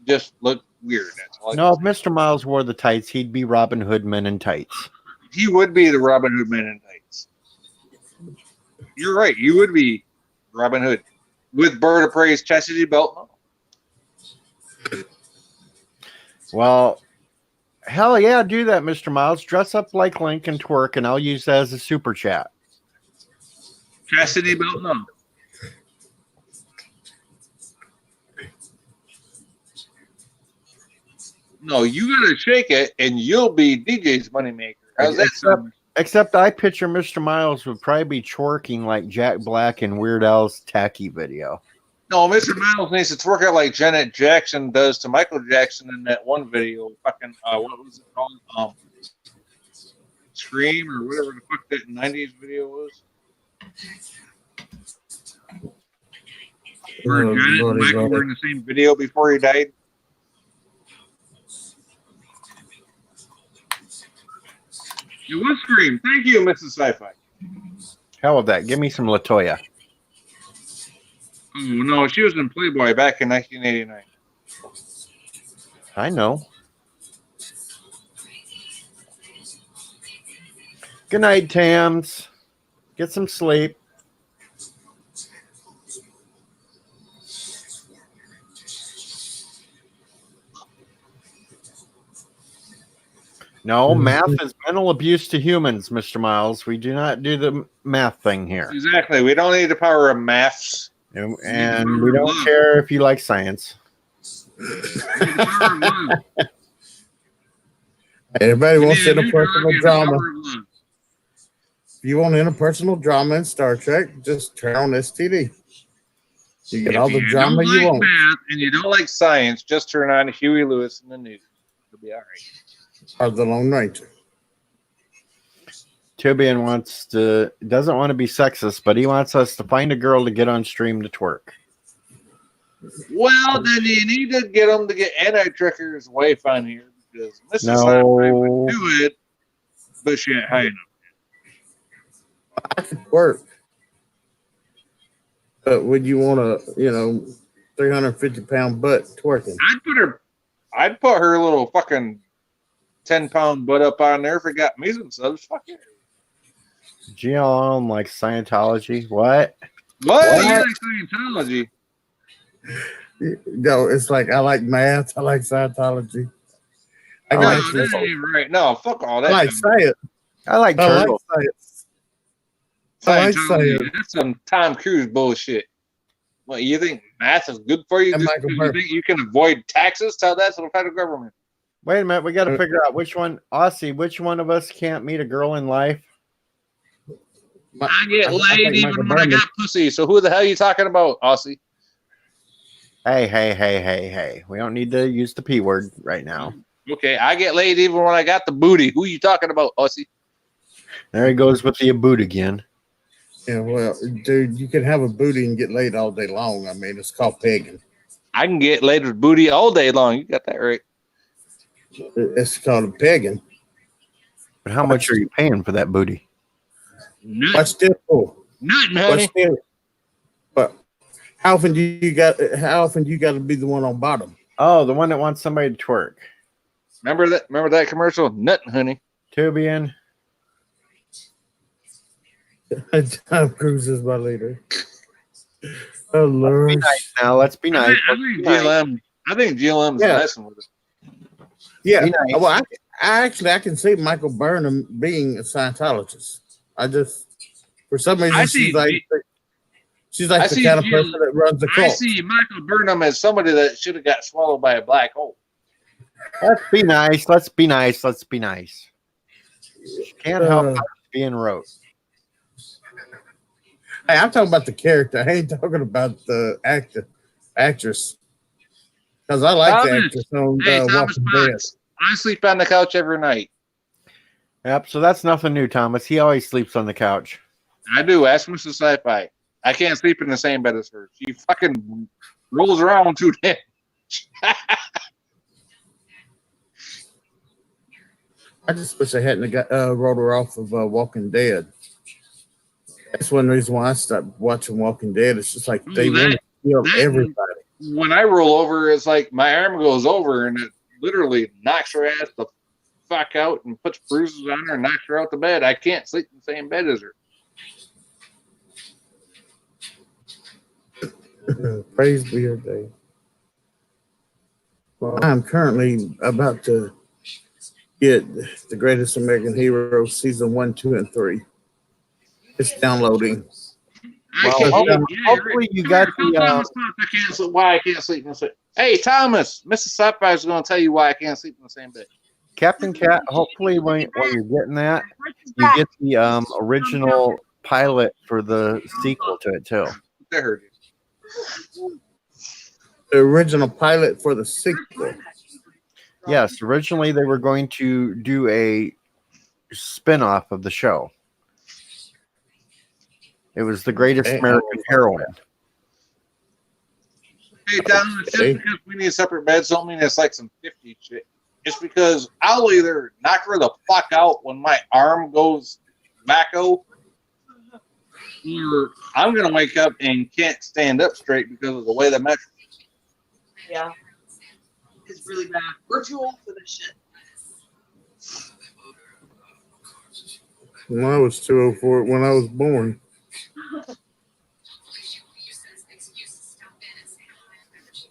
just look weird. That's all. No, if Mr. Miles wore the tights, he'd be Robin Hood Men in tights. He would be the Robin Hood man in tights. You're right. You would be Robin Hood with Bird of Prey's chastity belt. Well, hell yeah, do that, Mr. Miles. Dress up like Link and twerk, and I'll use that as a super chat. Chastity belt, no. No, you gotta shake it, and you'll be DJ's moneymaker. How's that sound? Except I picture Mr. Miles would probably be twerking like Jack Black in Weird Al's Tacky video. No, Mr. Miles needs to twerk out like Janet Jackson does to Michael Jackson in that one video. Fucking, what was it called? Scream or whatever the fuck that 90s video was. Where Janet and Michael were in the same video before he died. It was Scream. Thank you, Mrs. Sci-Fi. Hell with that. Give me some LaToya. Oh, no, she was in Playboy back in 1989. I know. Good night, Tams. Get some sleep. No, math is mental abuse to humans, Mr. Miles. We do not do the math thing here. Exactly. We don't need the power of maths. And we don't care if you like science. Everybody wants interpersonal drama. If you want interpersonal drama in Star Trek, just turn on STD. You get all the drama you want. Math and you don't like science, just turn on Huey Lewis in the news. It'll be all right. Or the Lone Ranger. Tubian doesn't want to be sexist, but he wants us to find a girl to get on stream to twerk. Well, then you need to get them to get anti-trickers wife on here because Mrs. Sci-Fi would do it, but she ain't high enough. I could work. But would you want a, 350-pound butt twerking? I'd put her little fucking 10-pound butt up on there if it got measles subs. Fuck it. GLM like Scientology. What? What? You like Scientology? No, it's like I like math. I like Scientology. No, that ain't even right. No, fuck all that. I like science. I like turtle. I like science. That's some Tom Cruise bullshit. What, you think math is good for you? Just because you think you can avoid taxes? Tell that to the federal government. Wait a minute. We got to figure out which one of us can't meet a girl in life? I get laid even when I got pussy. So who the hell are you talking about, Aussie? Hey. We don't need to use the P word right now. Okay, I get laid even when I got the booty. Who are you talking about, Aussie? There he goes with the boot again. Yeah, well, dude, you can have a booty and get laid all day long. I mean, it's called pegging. I can get laid with booty all day long. You got that right. It's called pegging. But how much are you paying for that booty? What's this for? Nothing, honey. But how often do you got to be the one on bottom? Oh, the one that wants somebody to twerk. Remember that commercial? Nothing, honey. Tubian. Tom Cruise is my leader. Oh Lord. Let's be nice now. Let's be nice. I think GLM's messing with it. Yeah. Nice. Well, I can see Michael Burnham being a Scientologist. For some reason, she's like the kind of person that runs the cult. I see Michael Burnham as somebody that should have got swallowed by a black hole. Let's be nice. She can't help being rote. Hey, I'm talking about the character. I ain't talking about the actress. Because I like the actress on Walking Dead. I sleep on the couch every night. Yep, so that's nothing new, Thomas. He always sleeps on the couch. I do. Ask Mrs. Sci-Fi. I can't sleep in the same bed as her. She fucking rolls around too damn. I just wish I hadn't got rolled her off of Walking Dead. That's one reason why I stopped watching Walking Dead. It's just like they That- want to kill that- everybody. When I roll over, it's like my arm goes over and it literally knocks her ass the fuck out and puts bruises on her and knocks her out the bed. I can't sleep in the same bed as her. Praise be your day. Well, I'm currently about to get The Greatest American Hero season 1, 2, and 3. It's downloading. I Well, can't. hopefully you got the, Thomas, I can't sleep. Why I can't sleep in the same? Hey, Thomas, Mrs. Sapphire is going to tell you why I can't sleep in the same bed. Captain Cat. Hopefully, when you're getting that, you get the original pilot for the sequel to it too. That hurt you. The original pilot for the sequel. Yes, originally they were going to do a spin-off of the show. It was The Greatest Hey, American Heroine. Hey, Thomas, just Okay. because we need separate beds don't mean it's like some 50 shit. It's because I'll either knock her the fuck out when my arm goes wacko, or I'm going to wake up and can't stand up straight because of the way the mattress. Yeah. It's really bad. We're too old for this shit. Well, I was 204 when I was born.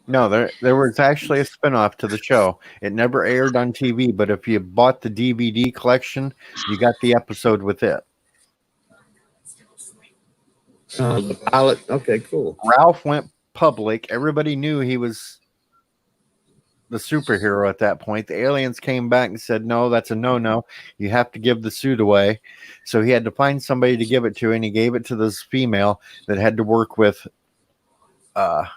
No, there was actually a spin-off to the show. It never aired on TV, but if you bought the DVD collection, you got the episode with it. The pilot. Okay, cool. Ralph went public. Everybody knew he was the superhero at that point. The aliens came back and said, no, that's a no-no. You have to give the suit away. So he had to find somebody to give it to, and he gave it to this female that had to work with the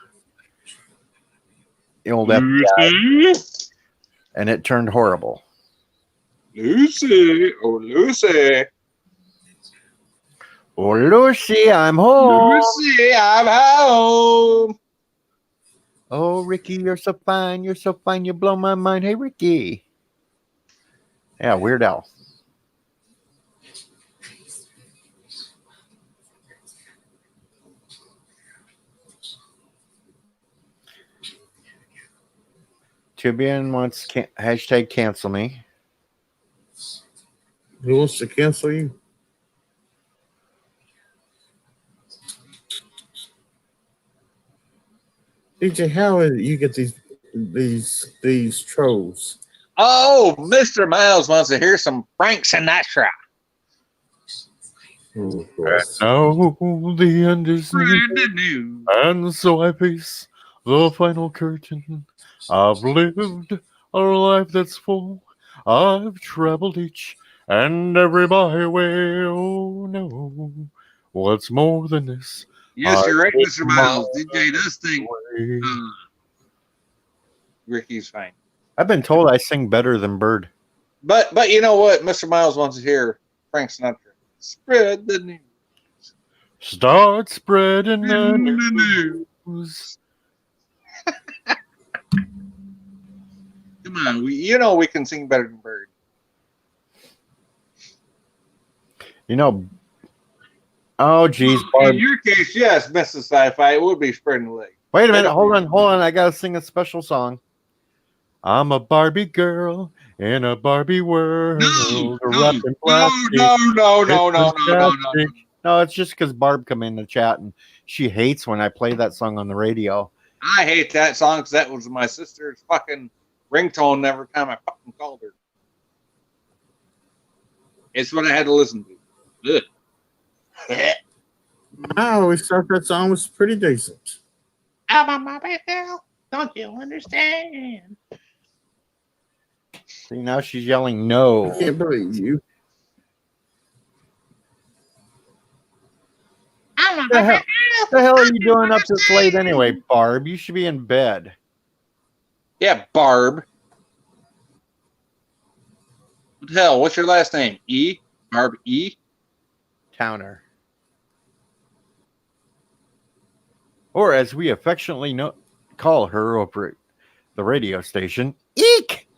old FBI, and it turned horrible. Lucy, oh Lucy, Oh, Lucy, I'm home. Lucy, I'm home. Oh, Ricky, you're so fine. You're so fine. You blow my mind. Hey, Ricky. Yeah, Weird Al. Tubian wants hashtag cancel me. Who wants to cancel you? DJ, how is it you get these trolls? Oh, Mr. Miles wants to hear some Frank Sinatra. Oh, of course. Now the end is near, Brand new. and so I face the final curtain. I've lived a life that's full. I've traveled each and every byway. Oh no, what's more than this? Yes, you're right, I Mr. Miles. DJ does think Way. Ricky's fine. I've been told I sing better than Bird. But you know what? Mr. Miles wants to hear Frank Sinatra. Spread the news. Start spreading the The news. Come on, we can sing better than Bird. You know. Oh, geez, In Barb. your case, yes, Mrs. Sci-Fi, it would be spreading the leg. Wait a minute. Hold on. I gotta sing a special song. I'm a Barbie girl in a Barbie world. No, wrapped in plastic. no. No, it's just because Barb come in the chat and she hates when I play that song on the radio. I hate that song because that was my sister's fucking ringtone every time I fucking called her. It's what I had to listen to. Ugh. I always thought that song was pretty decent. I'm on my way now. Don't you understand? See, now she's yelling no. I can't believe you. What the hell are you doing up this late anyway, Barb? You should be in bed. Yeah, Barb. What the hell? What's your last name? E? Barb E? Towner. Or as we affectionately call her over at the radio station, Eek!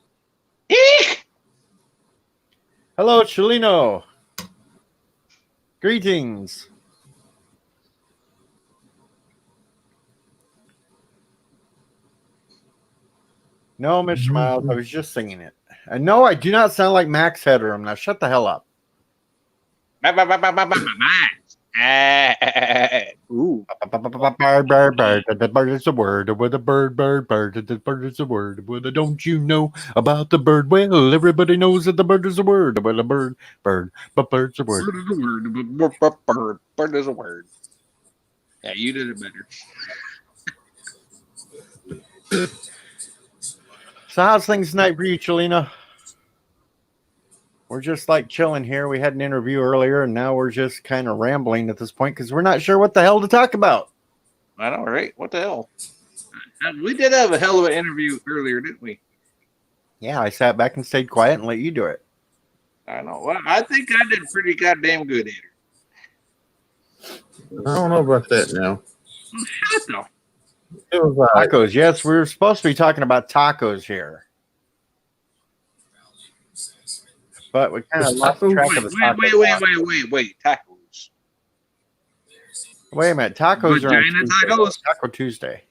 Eek! Hello, Chelino. Greetings. No, Mr. Miles, I was just singing it. And no, I do not sound like Max Headroom. Now shut the hell up. Ooh. Bird. The bird is a word. With a bird. The bird is a word. With a don't you know about the bird? Well, everybody knows that the bird is a word. With a bird. But bird's a word. Bird is a word. Bird is a word. Yeah, you did it better. So how's things tonight for you, Chelina? We're just like chilling here. We had an interview earlier, and now we're just kind of rambling at this point because we're not sure what the hell to talk about. I know, right? What the hell? We did have a hell of an interview earlier, didn't we? Yeah, I sat back and stayed quiet and let you do it. I know. Well, I think I did pretty goddamn good at it. I don't know about that now. Shut the It was Tacos. Yes, we're supposed to be talking about tacos here. But we kind of lost track of the tacos. Wait. Tacos. Wait a minute. Tacos are on Vagina Tuesday. tacos? Taco Tuesday.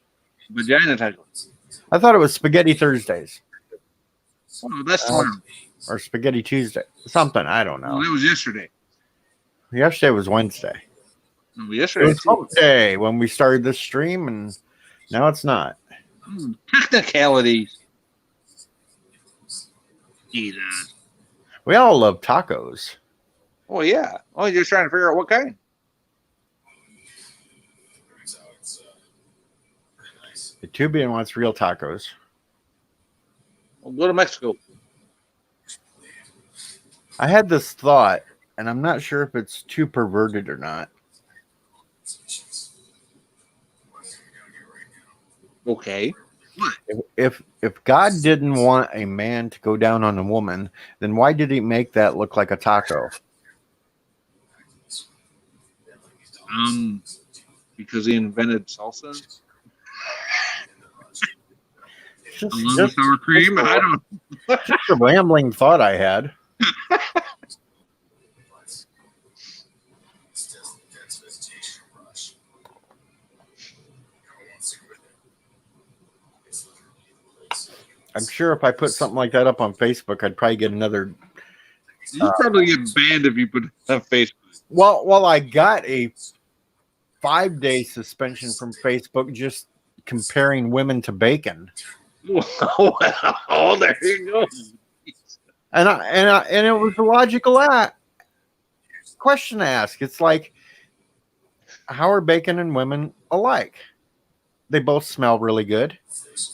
Vagina tacos. I thought it was Spaghetti Thursdays Oh, that's tomorrow. or Spaghetti Tuesday. Something. I don't know. Well, it was yesterday. Yesterday was Wednesday. No, It yesterday. was Hump Day when we started this stream, and now it's not. Technicalities. Jesus. We all love tacos. Oh, yeah. Oh, you're just trying to figure out what kind. The Tubian wants real tacos. We'll go to Mexico. I had this thought, and I'm not sure if it's too perverted or not. Okay. If God didn't want a man to go down on a woman, then why did he make that look like a taco? Because he invented salsa. Just Sour cream. I don't. just a rambling thought I had. I'm sure if I put something like that up on Facebook, I'd probably get another. You probably get banned if you put it on Facebook. Well, I got a 5-day suspension from Facebook just comparing women to bacon, Oh, there you go. and it was a logical question to ask. It's like, how are bacon and women alike? They both smell really good.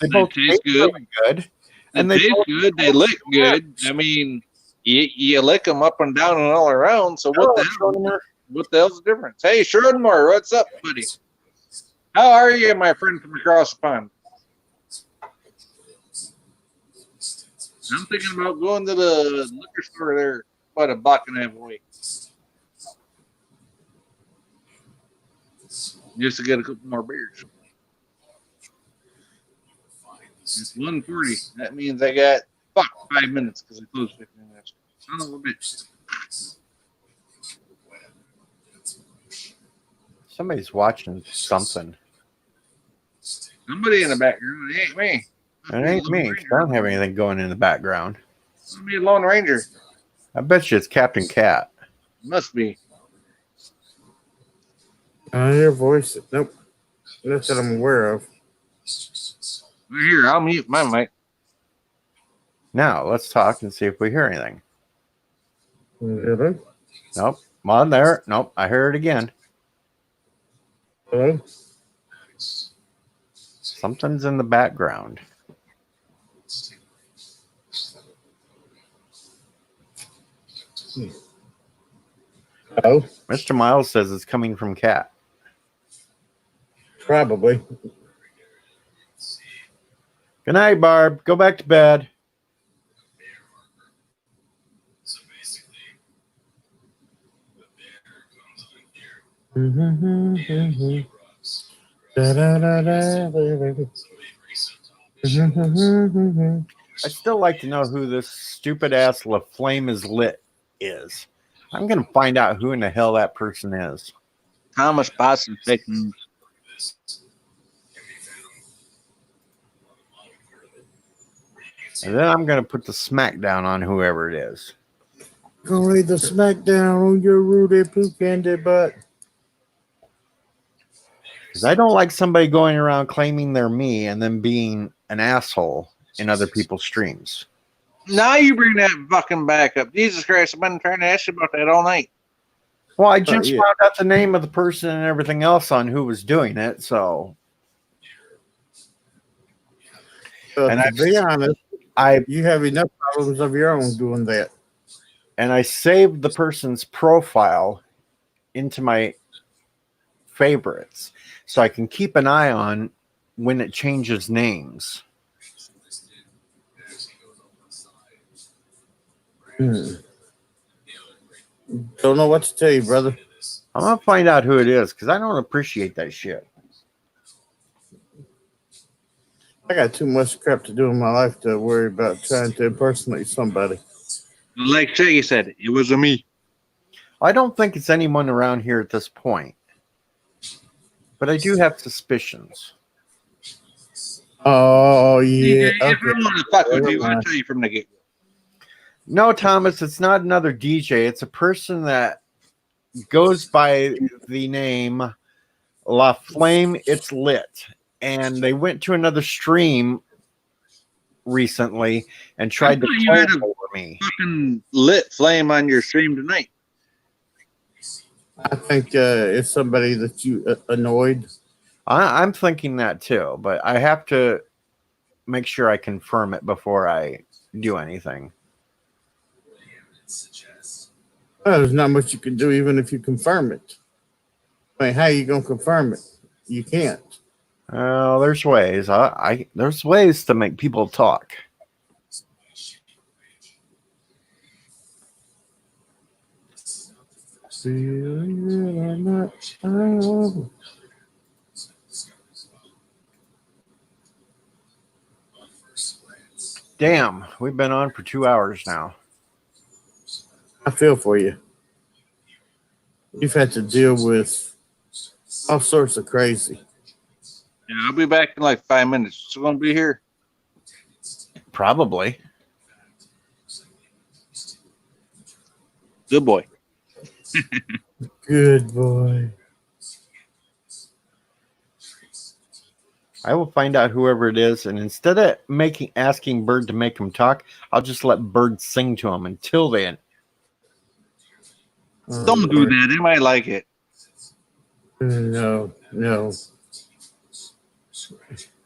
They both taste good. really good. And they taste good. They lick good. I mean, you lick them up and down and all around. So what the hell? What the hell's the difference? Hey, Schrodenmore, what's up, buddy? How are you, my friend from across the pond? I'm thinking about going to the liquor store there about a block and a half away. Just to get a couple more beers. It's 1:40. That means I got 5 minutes because I closed 15 minutes. Son of a bitch. Somebody's watching something. Somebody in the background. It ain't me. It ain't me. 'Cause I don't have anything going in the background. Must be a Lone Ranger. I bet you it's Captain Cat. Must be. I hear voice. Nope. That's what I'm aware of. Here, I'll mute my mic. Now let's talk and see if we hear anything. Hello? Nope. I'm on there. Nope. I heard it again. Hello? Something's in the background. Oh, Mr. Miles says it's coming from Cat. probably. Good night, Barb. Go back to bed. I still like to know who this stupid ass La Flame is Lit is. I'm gonna find out who in the hell that person is. Thomas Boston fake news. And then I'm going to put the smackdown on whoever it is. Gonna lay the smackdown on your Rudy Poo Candy butt. Because I don't like somebody going around claiming they're me and then being an asshole in other people's streams. Now you bring that fucking back up. Jesus Christ, I've been trying to ask you about that all night. Well, I just yeah. found out the name of the person and everything else on who was doing it, so. And To be honest, I you have enough problems of your own doing that. and I saved the person's profile into my favorites so I can keep an eye on when it changes names. Don't know what to tell you, brother. I'm gonna find out who it is because I don't appreciate that shit. I got too much crap to do in my life to worry about trying to impersonate somebody. Like Shaggy said, it was a me. I don't think it's anyone around here at this point, but I do have suspicions. Oh, yeah. If I want to fuck with you, I'll tell you from the get-go. No, Thomas, it's not another DJ. It's a person that goes by the name La Flame It's Lit. And they went to another stream recently and tried to you had troll over me. Fucking lit flame on your stream tonight. I think it's somebody that you annoyed. I'm thinking that too, but I have to make sure I confirm it before I do anything. Well, there's not much you can do even if you confirm it. I mean, how are you going to confirm it? You can't. Well, there's ways. There's ways to make people talk. Damn, we've been on for 2 hours now. I feel for you. You've had to deal with all sorts of crazy. Yeah, I'll be back in like 5 minutes. Still gonna be here. Probably. Good boy. Good boy. I will find out whoever it is, and instead of asking Bird to make him talk, I'll just let Bird sing to him until then. Don't do that. They might like it. No.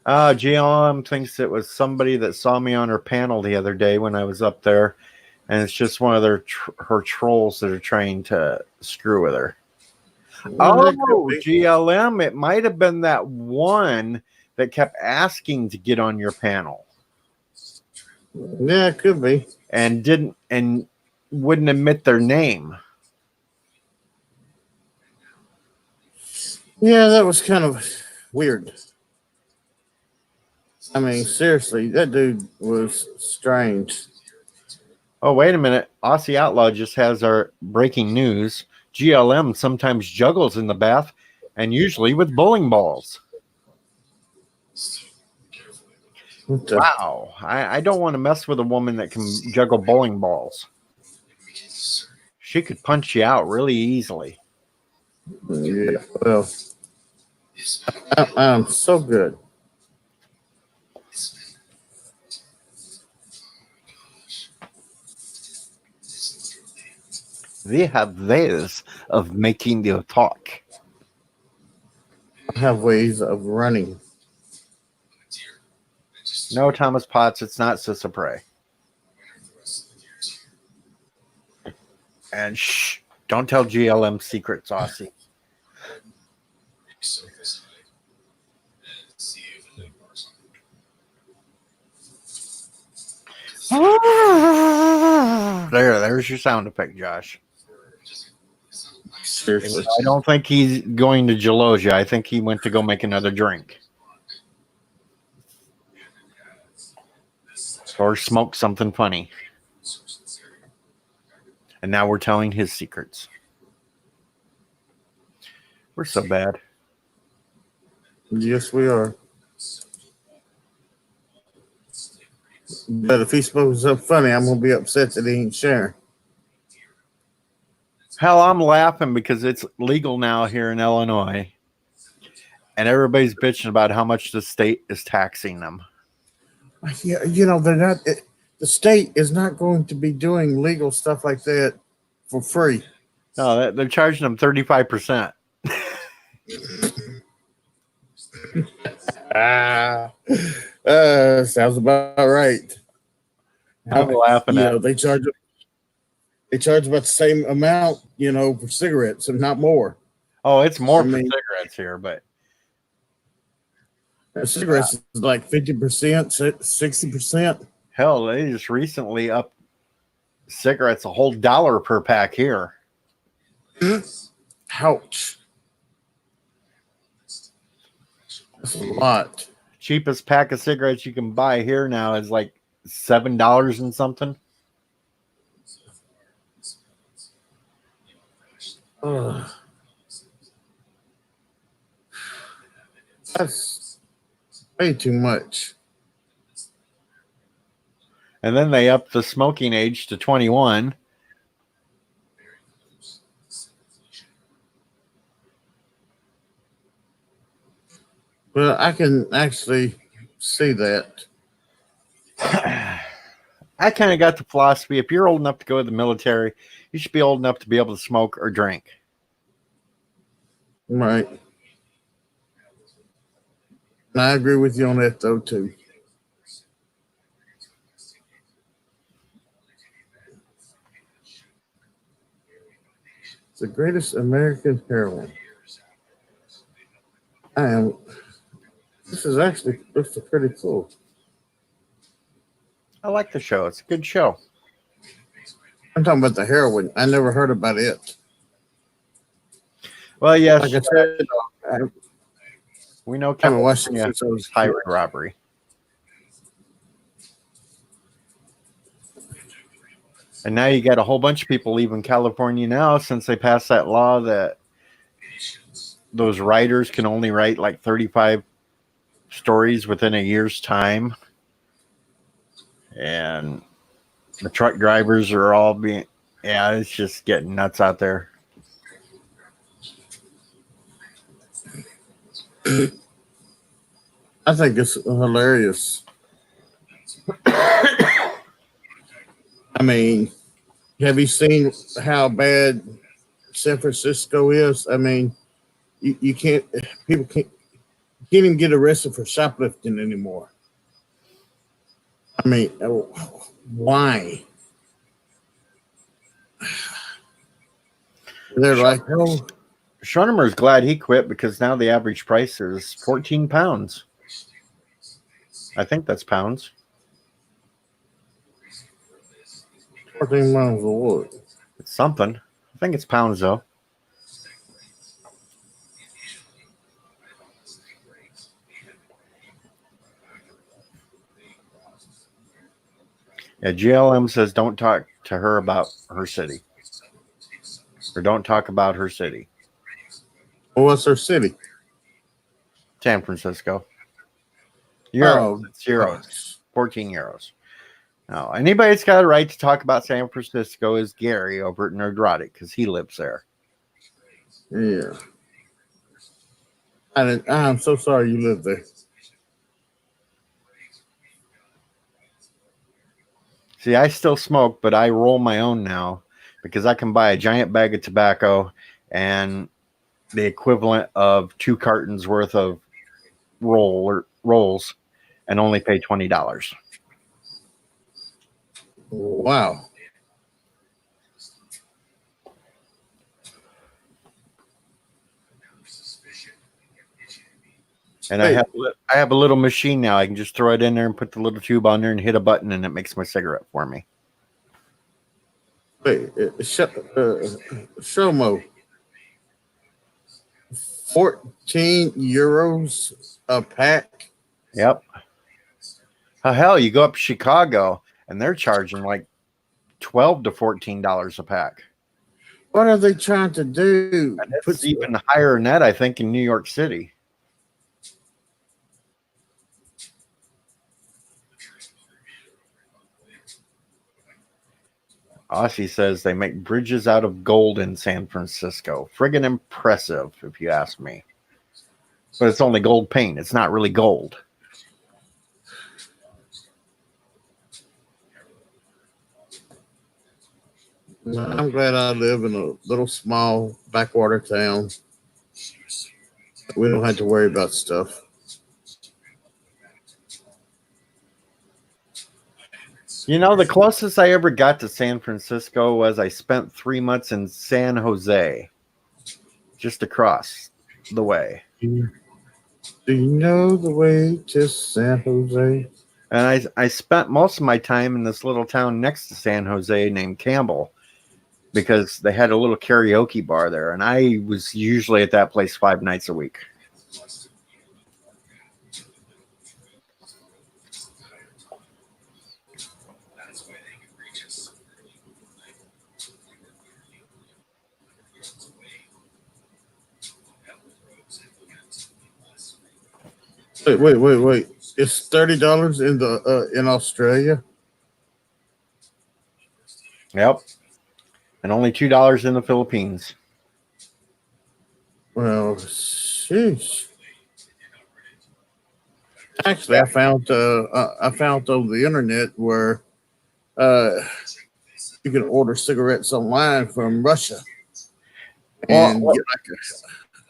GLM thinks it was somebody that saw me on her panel the other day when I was up there, and it's just one of her trolls that are trying to screw with her. Oh, GLM, it might have been that one that kept asking to get on your panel. Yeah, it could be. And wouldn't admit their name. Yeah, that was kind of weird. I mean, seriously, that dude was strange. Oh, wait a minute. Aussie Outlaw just has our breaking news. GLM sometimes juggles in the bath, and usually with bowling balls. Wow. I don't want to mess with a woman that can juggle bowling balls. She could punch you out really easily. Yeah, well, I'm so good. They have ways of making you talk. I have ways of running. No, Thomas Potts, it's not Sissa Prey. And shh, don't tell GLM secrets, Aussie. There's your sound effect, Josh. Seriously. I don't think he's going to Jalosia. I think he went to go make another drink. Or smoke something funny. And now we're telling his secrets. We're so bad. Yes, we are. But if he spoke up funny, I'm gonna be upset that he ain't sharing. Hell, I'm laughing because it's legal now here in Illinois, and everybody's bitching about how much the state is taxing them. Yeah, they're not. The state is not going to be doing legal stuff like that for free. No, they're charging them 35%. Sounds about right. I'm laughing at it. They charge about the same amount, for cigarettes and not more. Oh, it's more I for mean- cigarettes here, but Cigarettes is like 50%, 60%. hell, they just recently upped cigarettes a whole $1 per pack here. Ouch. That's a lot. Cheapest pack of cigarettes you can buy here now is like $7 and something. Ugh. That's way too much. And then they upped the smoking age to 21. Well, I can actually see that. I kind of got the philosophy, if you're old enough to go to the military, you should be old enough to be able to smoke or drink. Right. And I agree with you on that, though, too. The greatest American heroine. This is actually looks pretty cool. I like the show. It's a good show. I'm talking about the heroine. I never heard about it. Well, yes, Like I said, I we know haven't watched it California since I was highway robbery. And now you got a whole bunch of people leaving California now since they passed that law that those writers can only write like 35 stories within a year's time. And the truck drivers are all being, it's just getting nuts out there. I think it's hilarious. I mean, have you seen how bad San Francisco is? I mean, you can't, people can't even get arrested for shoplifting anymore. I mean, why? They're like, oh, Schoenemer's glad he quit because now the average price is 14 pounds. I think that's pounds. 14 miles of wood. It's something. I think it's pounds though. Yeah, GLM says don't talk to her about her city. Or don't talk about her city. Well, what's her city? San Francisco. Euros. Oh, It's euros. 14 euros. Now, anybody that's got a right to talk about San Francisco is Gary over at Nerdrotic because he lives there. Yeah. I'm so sorry you live there. See, I still smoke, but I roll my own now because I can buy a giant bag of tobacco and the equivalent of 2 cartons worth of rolls and only pay $20. Wow. And I have a little machine now. I can just throw it in there and put the little tube on there and hit a button, and it makes my cigarette for me. Wait, Shomo. 14 euros a pack. Yep. Hell, you go up to Chicago, and they're charging like $12 to $14 a pack. What are they trying to do? And it's even higher than that, I think, in New York City. Aussie says they make bridges out of gold in San Francisco. Friggin' impressive, if you ask me. But it's only gold paint. It's not really gold. I'm glad I live in a little small backwater town. We don't have to worry about stuff. You know, the closest I ever got to San Francisco was I spent 3 months in San Jose, just across the way. Do you know the way to San Jose? And I spent most of my time in this little town next to San Jose named Campbell because they had a little karaoke bar there. And I was usually at that place 5 nights a week. Wait. It's $30 in Australia. Yep. And only $2 in the Philippines. Well, sheesh. Actually, I found on the internet where you can order cigarettes online from Russia and get like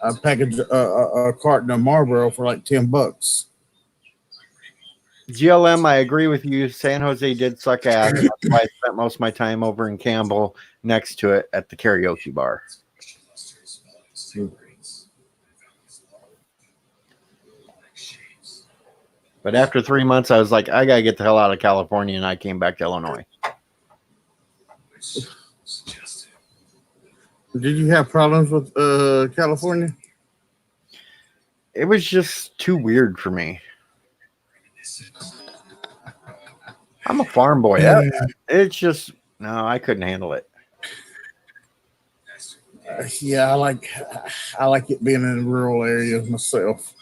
a package, a carton of Marlboro for like $10. GLM, I agree with you. San Jose did suck ass. That's why I spent most of my time over in Campbell next to it at the karaoke bar. But after 3 months, I was like, I got to get the hell out of California, and I came back to Illinois. Did you have problems with California? It was just too weird for me. I'm a farm boy. It's just, no, I couldn't handle it. Yeah, I like it being in rural areas myself.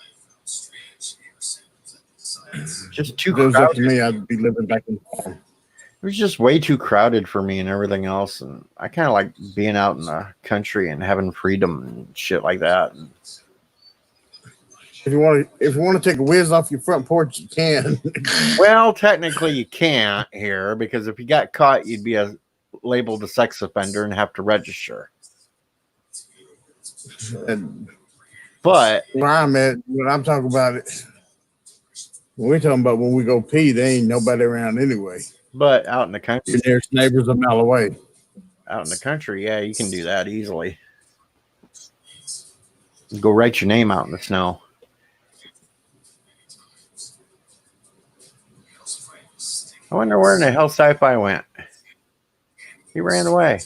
Just too if it was up to crowded. me, I'd be living back in farm. It was just way too crowded for me and everything else. And I kind of like being out in the country and having freedom and shit like that. If you want to take a whiz off your front porch, you can. Well, technically you can't here because if you got caught, you'd be labeled a sex offender and have to register. But where I'm at, when I'm talking about it, when we're talking about when we go pee, there ain't nobody around anyway. But out in the country, your nearest neighbor's a mile away. Out in the country, yeah, you can do that easily. Go write your name out in the snow. I wonder where in the hell Sci-Fi went. He ran away.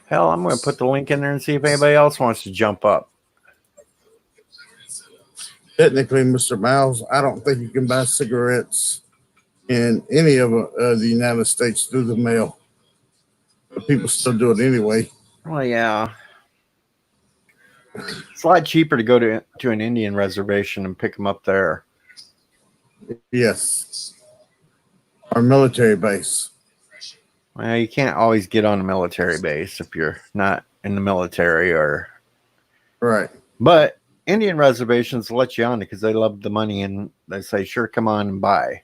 Hell, I'm going to put the link in there and see if anybody else wants to jump up. Technically, Mr. Miles, I don't think you can buy cigarettes in any of the United States through the mail. But people still do it anyway. Well, yeah. It's a lot cheaper to go to an Indian reservation and pick them up there. Yes. Our military base. Well, you can't always get on a military base if you're not in the military or... Right. But Indian reservations let you on because they love the money and they say, sure, come on and buy.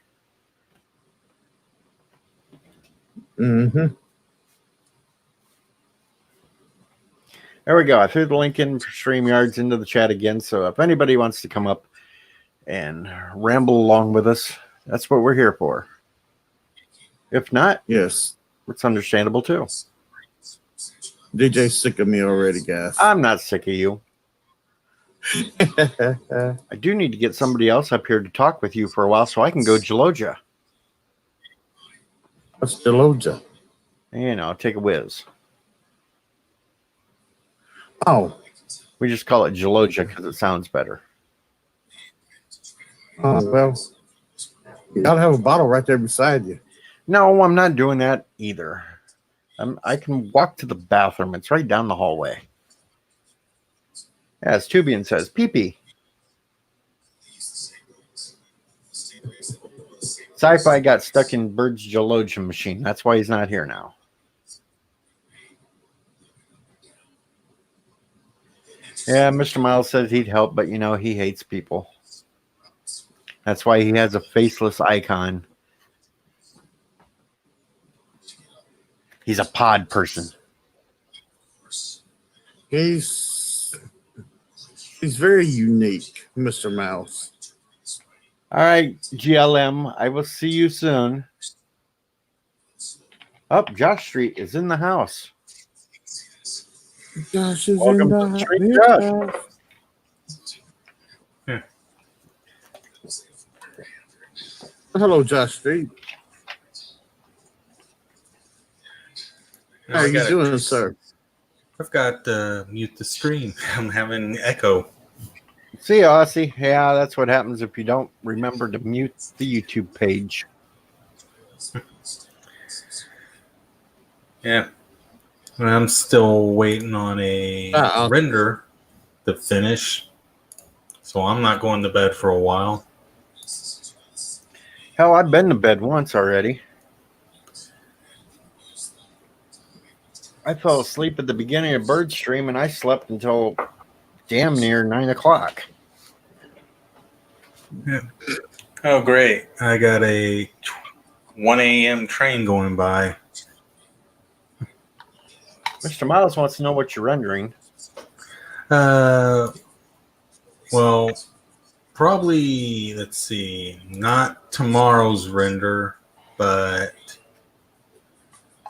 Mm-hmm. There we go. I threw the link in for StreamYards into the chat again. So if anybody wants to come up and ramble along with us, that's what we're here for. If not, yes, it's understandable too. DJ's sick of me already, guys. I'm not sick of you. I do need to get somebody else up here to talk with you for a while so I can go Geloja. What's Geloja? You know, take a whiz. Oh. We just call it Geloja because it sounds better. Oh, well, you gotta have a bottle right there beside you. No, I'm not doing that either. I can walk to the bathroom. It's right down the hallway. As Tubian says, pee-pee. Sci-Fi got stuck in Bird's geologian machine. That's why he's not here now. Yeah, Mr. Miles says he'd help, but you know, he hates people. That's why he has a faceless icon. He's a pod person. He's very unique, Mr. Mouse. All right, GLM. I will see you soon. Up, Josh Street is in the house. Josh is Welcome in to the Street house. Hello, Josh Street. How are you doing, sir? I've got to mute the screen. I'm having echo. See you, Aussie. Yeah, that's what happens if you don't remember to mute the YouTube page. Yeah. I'm still waiting on a render to finish. So I'm not going to bed for a while. Hell, I've been to bed once already. I fell asleep at the beginning of Bird Stream and I slept until damn near 9 o'clock. Yeah. Oh, great. I got a 1 a.m. train going by. Mr. Miles wants to know what you're rendering. Well, probably, let's see, not tomorrow's render, but,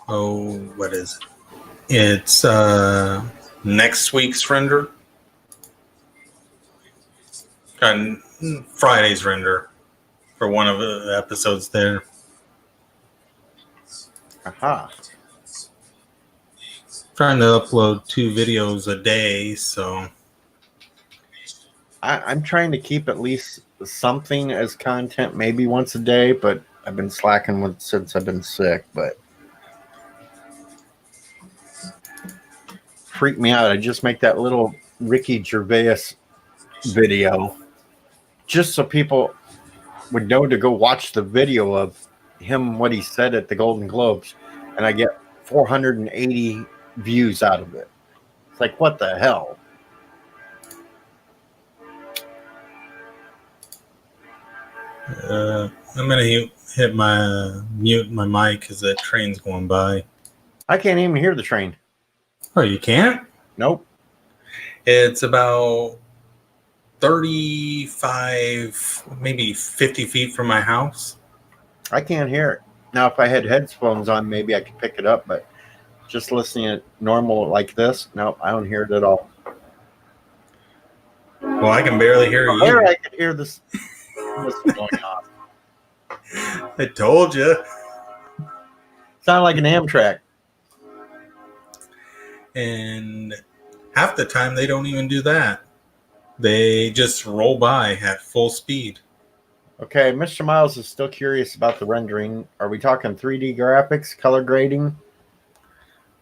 what is it? It's next week's render. And Friday's render for one of the episodes there. Aha. Trying to upload 2 videos a day, so I'm trying to keep at least something as content, maybe once a day, but I've been slacking since I've been sick, but freaked me out. I just make that little Ricky Gervais video just so people would know to go watch the video of him, what he said at the Golden Globes, and I get 480 views out of it. It's like, what the hell? I'm gonna hit my mute my mic because that train's going by. I can't even hear the train. Oh, you can't? Nope. It's about 35, maybe 50 feet from my house. I can't hear it. Now, if I had headphones on, maybe I could pick it up, but just listening at normal like this, no, I don't hear it at all. Well, I can barely hear you. There, I could hear this going on. I told you. Sound like an Amtrak. And half the time they don't even do that. They just roll by at full speed. Okay, Mr. Miles is still curious about the rendering. Are we talking 3D graphics, color grading?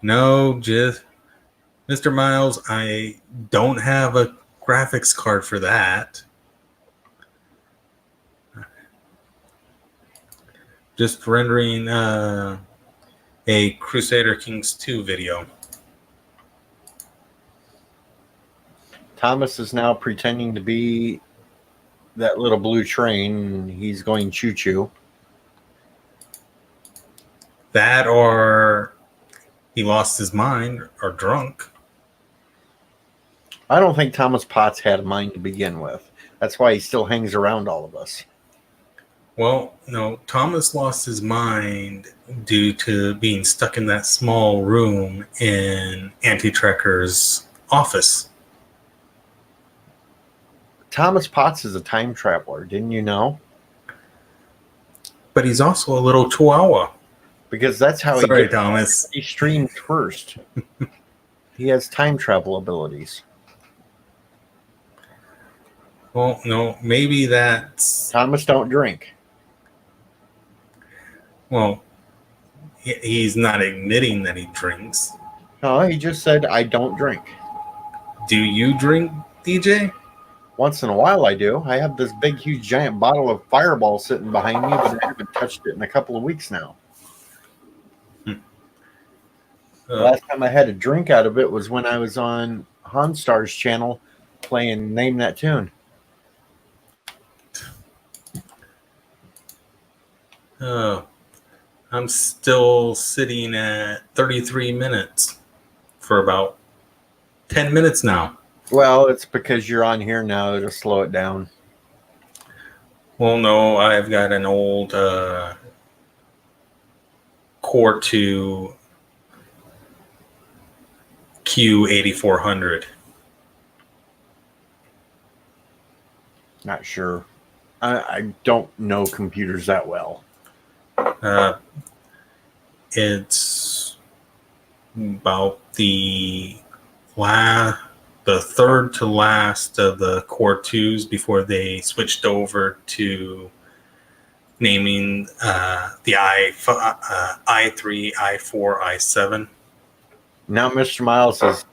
No, just Mr. Miles, I don't have a graphics card for that. Just rendering a Crusader Kings 2 video. Thomas is now pretending to be that little blue train. He's going choo-choo. That or he lost his mind or drunk. I don't think Thomas Potts had a mind to begin with. That's why he still hangs around all of us. Well, no, Thomas lost his mind due to being stuck in that small room in Anti-Trekker's office. Thomas Potts is a time traveler, didn't you know? But he's also a little chihuahua. Because that's how Sorry, Thomas. He streamed first. He has time travel abilities. Well, no, maybe that's... Thomas don't drink. Well, he's not admitting that he drinks. No, he just said, I don't drink. Do you drink, DJ? Once in a while I do. I have this big, huge, giant bottle of Fireball sitting behind me, but I haven't touched it in a couple of weeks now. The last time I had a drink out of it was when I was on Honstar's channel playing Name That Tune. I'm still sitting at 33 minutes for about 10 minutes now. Well, it's because you're on here now to slow it down. Well, no, I've got an old Core 2 Q8400. Not sure. I don't know computers that well. It's about the third to last of the Core 2s before they switched over to naming the i3, i4, i7. Now Mr. Miles is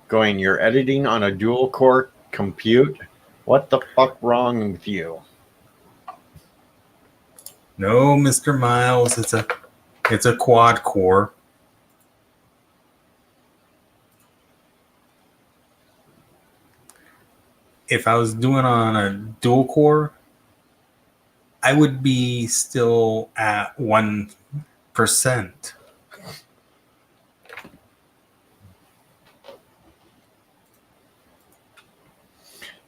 going, you're editing on a dual core compute? What the fuck wrong with you? No, Mr. Miles, it's a quad core. If I was doing on a dual core, I would be still at 1%.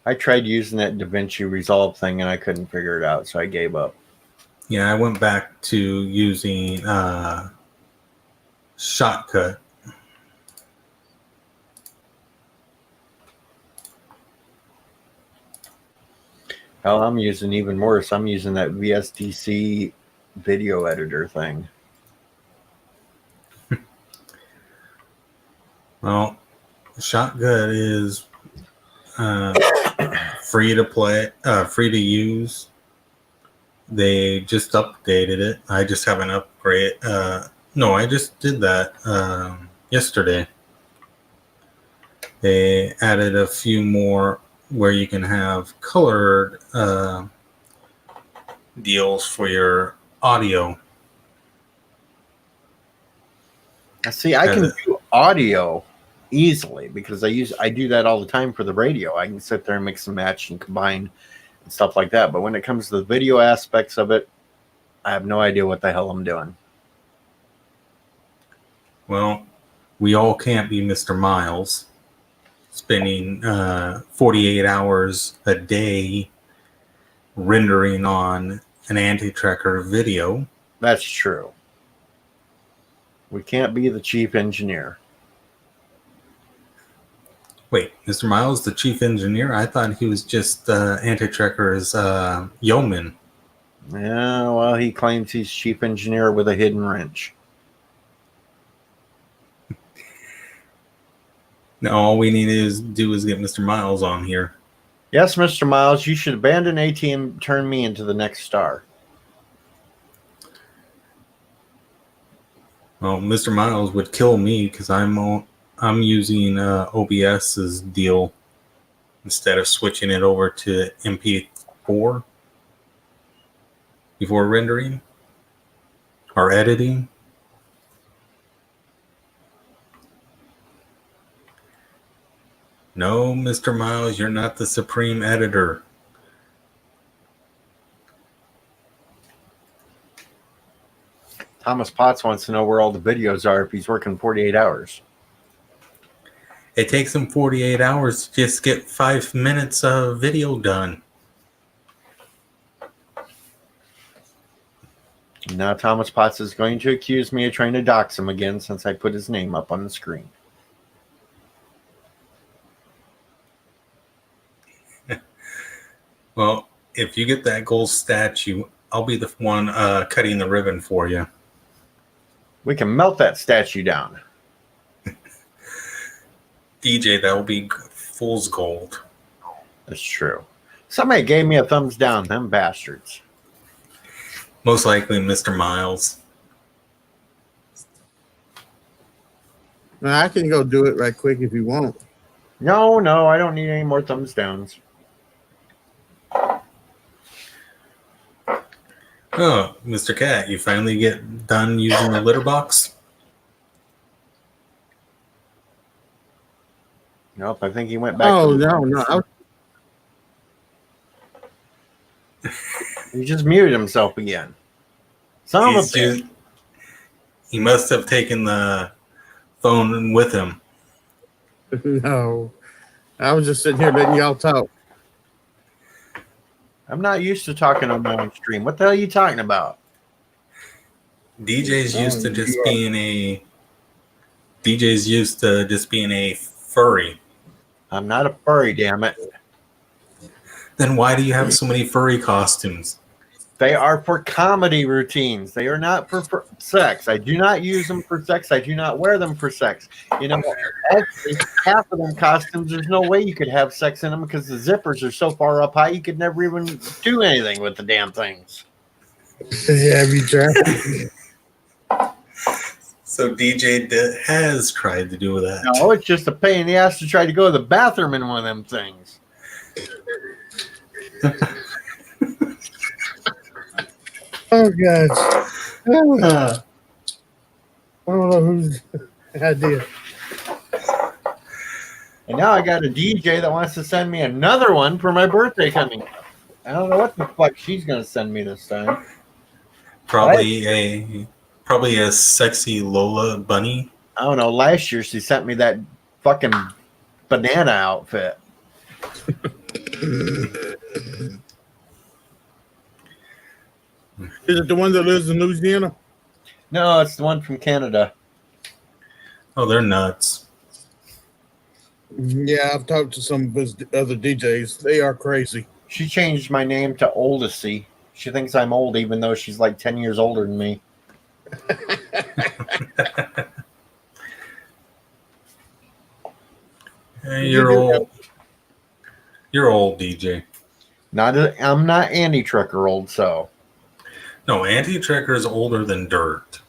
I tried using that DaVinci Resolve thing and I couldn't figure it out, so I gave up. Yeah, I went back to using Shotcut. Hell, I'm using even worse. I'm using that VSDC video editor thing. Well, Shotcut is free to play, free to use. They just updated it. I just haven't upgraded. No, I just did that yesterday. They added a few more where you can have colored deals for your audio. See, I can do audio easily because I do that all the time for the radio. I can sit there and mix and match and combine and stuff like that. But when it comes to the video aspects of it, I have no idea what the hell I'm doing. Well, we all can't be Mr. Miles, spending 48 hours a day rendering on an anti-tracker video. That's true. We can't be the chief engineer. Wait, Mr. Miles, the chief engineer? I thought he was just anti-tracker's yeoman. Yeah, well, he claims he's chief engineer with a hidden wrench. No, all we need to do is get Mr. Miles on here. Yes, Mr. Miles, you should abandon AT and turn me into the next star. Well, Mr. Miles would kill me because I'm using OBS's deal instead of switching it over to MP4 before rendering or editing. No, Mr. Miles, you're not the supreme editor. Thomas Potts wants to know where all the videos are if he's working 48 hours. It takes him 48 hours to just get 5 minutes of video done. Now Thomas Potts is going to accuse me of trying to dox him again since I put his name up on the screen. Well, if you get that gold statue, I'll be the one cutting the ribbon for you. We can melt that statue down. DJ, that will be fool's gold. That's true. Somebody gave me a thumbs down, them bastards. Most likely Mr. Miles. Now, I can go do it right quick if you want. No, I don't need any more thumbs downs. Oh, Mr. Cat, you finally get done using the litter box? Nope, I think he went back. Oh, to no. He just muted himself again. Son of a bitch. He must have taken the phone with him. No. I was just sitting here letting y'all talk. I'm not used to talking on my own stream. What the hell are you talking about? DJ's used to just being a furry. I'm not a furry, damn it. Then why do you have so many furry costumes? They are for comedy routines. They are not for sex. I do not use them for sex. I do not wear them for sex. You know, actually, half of them costumes, there's no way you could have sex in them because the zippers are so far up high, you could never even do anything with the damn things. Yeah, you tried. So DJ has tried to do that. No, it's just a pain in the ass to try to go to the bathroom in one of them things. Oh, gosh. I don't know whose idea. And now I got a DJ that wants to send me another one for my birthday coming up. I don't know what the fuck she's going to send me this time. Probably a sexy Lola bunny. I don't know. Last year she sent me that fucking banana outfit. Is it the one that lives in Louisiana? No, it's the one from Canada. Oh, they're nuts. Yeah, I've talked to some of his other DJs. They are crazy. She changed my name to Oldesty. She thinks I'm old even though she's like 10 years older than me. Hey, you're old. You're old, DJ. I'm not Andy Trucker old, so. No, Anti-Trekker is older than dirt.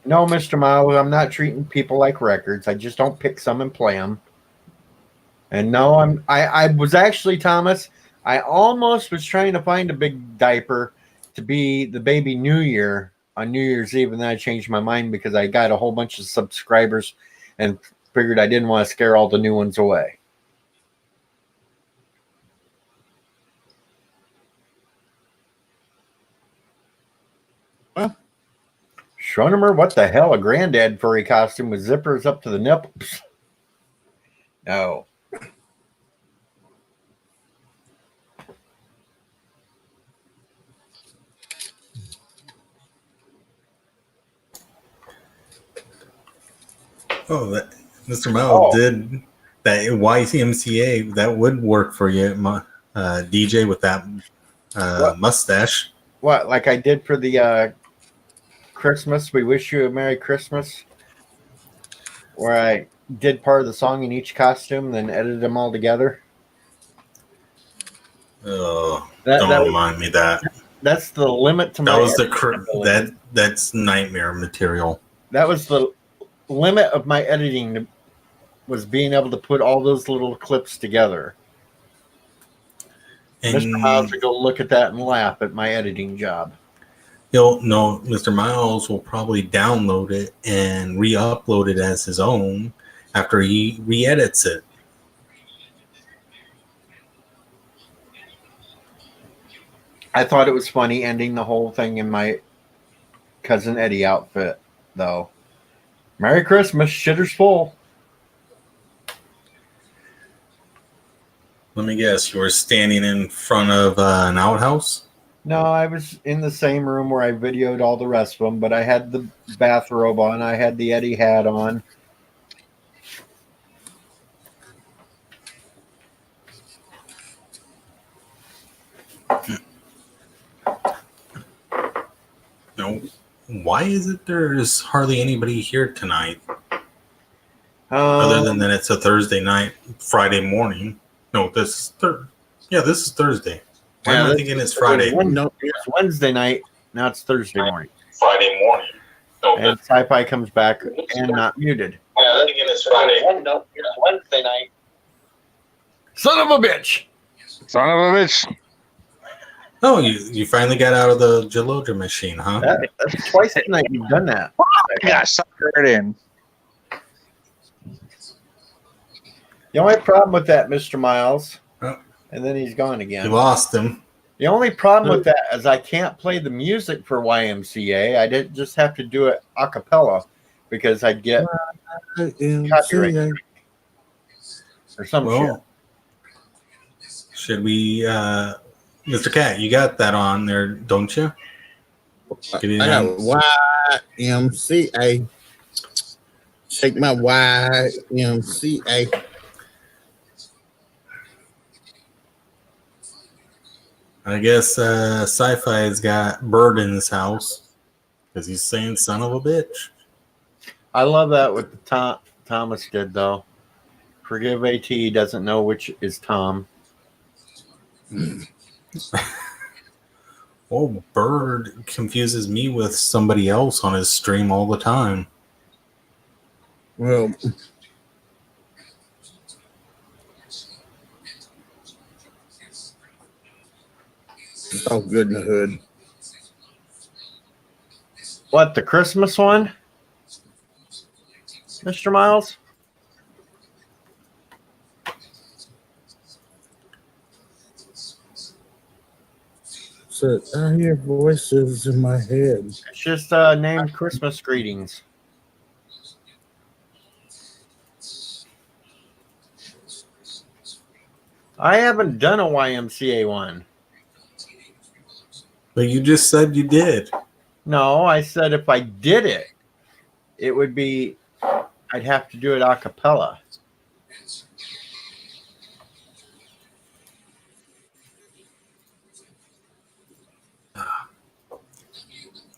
No, Mr. Milo, I'm not treating people like records. I just don't pick some and play them. And no, I was actually, Thomas, I almost was trying to find a big diaper to be the baby New Year on New Year's Eve, and then I changed my mind because I got a whole bunch of subscribers and figured I didn't want to scare all the new ones away. Well, Schronemer, what the hell? A granddad furry costume with zippers up to the nipples? No. Oh, Mr. Mao did that YMCA. That would work for you, DJ, with that mustache. What, like I did for the Christmas? We wish you a Merry Christmas. Where I did part of the song in each costume, then edited them all together. Oh, don't remind me that. That's the limit to my. That was that's nightmare material. That was the limit of my editing, was being able to put all those little clips together. And Mr. Miles will go look at that and laugh at my editing job. Mr. Miles will probably download it and re-upload it as his own after he re-edits it. I thought it was funny ending the whole thing in my Cousin Eddie outfit, though. Merry Christmas, shitter's full. Let me guess, you were standing in front of an outhouse? No, I was in the same room where I videoed all the rest of them, but I had the bathrobe on. I had the Eddie hat on. No. Why is it there's hardly anybody here tonight? Other than that, it's a Thursday night, Friday morning. No, this is Thursday. Why am I thinking it's Friday? No, it's Wednesday night. Now it's Thursday morning. Friday morning. No, and Sci-Fi comes back and not muted. Yeah, I'm thinking it's Friday. No, it's Wednesday night. Son of a bitch! Son of a bitch. Oh, you finally got out of the Geloja machine, huh? That's twice tonight you've done that. I got suckered in. The only problem with that, Mr. Miles, Oh. and then he's gone You again. lost him. The only problem with that is I can't play the music for YMCA. I didn't just have to do it a cappella because I'd get copyright or some shit. Should we, Mr. Cat? You got that on there, don't you? I got YMCA. Shake my YMCA. I guess Sci-Fi's got Bird in his house because he's saying "son of a bitch." I love that what the Thomas did though. Forgive AT, he doesn't know which is Tom. Oh, Bird confuses me with somebody else on his stream all the time. Well, it's all good in the hood. What, the Christmas one? Mr. Miles? So I hear voices in my head. It's just named Christmas greetings. I haven't done a YMCA one. But you just said you did. No, I said if I did it, it would be, I'd have to do it a cappella.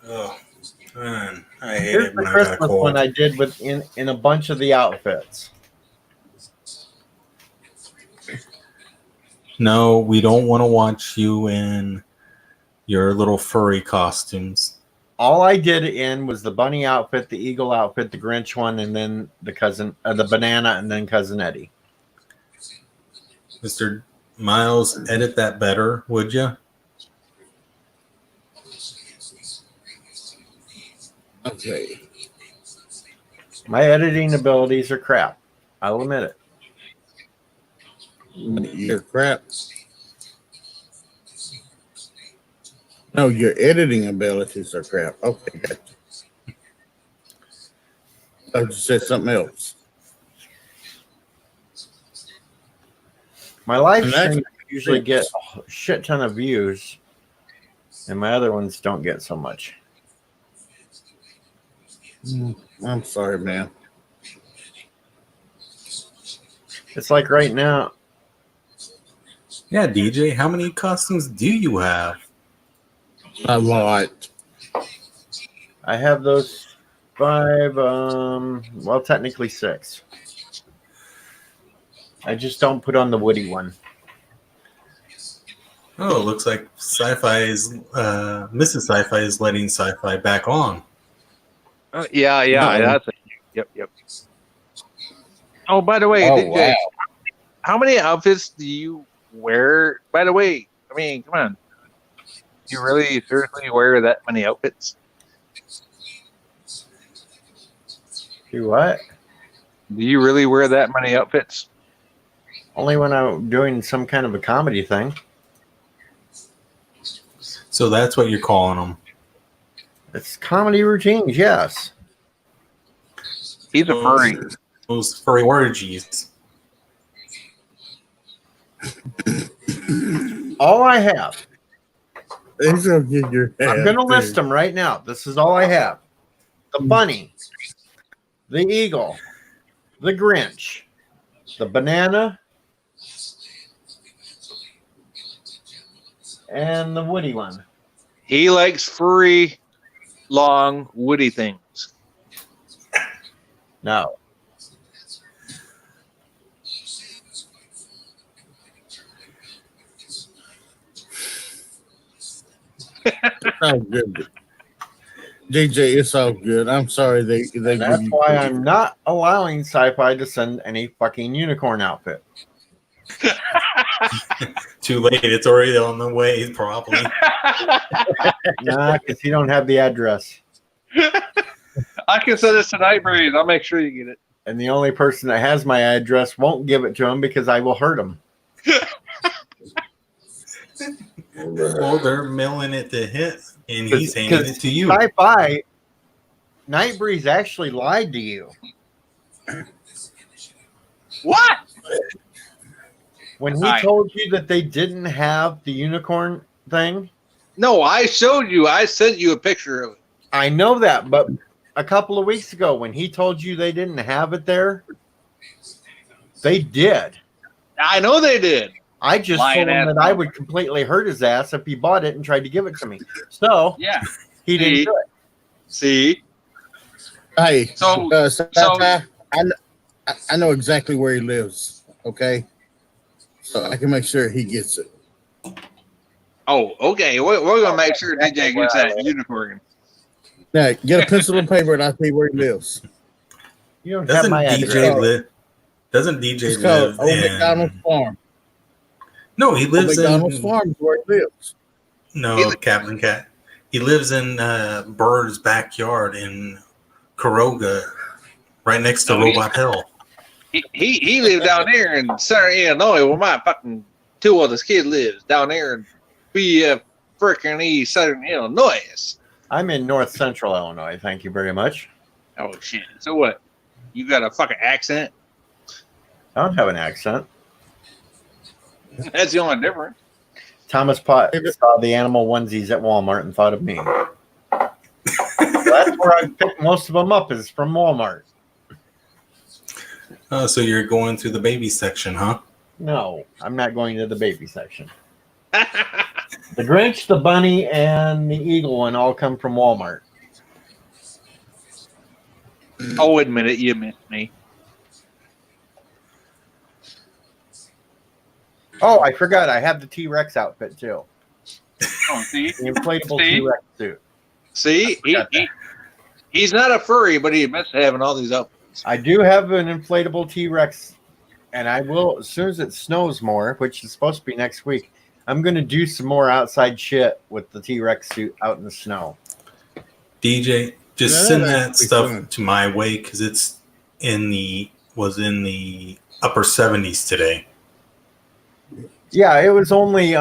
Oh, man. I hate Here's it the when I got a Christmas cold. one I did with in a bunch of the outfits. No, we don't want to watch you in your little furry costumes. All I did in was the bunny outfit, the eagle outfit, the Grinch one, and then the banana, and then Cousin Eddie. Mr. Miles, edit that better, would you? Okay. My editing abilities are crap. I'll admit it. Your crap. No, your editing abilities are crap. Okay, gotcha. I you said something else. My live And that's- streams usually get a shit ton of views, and my other ones don't get so much. I'm sorry, man. It's like right now, Yeah, DJ, how many costumes do you have? A lot. I have those 5, well, technically 6. I just don't put on the Woody one. Oh, it looks like Sci-Fi is, Mrs. Sci-Fi is letting Sci-Fi back on. Yeah, No. that's it. Yep. Oh, by the way, Oh, DJ, wow. how many outfits do you wear? By the way, I mean, come on. Do you really seriously wear that many outfits? Do what? Do you really wear that many outfits? Only when I'm doing some kind of a comedy thing. So that's what you're calling them. It's comedy routines, yes. He's a furry. Those furry orgies. All I have. It's gonna get your head. I'm going to list them right now. This is all I have. The bunny, the eagle, the Grinch, the banana, and the Woody one. He likes furry, long, woody things. No. It's all good. DJ, it's all good. I'm sorry they And give that's you. why I'm not allowing Sci-Fi to send any fucking unicorn outfit. Too late. It's already on the way, probably. Nah, because you don't have the address. I can send this to Nightbreeze. I'll make sure you get it. And the only person that has my address won't give it to him because I will hurt him. Well, they're mailing it to him, and he's handing it to you. Sci-Fi, Nightbreeze actually lied to you. What? When he told you that they didn't have the unicorn thing? No, I showed you. I sent you a picture of it. I know that, but a couple of weeks ago when he told you they didn't have it there, they did. I know they did. I just told him that I would completely hurt his ass if he bought it and tried to give it to me. So yeah, he didn't do it. See? Hey, So I know exactly where he lives. Okay, so I can make sure he gets it. Oh, okay. We're gonna make sure DJ gets that unicorn. Now get a pencil and paper, and I'll tell you where he lives. You don't Doesn't have my DJ address. live? Doesn't DJ It's called live Old in? McDonald's Farm. No, he Old lives McDonald's in. Farm is where he lives. No, Captain Cat. He lives in Bird's backyard in Caroga, right next to Robot Hill. He lived down there in Southern Illinois where my fucking two oldest kid lives down there in freaking East Southern Illinois. I'm in North Central Illinois. Thank you very much. Oh shit. So what? You got a fucking accent? I don't have an accent. That's the only difference. Thomas Pott saw the animal onesies at Walmart and thought of me. That's where I picked most of them up is from Walmart. So you're going through the baby section, huh? No, I'm not going to the baby section. The Grinch, the Bunny, and the Eagle one all come from Walmart. I'll admit it, you missed me. Oh, I forgot. I have the T-Rex outfit too. Oh, see? The inflatable See? T-Rex suit. See? He's not a furry, but he admits to having all these outfits. I do have an inflatable T-Rex, and I will, as soon as it snows more, which is supposed to be next week, I'm going to do some more outside shit with the T-Rex suit out in the snow. DJ, just Yeah, send that'd that be stuff fun. to my way because it's was in the upper 70s today. Yeah, it was only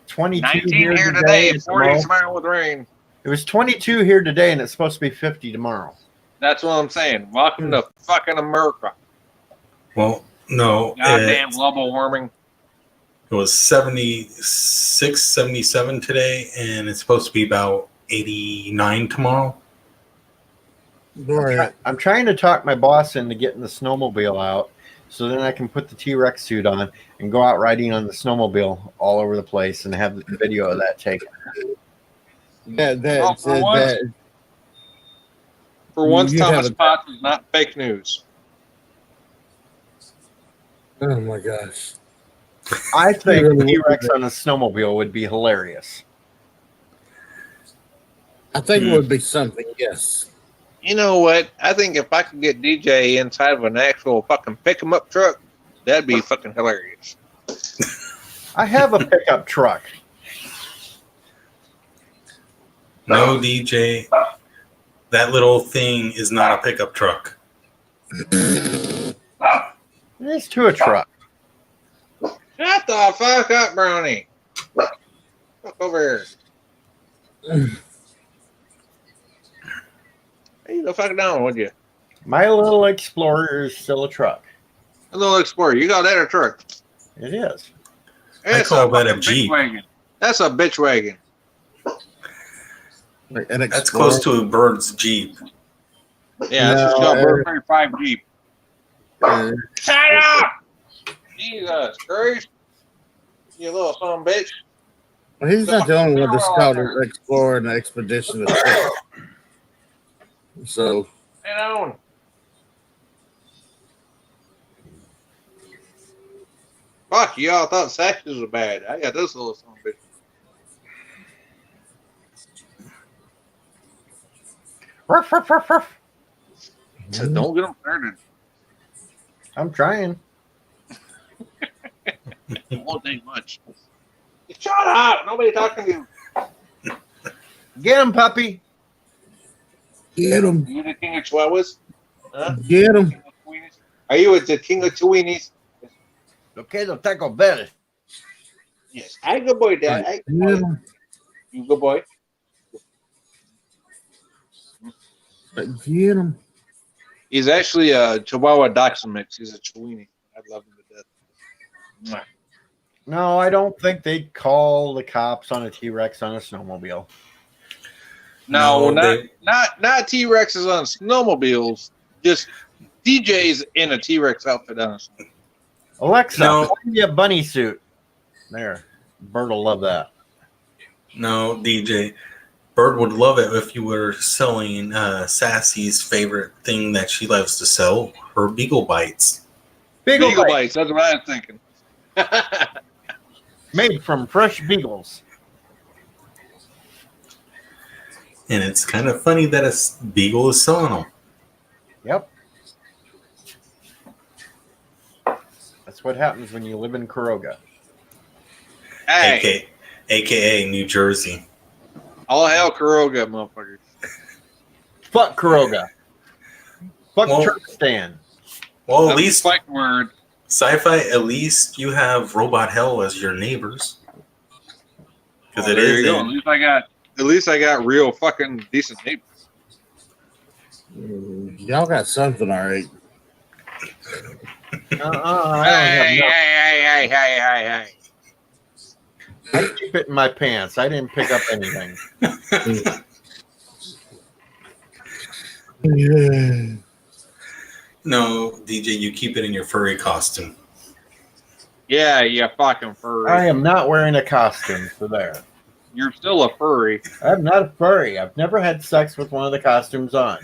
22 19 here here today. today, 40 tomorrow with rain. It was 22 here today, and it's supposed to be 50 tomorrow. That's what I'm saying. Welcome to fucking America. Well, no, Goddamn global warming. it was 76, 77 today, and it's supposed to be about 89 tomorrow. Go ahead. I'm trying to talk my boss into getting the snowmobile out, so then I can put the T-Rex suit on and go out riding on the snowmobile all over the place and have the video of that taken. For once, you Thomas have a- Potts is not fake news. Oh my gosh. I think the T-Rex on a snowmobile would be hilarious. I think it would be something, yes. You know what? I think if I could get DJ inside of an actual fucking pick 'em up truck, that'd be fucking hilarious. I have a pickup truck. No, DJ, that little thing is not a pickup truck. It's to a truck. Shut the fuck up, Brownie. Fuck over here. Hey, the fuck down, would you? My little Explorer is still a truck. A little Explorer. You got that a truck? It is. I call that a fucking Jeep. bitch wagon. That's a bitch wagon. That's close to a Bird's Jeep. Yeah, that's just got a Bird 35 Jeep. Shut up! Jesus Christ. You little son of a bitch. Well, he's not the only one that's called an Explorer and an Expedition. So, Sit down. Fuck, y'all thought sexes were bad. I got this little son of a bitch. Ruff, ruff, ruff, ruff. So don't get them started. I'm trying. It won't take much. Shut up! Nobody talking to you. Get him, puppy. Get him. Are you the king of chihuahuas? Huh? Get him. Are you the king of chihuahuas? Okay, the Taco Bell. Yes. I good boy, Dad. I good boy. Get him. You good boy. Get him. He's actually a Chihuahua Dachshund mix. He's a Chiweenie. I love him to death. No, I don't think they'd call the cops on a T-Rex on a snowmobile. No, No, not T-Rexes on snowmobiles. Just DJs in a T-Rex outfit on a snowmobile. Alexa, No. find me a bunny suit. There. Bird will love that. No, DJ. Bird would love it if you were selling Sassy's favorite thing that she loves to sell, her Beagle Bites. Beagle Bite, Bites. That's what I was thinking. made from fresh beagles. And it's kind of funny that a Beagle is selling them. Yep. That's what happens when you live in Kuroga. Hey, AKA New Jersey. all hail Kuroga, motherfuckers. Fuck Kuroga. Fuck Well- Turkestan. Well, at That's least the fight word. Sci-Fi, at least you have Robot Hell as your neighbors. Because Oh, it there is you go. in- At least I got real fucking decent neighbors. Y'all got something, all right. I don't have no- Hey. I keep it in my pants. I didn't pick up anything. Yeah. No, DJ, you keep it in your furry costume. Yeah, you fucking furry. I am not wearing a costume for there. You're still a furry. I'm not a furry. I've never had sex with one of the costumes on.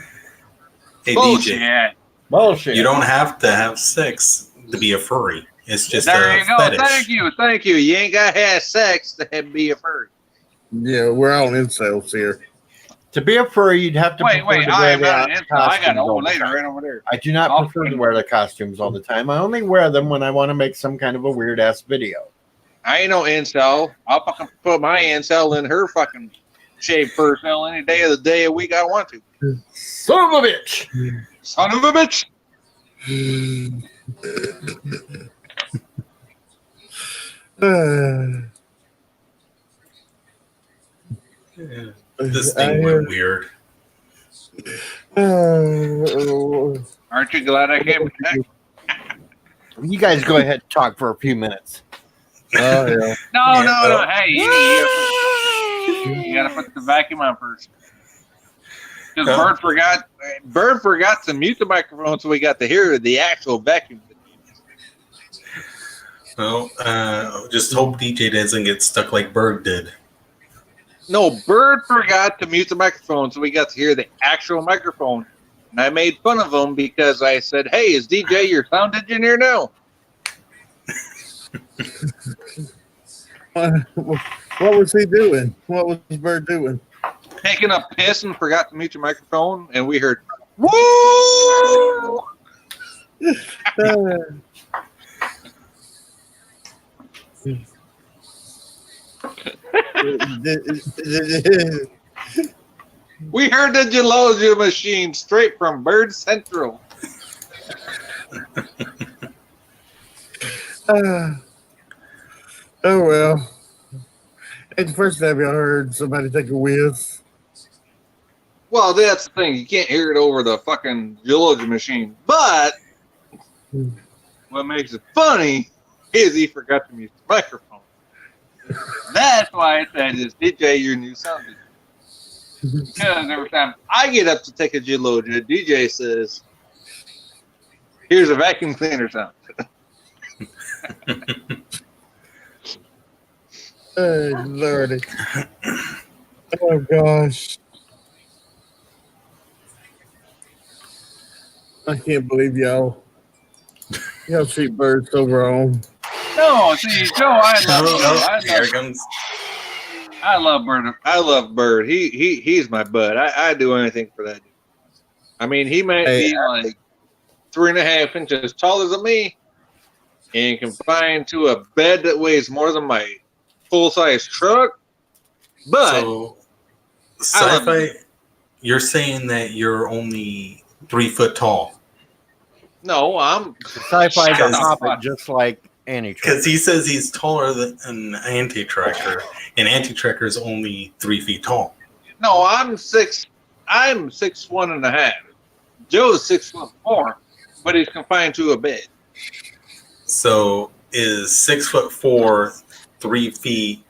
Hey, Bullshit. DJ, Bullshit. you don't have to have sex to be a furry. It's just There a you go. fetish. Thank you. You ain't got to have sex to be a furry. Yeah, we're all incels here. To be a furry, you'd have to Wait. prefer to I wear am not an the incel. I got costumes an all old the lady time. right over there. I do not I'll prefer to wear the costumes all the time. I only wear them when I want to make some kind of a weird ass video. I ain't no incel. I'll fucking put my incel in her fucking shaved fur cell any day of the day a week I want to. Son of a bitch! Son of a bitch. Yeah. This thing went weird. Aren't you glad I came back? You guys go ahead and talk for a few minutes. Oh, yeah. No. Hey, you gotta put the vacuum on first. Because Bird forgot to mute the microphone, so we got to hear the actual vacuum. Well, just hope DJ doesn't get stuck like Berg did. No, Bird forgot to mute the microphone, so we got to hear the actual microphone. And I made fun of him because I said, "Hey, is DJ your sound engineer now?" What was he doing? What was Bird doing? Taking a piss and forgot to mute your microphone, and we heard, "Woo!" We heard the Gelosia machine straight from Bird Central. Oh well. It's the first time y'all heard somebody take a whiz. Well, that's the thing. You can't hear it over the fucking Gelosia machine. But what makes it funny is he forgot to mute the microphone. That's why I said, "Is DJ your new sound engineer?" Because every time I get up to take a Gelosia, DJ says, "Here's a vacuum cleaner sound." Oh, Lordy. Oh, gosh. I can't believe y'all. Y'all treat Bird so wrong. No, see, Joe, I Here comes. love Bird. I love Bird. He's my bud. I'd do anything for that dude. I mean, he might be like 3.5 inches taller than me, and confined to a bed that weighs more than my full-size truck. But So, I love sci-fi, it. you're saying that you're only 3 foot tall. No, I'm Sci-fi Shut to the top fuck. it just like Annie. Because he says he's taller than an anti-tracker, and anti-tracker is only 3 feet tall. No, I'm 6'1.5". Joe's 6'4", but he's confined to a bed. So is 6'4", 3 feet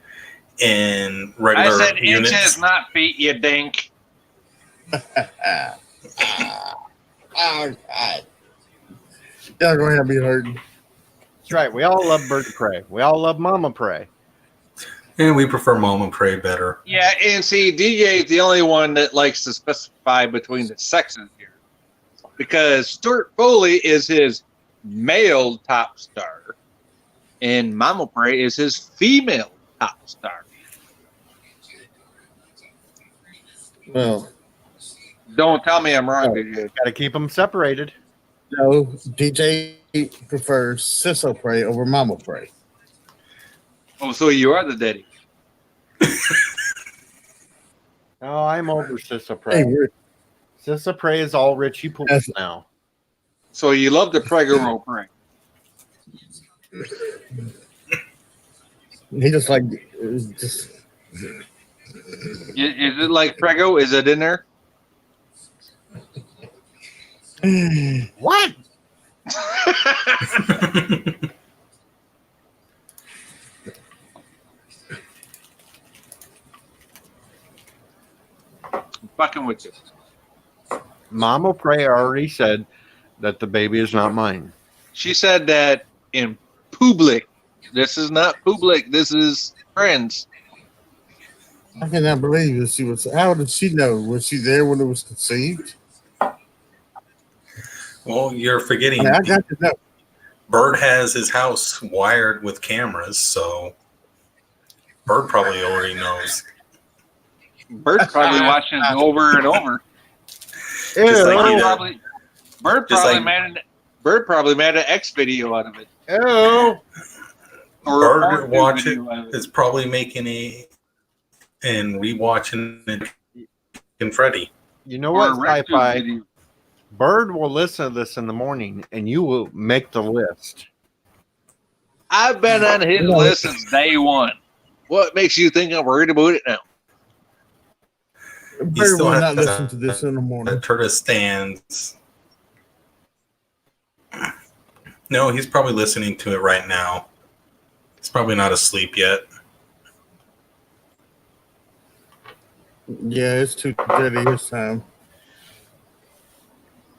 in I regular said units? inches, not feet, you dink. Oh, God. Y'all gonna have me hurting. That's right. We all love bird prey. We all love mama prey. And we prefer Mama Prey better. Yeah, and see, DJ is the only one that likes to specify between the sexes here. Because Stuart Foley is his male top star, and Mama Prey is his female top star. Well, Don't tell me I'm wrong, Oh. DJ. Got to keep them separated. no, DJ prefers Sisso Prey over Mama Prey. Oh, so you are the daddy. Oh, I'm over Sissa Hey, Prey. Rick, Sissa Prey is all Richie Pools Yes. now. So you love the Prego Prey. he just like just Is it like Prego? Is it in there? What? I'm fucking with you. Mama Prey already said that the baby is not mine. She said that in public. This is not public. This is friends. I cannot believe that she was. How did she know? Was she there when it was conceived? Well, you're I forgetting mean, I got to know. Bird has his house wired with cameras, so Bird probably already knows. Bird's probably watching it over and over. Just like he did. Bird Just probably like- made an X video out of it. Oh, Or a Bird porn video out of it. is probably making and rewatching it in Freddy. you know Or a what, RedTube Sci-Fi? video. Bird will listen to this in the morning, and you will make the list. I've been on his list since day one. What makes you think I'm worried about it now? Bird still will not has listen to this in the morning. The Turtis stands. No, he's probably listening to it right now. He's probably not asleep yet. Yeah, it's 2:30 his time.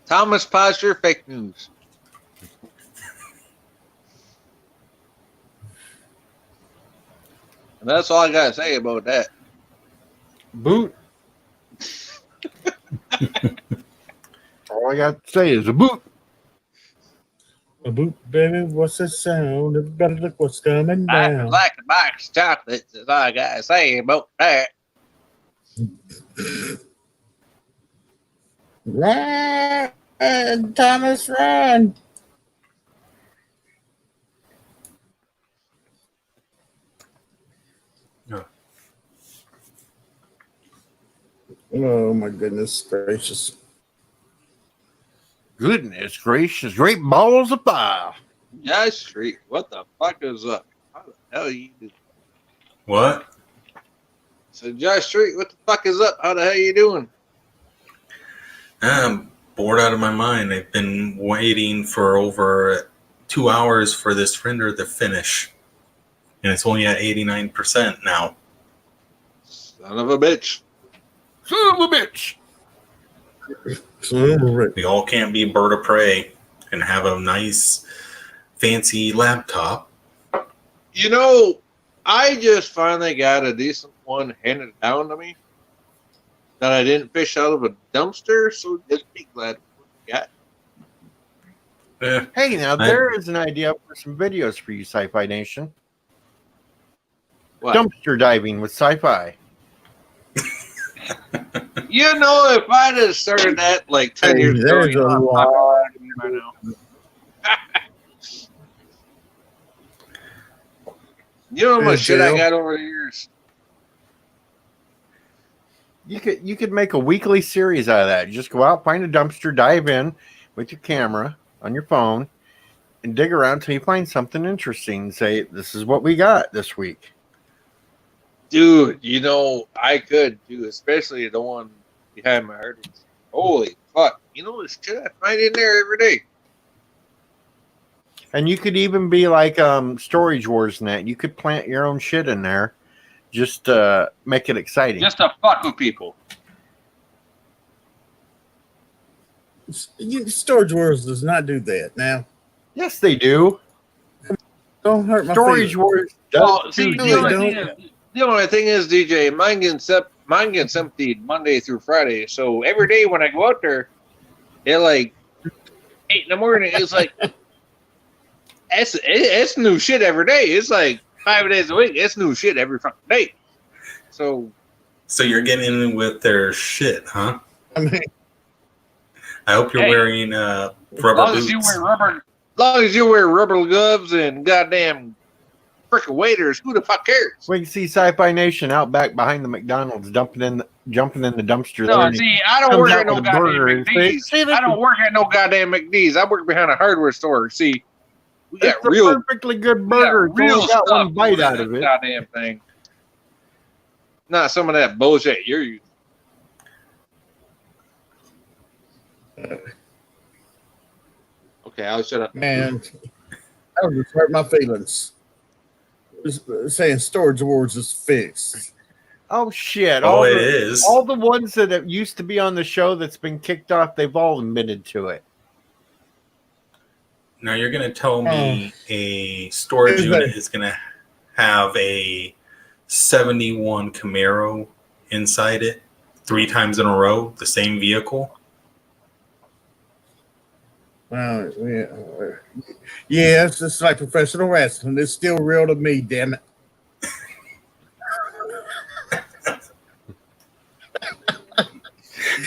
Thomas Posture, fake news. And that's all I gotta say about that. Boot. All I got to say is a boot. A boot, baby, what's the sound? Everybody look what's coming I down. like a box of chocolates. That's all I gotta say about that. Run, Thomas, run. Oh my goodness gracious. Goodness gracious, great balls of fire. Josh Street, what the fuck is up? How the hell you doing? What? So Josh Street, what the fuck is up? How the hell you doing? I'm bored out of my mind. I've been waiting for over 2 hours for this render to finish. And it's only at 89% now. Son of a bitch. Son of a bitch. We all can't be Bird of Prey and have a nice, fancy laptop. You know, I just finally got a decent one handed down to me that I didn't fish out of a dumpster, so just be glad what you got. Eh, Hey, now there is an idea for some videos for you, Sci-Fi Nation. What? Dumpster diving with Sci-Fi. You know, if I'd have started that like 10 Hey, years ago, there's you know, a I'm lot. fucking by now. You know how much Good shit I deal. got over the years? You could make a weekly series out of that. You just go out, find a dumpster, dive in with your camera on your phone, and dig around till you find something interesting. And say, "This is what we got this week." Dude, you know, I could do, especially the one behind my heart. Holy fuck. You know the shit I find in there every day. And you could even be like Storage Wars and that. You could plant your own shit in there, just to make it exciting. Just to fuck with people. Storage Wars does not do that. Now, Yes, they do. don't hurt my Storage feelings. Wars does Well, see, too, No, the they only, dude. thing don't. is, the only thing is, DJ, mine gets emptied Monday through Friday. So every day when I go out there, at like 8 in the morning, it's like, it's new shit every day. It's like 5 days a week. It's new shit every fucking day. So So you're getting in with their shit, huh? I mean, I hope you're Hey, wearing as rubber long as you boots. wear rubber gloves and goddamn frickin' waiters, who the fuck cares? We can see Sci-Fi Nation out back behind the McDonald's, jumping in the dumpster there. No, and he see, I don't comes work out at no with a goddamn burger and McDee's. say, "See, I don't work at no goddamn McDee's. I work behind a hardware store. See, we got It's a real, perfectly good we got burger. It's real only got stuff one bite going out in of this it." goddamn thing. Not some of that bullshit you're using. Okay, I'll shut up. man, that would just hurt my feelings. Just saying Storage Wars is fixed. Oh shit! Oh, it is. All the ones that have used to be on the show that's been kicked off, they've all admitted to it. Now you're going to tell me a storage Is unit that- is going to have a 71 Camaro inside it 3 times in a row, the same vehicle? Yeah, yeah, it's just like professional wrestling. It's still real to me, damn it.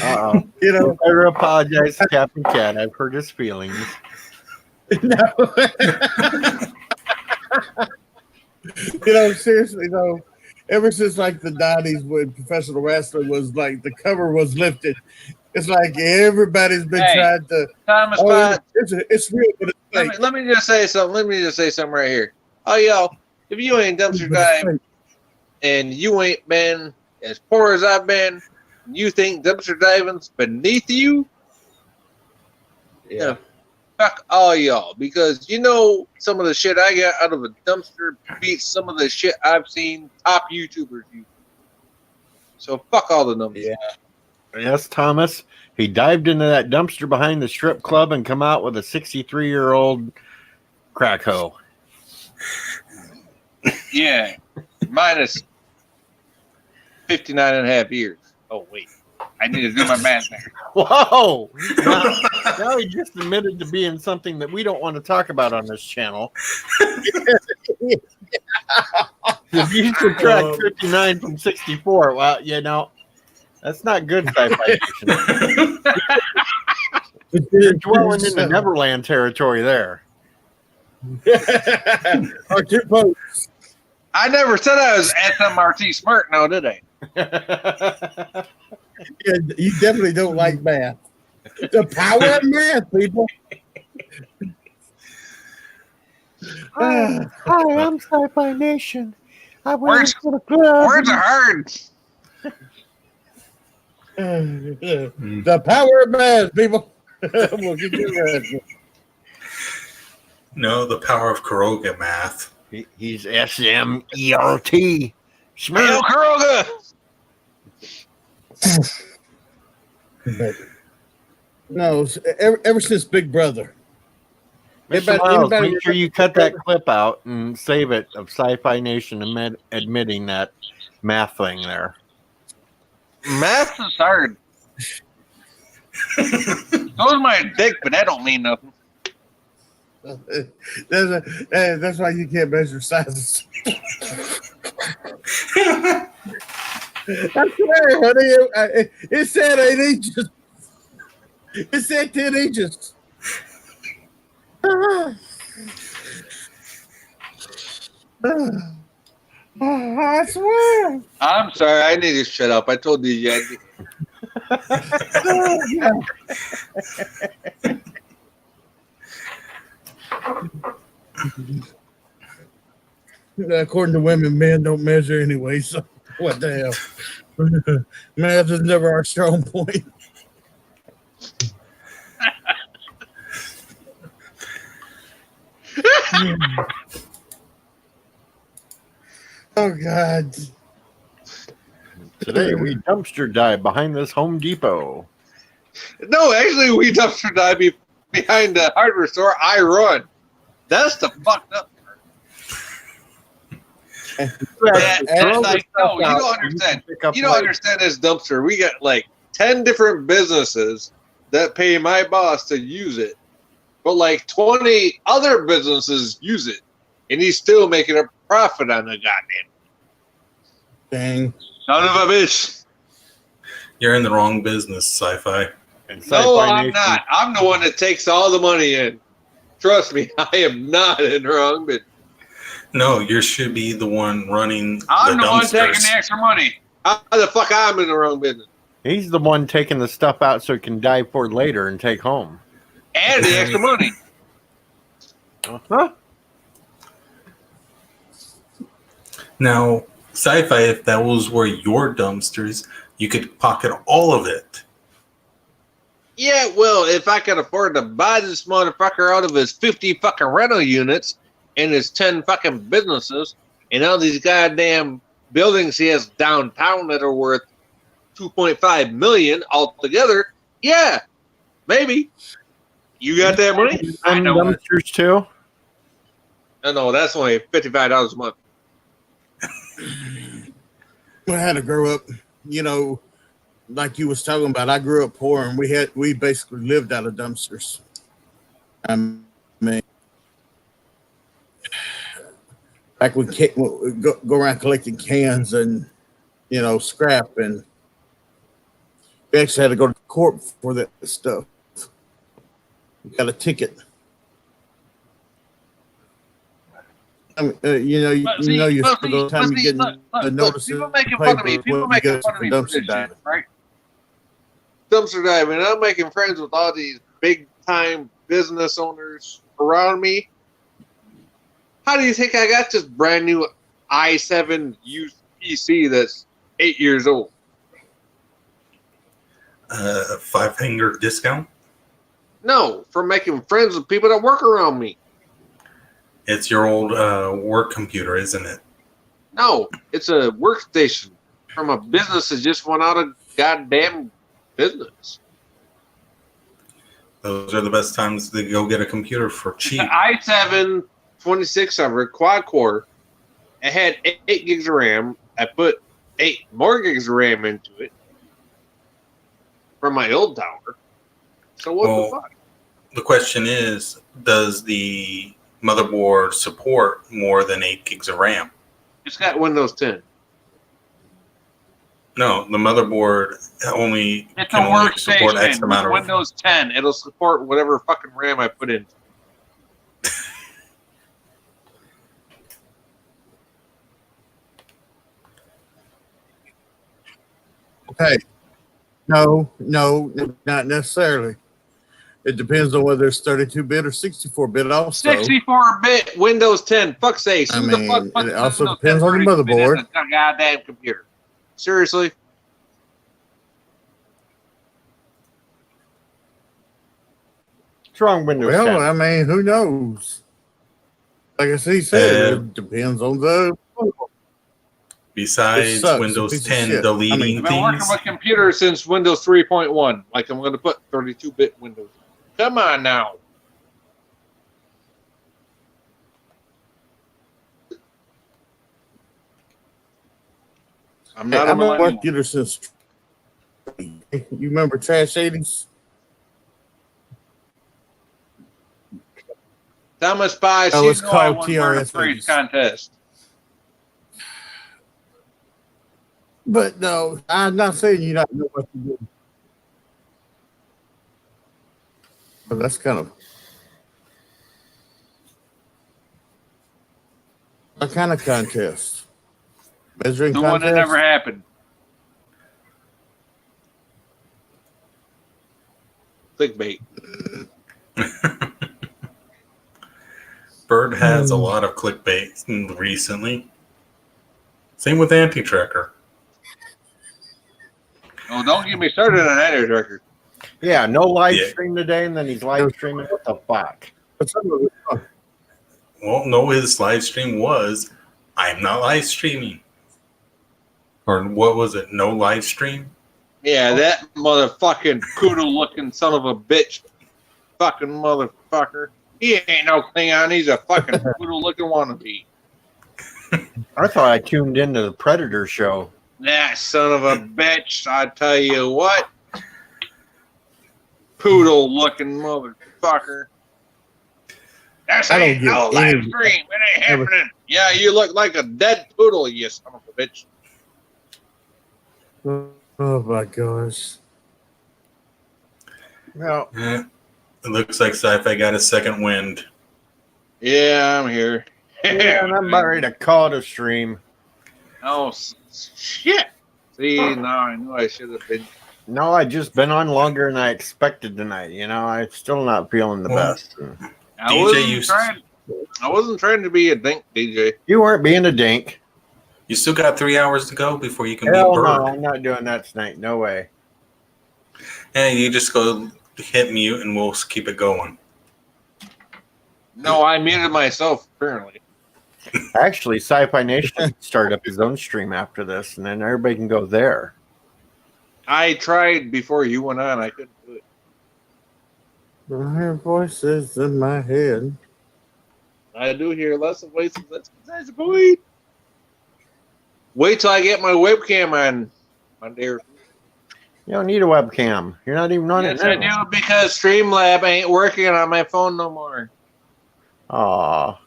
Uh-oh. You know, I better apologize to Captain Cat. I've hurt his feelings. no. You know, seriously though, ever since like the 90s when professional wrestling was like the cover was lifted, it's like everybody's been Hey, trying to. Thomas Oh, Potts, it's real, but it's fake. let me just say something. Let me just say something right here. Oh, y'all, if you ain't dumpster But it's dive fake. and you ain't been as poor as I've been, you think dumpster diving's beneath you? Yeah. Fuck all y'all, because you know some of the shit I got out of a dumpster beats some of the shit I've seen top YouTubers use. So fuck all the numbers. Yeah. Yes, Thomas. He dived into that dumpster behind the strip club and come out with a 63-year-old crack hoe. Yeah. Minus 59 and a half years. Oh, wait. I need to do my math there. Whoa! Now he just admitted to being something that we don't want to talk about on this channel. If you subtract 59 from 64, well, you know, that's not good sci-fi fiction. You're dwelling into Neverland territory there. Or 2 posts. I never said I was SMRT smart now, did I? Yeah, you definitely don't like math. The power of math, people. Hi, I'm Sci-Fi Nation. I went Words- to the club. Words are hard. The power of math, people. We'll get you that. No, the power of Kuroga math. He's SMERT. Hail Smart. Kuroga! But no, ever since Big Brother. Mr. Miles, make sure you cut that clip out and save it of Sci-Fi Nation admitting that math thing there. Math is hard. So is my dick, but that don't mean nothing. That's why you can't measure sizes. I swear, honey, it said 8 inches. It said 10 inches. I swear. I'm sorry. I need to shut up. I told you. According to women, men don't measure anyway. So what the hell? Math is never our strong point. Oh God. Today we dumpster dive behind this Home Depot. No, actually, we dumpster dive behind the hardware store. I run. That's the fucked up part. Like, no, you don't understand. You don't understand this dumpster. We got like 10 different businesses that pay my boss to use it, but like 20 other businesses use it, and he's still making a profit on the goddamn. Dang. Son of a bitch. You're in the wrong business, sci-fi. No, I'm not. I'm the one that takes all the money in. Trust me, I am not in the wrong business. No, you should be the one running I'm the the one dumpsters. taking the extra money. How the fuck I'm in the wrong business? He's the one taking the stuff out so he can dive for it later and take home. And the extra money. Uh-huh. Now, sci-fi, if that was where your dumpsters, you could pocket all of it. Yeah, well, if I can afford to buy this motherfucker out of his 50 fucking rental units and his 10 fucking businesses and all these goddamn buildings he has downtown that are worth $2.5 million altogether, yeah, maybe. You got that money? I know. Dumpsters too? No, that's only $55 a month. I had to grow up, you know, like you was talking about. I grew up poor, and we basically lived out of dumpsters. I mean, like we go around collecting cans and, you know, scrap, and we actually had to go to court for that stuff. We got a ticket. I mean, you spend the time you get the notice. People making fun of me. People making fun of me for this shit, right? Dumpster diving. I'm making friends with all these big time business owners around me. How do you think I got this brand new i7 used PC that's 8 years old? 5-finger discount? No, for making friends with people that work around me. It's your old work computer, isn't it? No, it's a workstation from a business that just went out of goddamn business. Those are the best times to go get a computer for cheap. The i7 2600 quad core. It had 8 gigs of RAM. I put 8 more gigs of RAM into it from my old tower. So what the fuck? The question is, does the motherboard support more than 8 gigs of RAM? It's got Windows 10. No, the motherboard only It's can a only support X workstation amount with of Windows 10. It'll support whatever fucking RAM I put in. Okay. No, not necessarily. It depends on whether it's 32-bit or 64-bit also. 64-bit Windows 10. Fuck's sakes. I Who the mean, fuck puts it also Windows depends 10 on the 32-bit motherboard. in a goddamn computer? Seriously? What's wrong, Windows 10? Well, I mean, who knows? Like I said, it depends on the. Besides sucks, Windows piece of 10 shit. deleting I've been working things. with computers since Windows 3.1. Like, I'm going to put 32-bit Windows. Come on now. I'm not a I've been millennial. working since. You remember Trash 80s? Thomas Spice, Oh, you it's know I called won Murder TRS Praise contest. But no, I'm not saying you not know what to do. But that's kind of a kind of contest. Measuring The one that contest? never happened. Clickbait. Bird has a lot of clickbait recently. Same with Anti-Tracker. Oh, don't get me started on that record. Yeah, no live Yeah. stream today, and then he's live streaming. What the fuck? But some of it- Well, no, his live stream was, I'm not live streaming. Or what was it? No live stream? Yeah, that motherfucking poodle-looking son of a bitch, fucking motherfucker. He ain't no Klingon. He's a fucking poodle-looking wannabe. I thought I tuned into the Predator show. That son of a bitch, I tell you what. Poodle-looking motherfucker. That's I don't ain't get no live any- stream. It ain't happening. Yeah, you look like a dead poodle, you son of a bitch. Oh my gosh. Well, Eh, it looks like Sci-Fi got a second wind. Yeah, I'm here. yeah, and I'm about ready to call it a stream. Oh, shit. See, now I knew I should have been. No, I just been on longer than I expected tonight. You know, I'm still not feeling the Well, best. I wasn't trying to be a dink, DJ. You weren't being a dink. You still got 3 hours to go before you can Hell beat Bird. no, I'm not doing that tonight. No way. And you just go hit mute and we'll keep it going. No, I muted myself, apparently. Actually, Sci-Fi Nation can start up his own stream after this, and then everybody can go there. I tried before you went on. I couldn't do it. I hear voices in my head. I do hear lots of voices. That's besides the point. Wait till I get my webcam on Monday or You don't need a webcam. You're not even on yes, it I now. do, because Streamlab ain't working on my phone no more. Aw.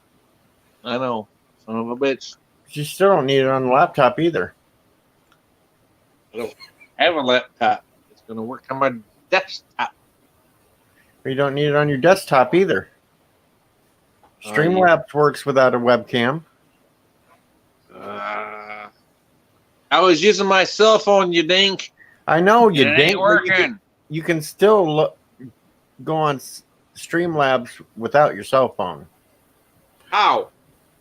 I know. Son of a bitch. You still don't need it on the laptop either. I don't have a laptop. It's going to work on my desktop. You don't need it on your desktop either. Streamlabs works without a webcam. I was using my cell phone, you dink. I know you It dink. ain't working. You can still go on Streamlabs without your cell phone. How?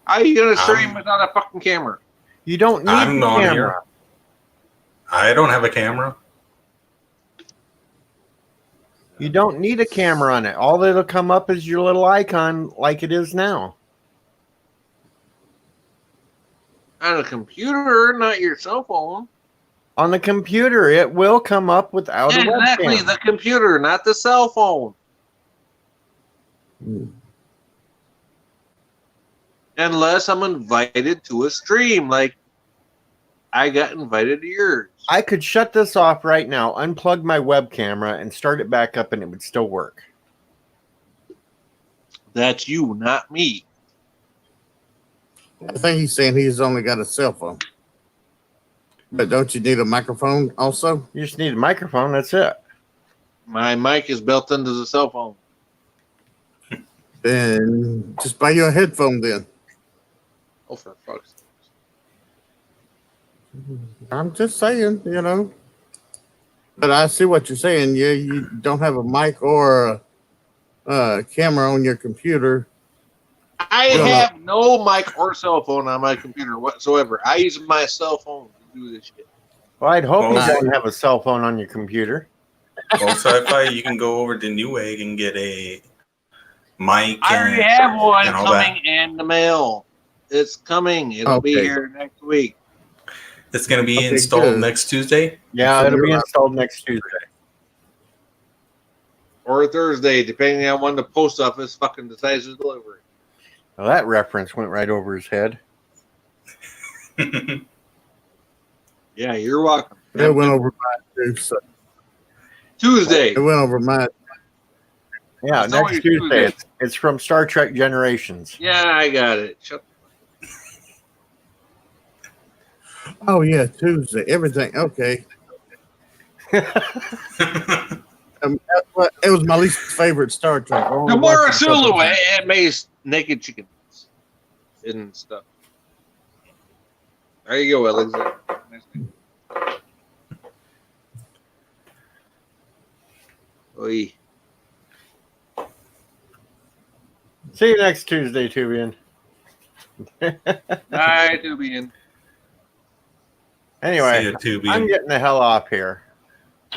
How are you going to stream without a fucking camera? You don't need I'm the on camera. here. I don't have a camera. You don't need a camera on it. All that'll come up is your little icon like it is now. On a computer, not your cell phone. On the computer, it will come up without a Exactly, webcam. the computer, not the cell phone. Unless I'm invited to a stream, like I got invited to yours. I could shut this off right now, unplug my web camera, and start it back up, and it would still work. That's you, not me. I think he's saying he's only got a cell phone. But don't you need a microphone also? You just need a microphone, that's it. My mic is built into the cell phone. Then just buy you a headphone then. Oh, for fuck's sake. I'm just saying, you know. But I see what you're saying. Yeah, you don't have a mic or a camera on your computer. I have no mic or cell phone on my computer whatsoever. I use my cell phone to do this shit. Well, I'd hope you Well, don't have a cell phone on your computer. Well, Sci-Fi, you can go over to Newegg and get a mic. I already have one and all coming in the mail. It's coming. It'll be Okay. here next week. It's going to be Okay, installed good. next Tuesday? Yeah, So it'll be you're- installed next Tuesday. Or Thursday, depending on when the post office fucking decides to deliver it. Well, that reference went right over his head. Yeah, you're welcome. It went over my too. So Tuesday. it went over my. Yeah, It's next always Tuesday. Tuesday. It's from Star Trek Generations. Yeah, I got it. Shut Oh yeah, Tuesday. Everything okay. It was my least favorite Star Trek. I only Gamora watched it a couple Sulu, times. it makes naked chickens and stuff. There you go, Alexander. Oy. See you next Tuesday, Tubian. Bye, Tubian. Anyway, See you, Tubian. I'm getting the hell off here.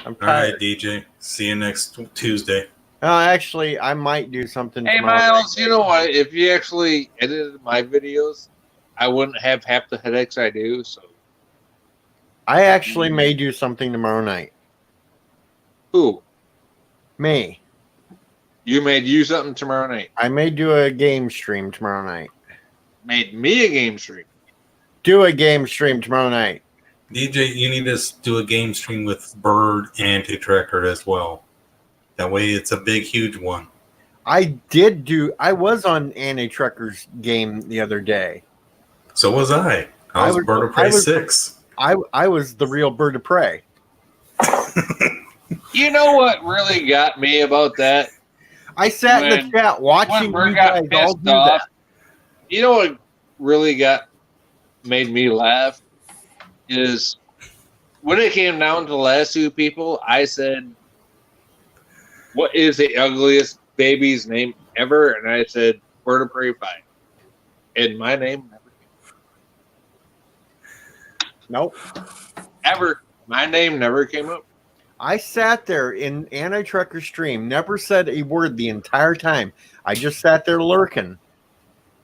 I'm All right, tired. DJ. See you next Tuesday. Actually, I might do something Hey, tomorrow. Miles, you know what? If you actually edited my videos, I wouldn't have half the headaches I do. So, I actually may do something tomorrow night. who? Me. You made you something tomorrow night. I may do a game stream tomorrow night. Made me a game stream. Do a game stream tomorrow night. DJ, you need to do a game stream with Bird and Anti-Tracker as well. That way it's a big, huge one. I was on Annie Trekker's game the other day. So was I. I was Bird of Prey 6. I was the real Bird of Prey. You know what really got me about that? I sat in the chat watching Bird you got guys all pissed do off. that. You know what really made me laugh is when it came down to the last two people, I said, what is the ugliest baby's name ever? And I said, Bird of Prey 5. And my name never came up. Nope. Ever. My name never came up. I sat there in Anti-Trucker stream, never said a word the entire time. I just sat there lurking.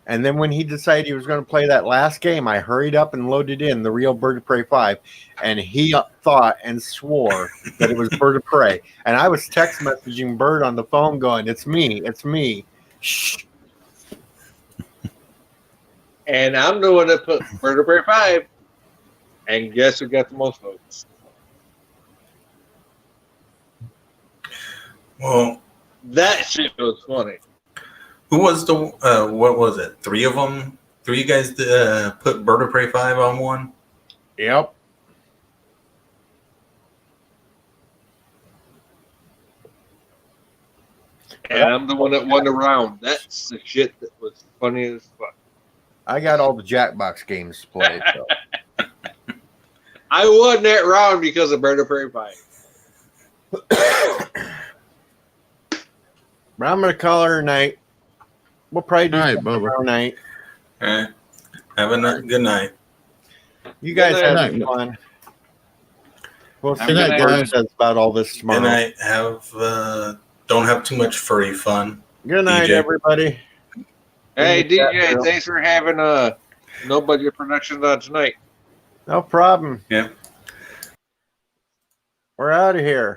And then when he decided he was going to play that last game, I hurried up and loaded in the real Bird of Prey 5. And he thought and swore that it was Bird of Prey. And I was text messaging Bird on the phone going, it's me, it's me. Shh. And I'm the one that put Bird of Prey 5. And guess who got the most votes? Well, that shit was funny. Who was the, what was it? 3 of them? 3 guys put Bird of Prey 5 on one? Yep. And I'm the one that won the round. That's the shit that was funny as fuck. I got all the Jackbox games played. So. I won that round because of Bird of Prey 5. But I'm going to call her a night. We'll probably do All right, something Bubba. tomorrow night. All right. Have a good night. You guys Good have night. fun. We'll see Good what night, Bird guys. says about all this tomorrow. Good night. Don't have too much furry fun. Good night, DJ. everybody. Hey, Yeah, DJ, girl. thanks for having No Budget Productions on tonight. No problem. Yeah. We're out of here.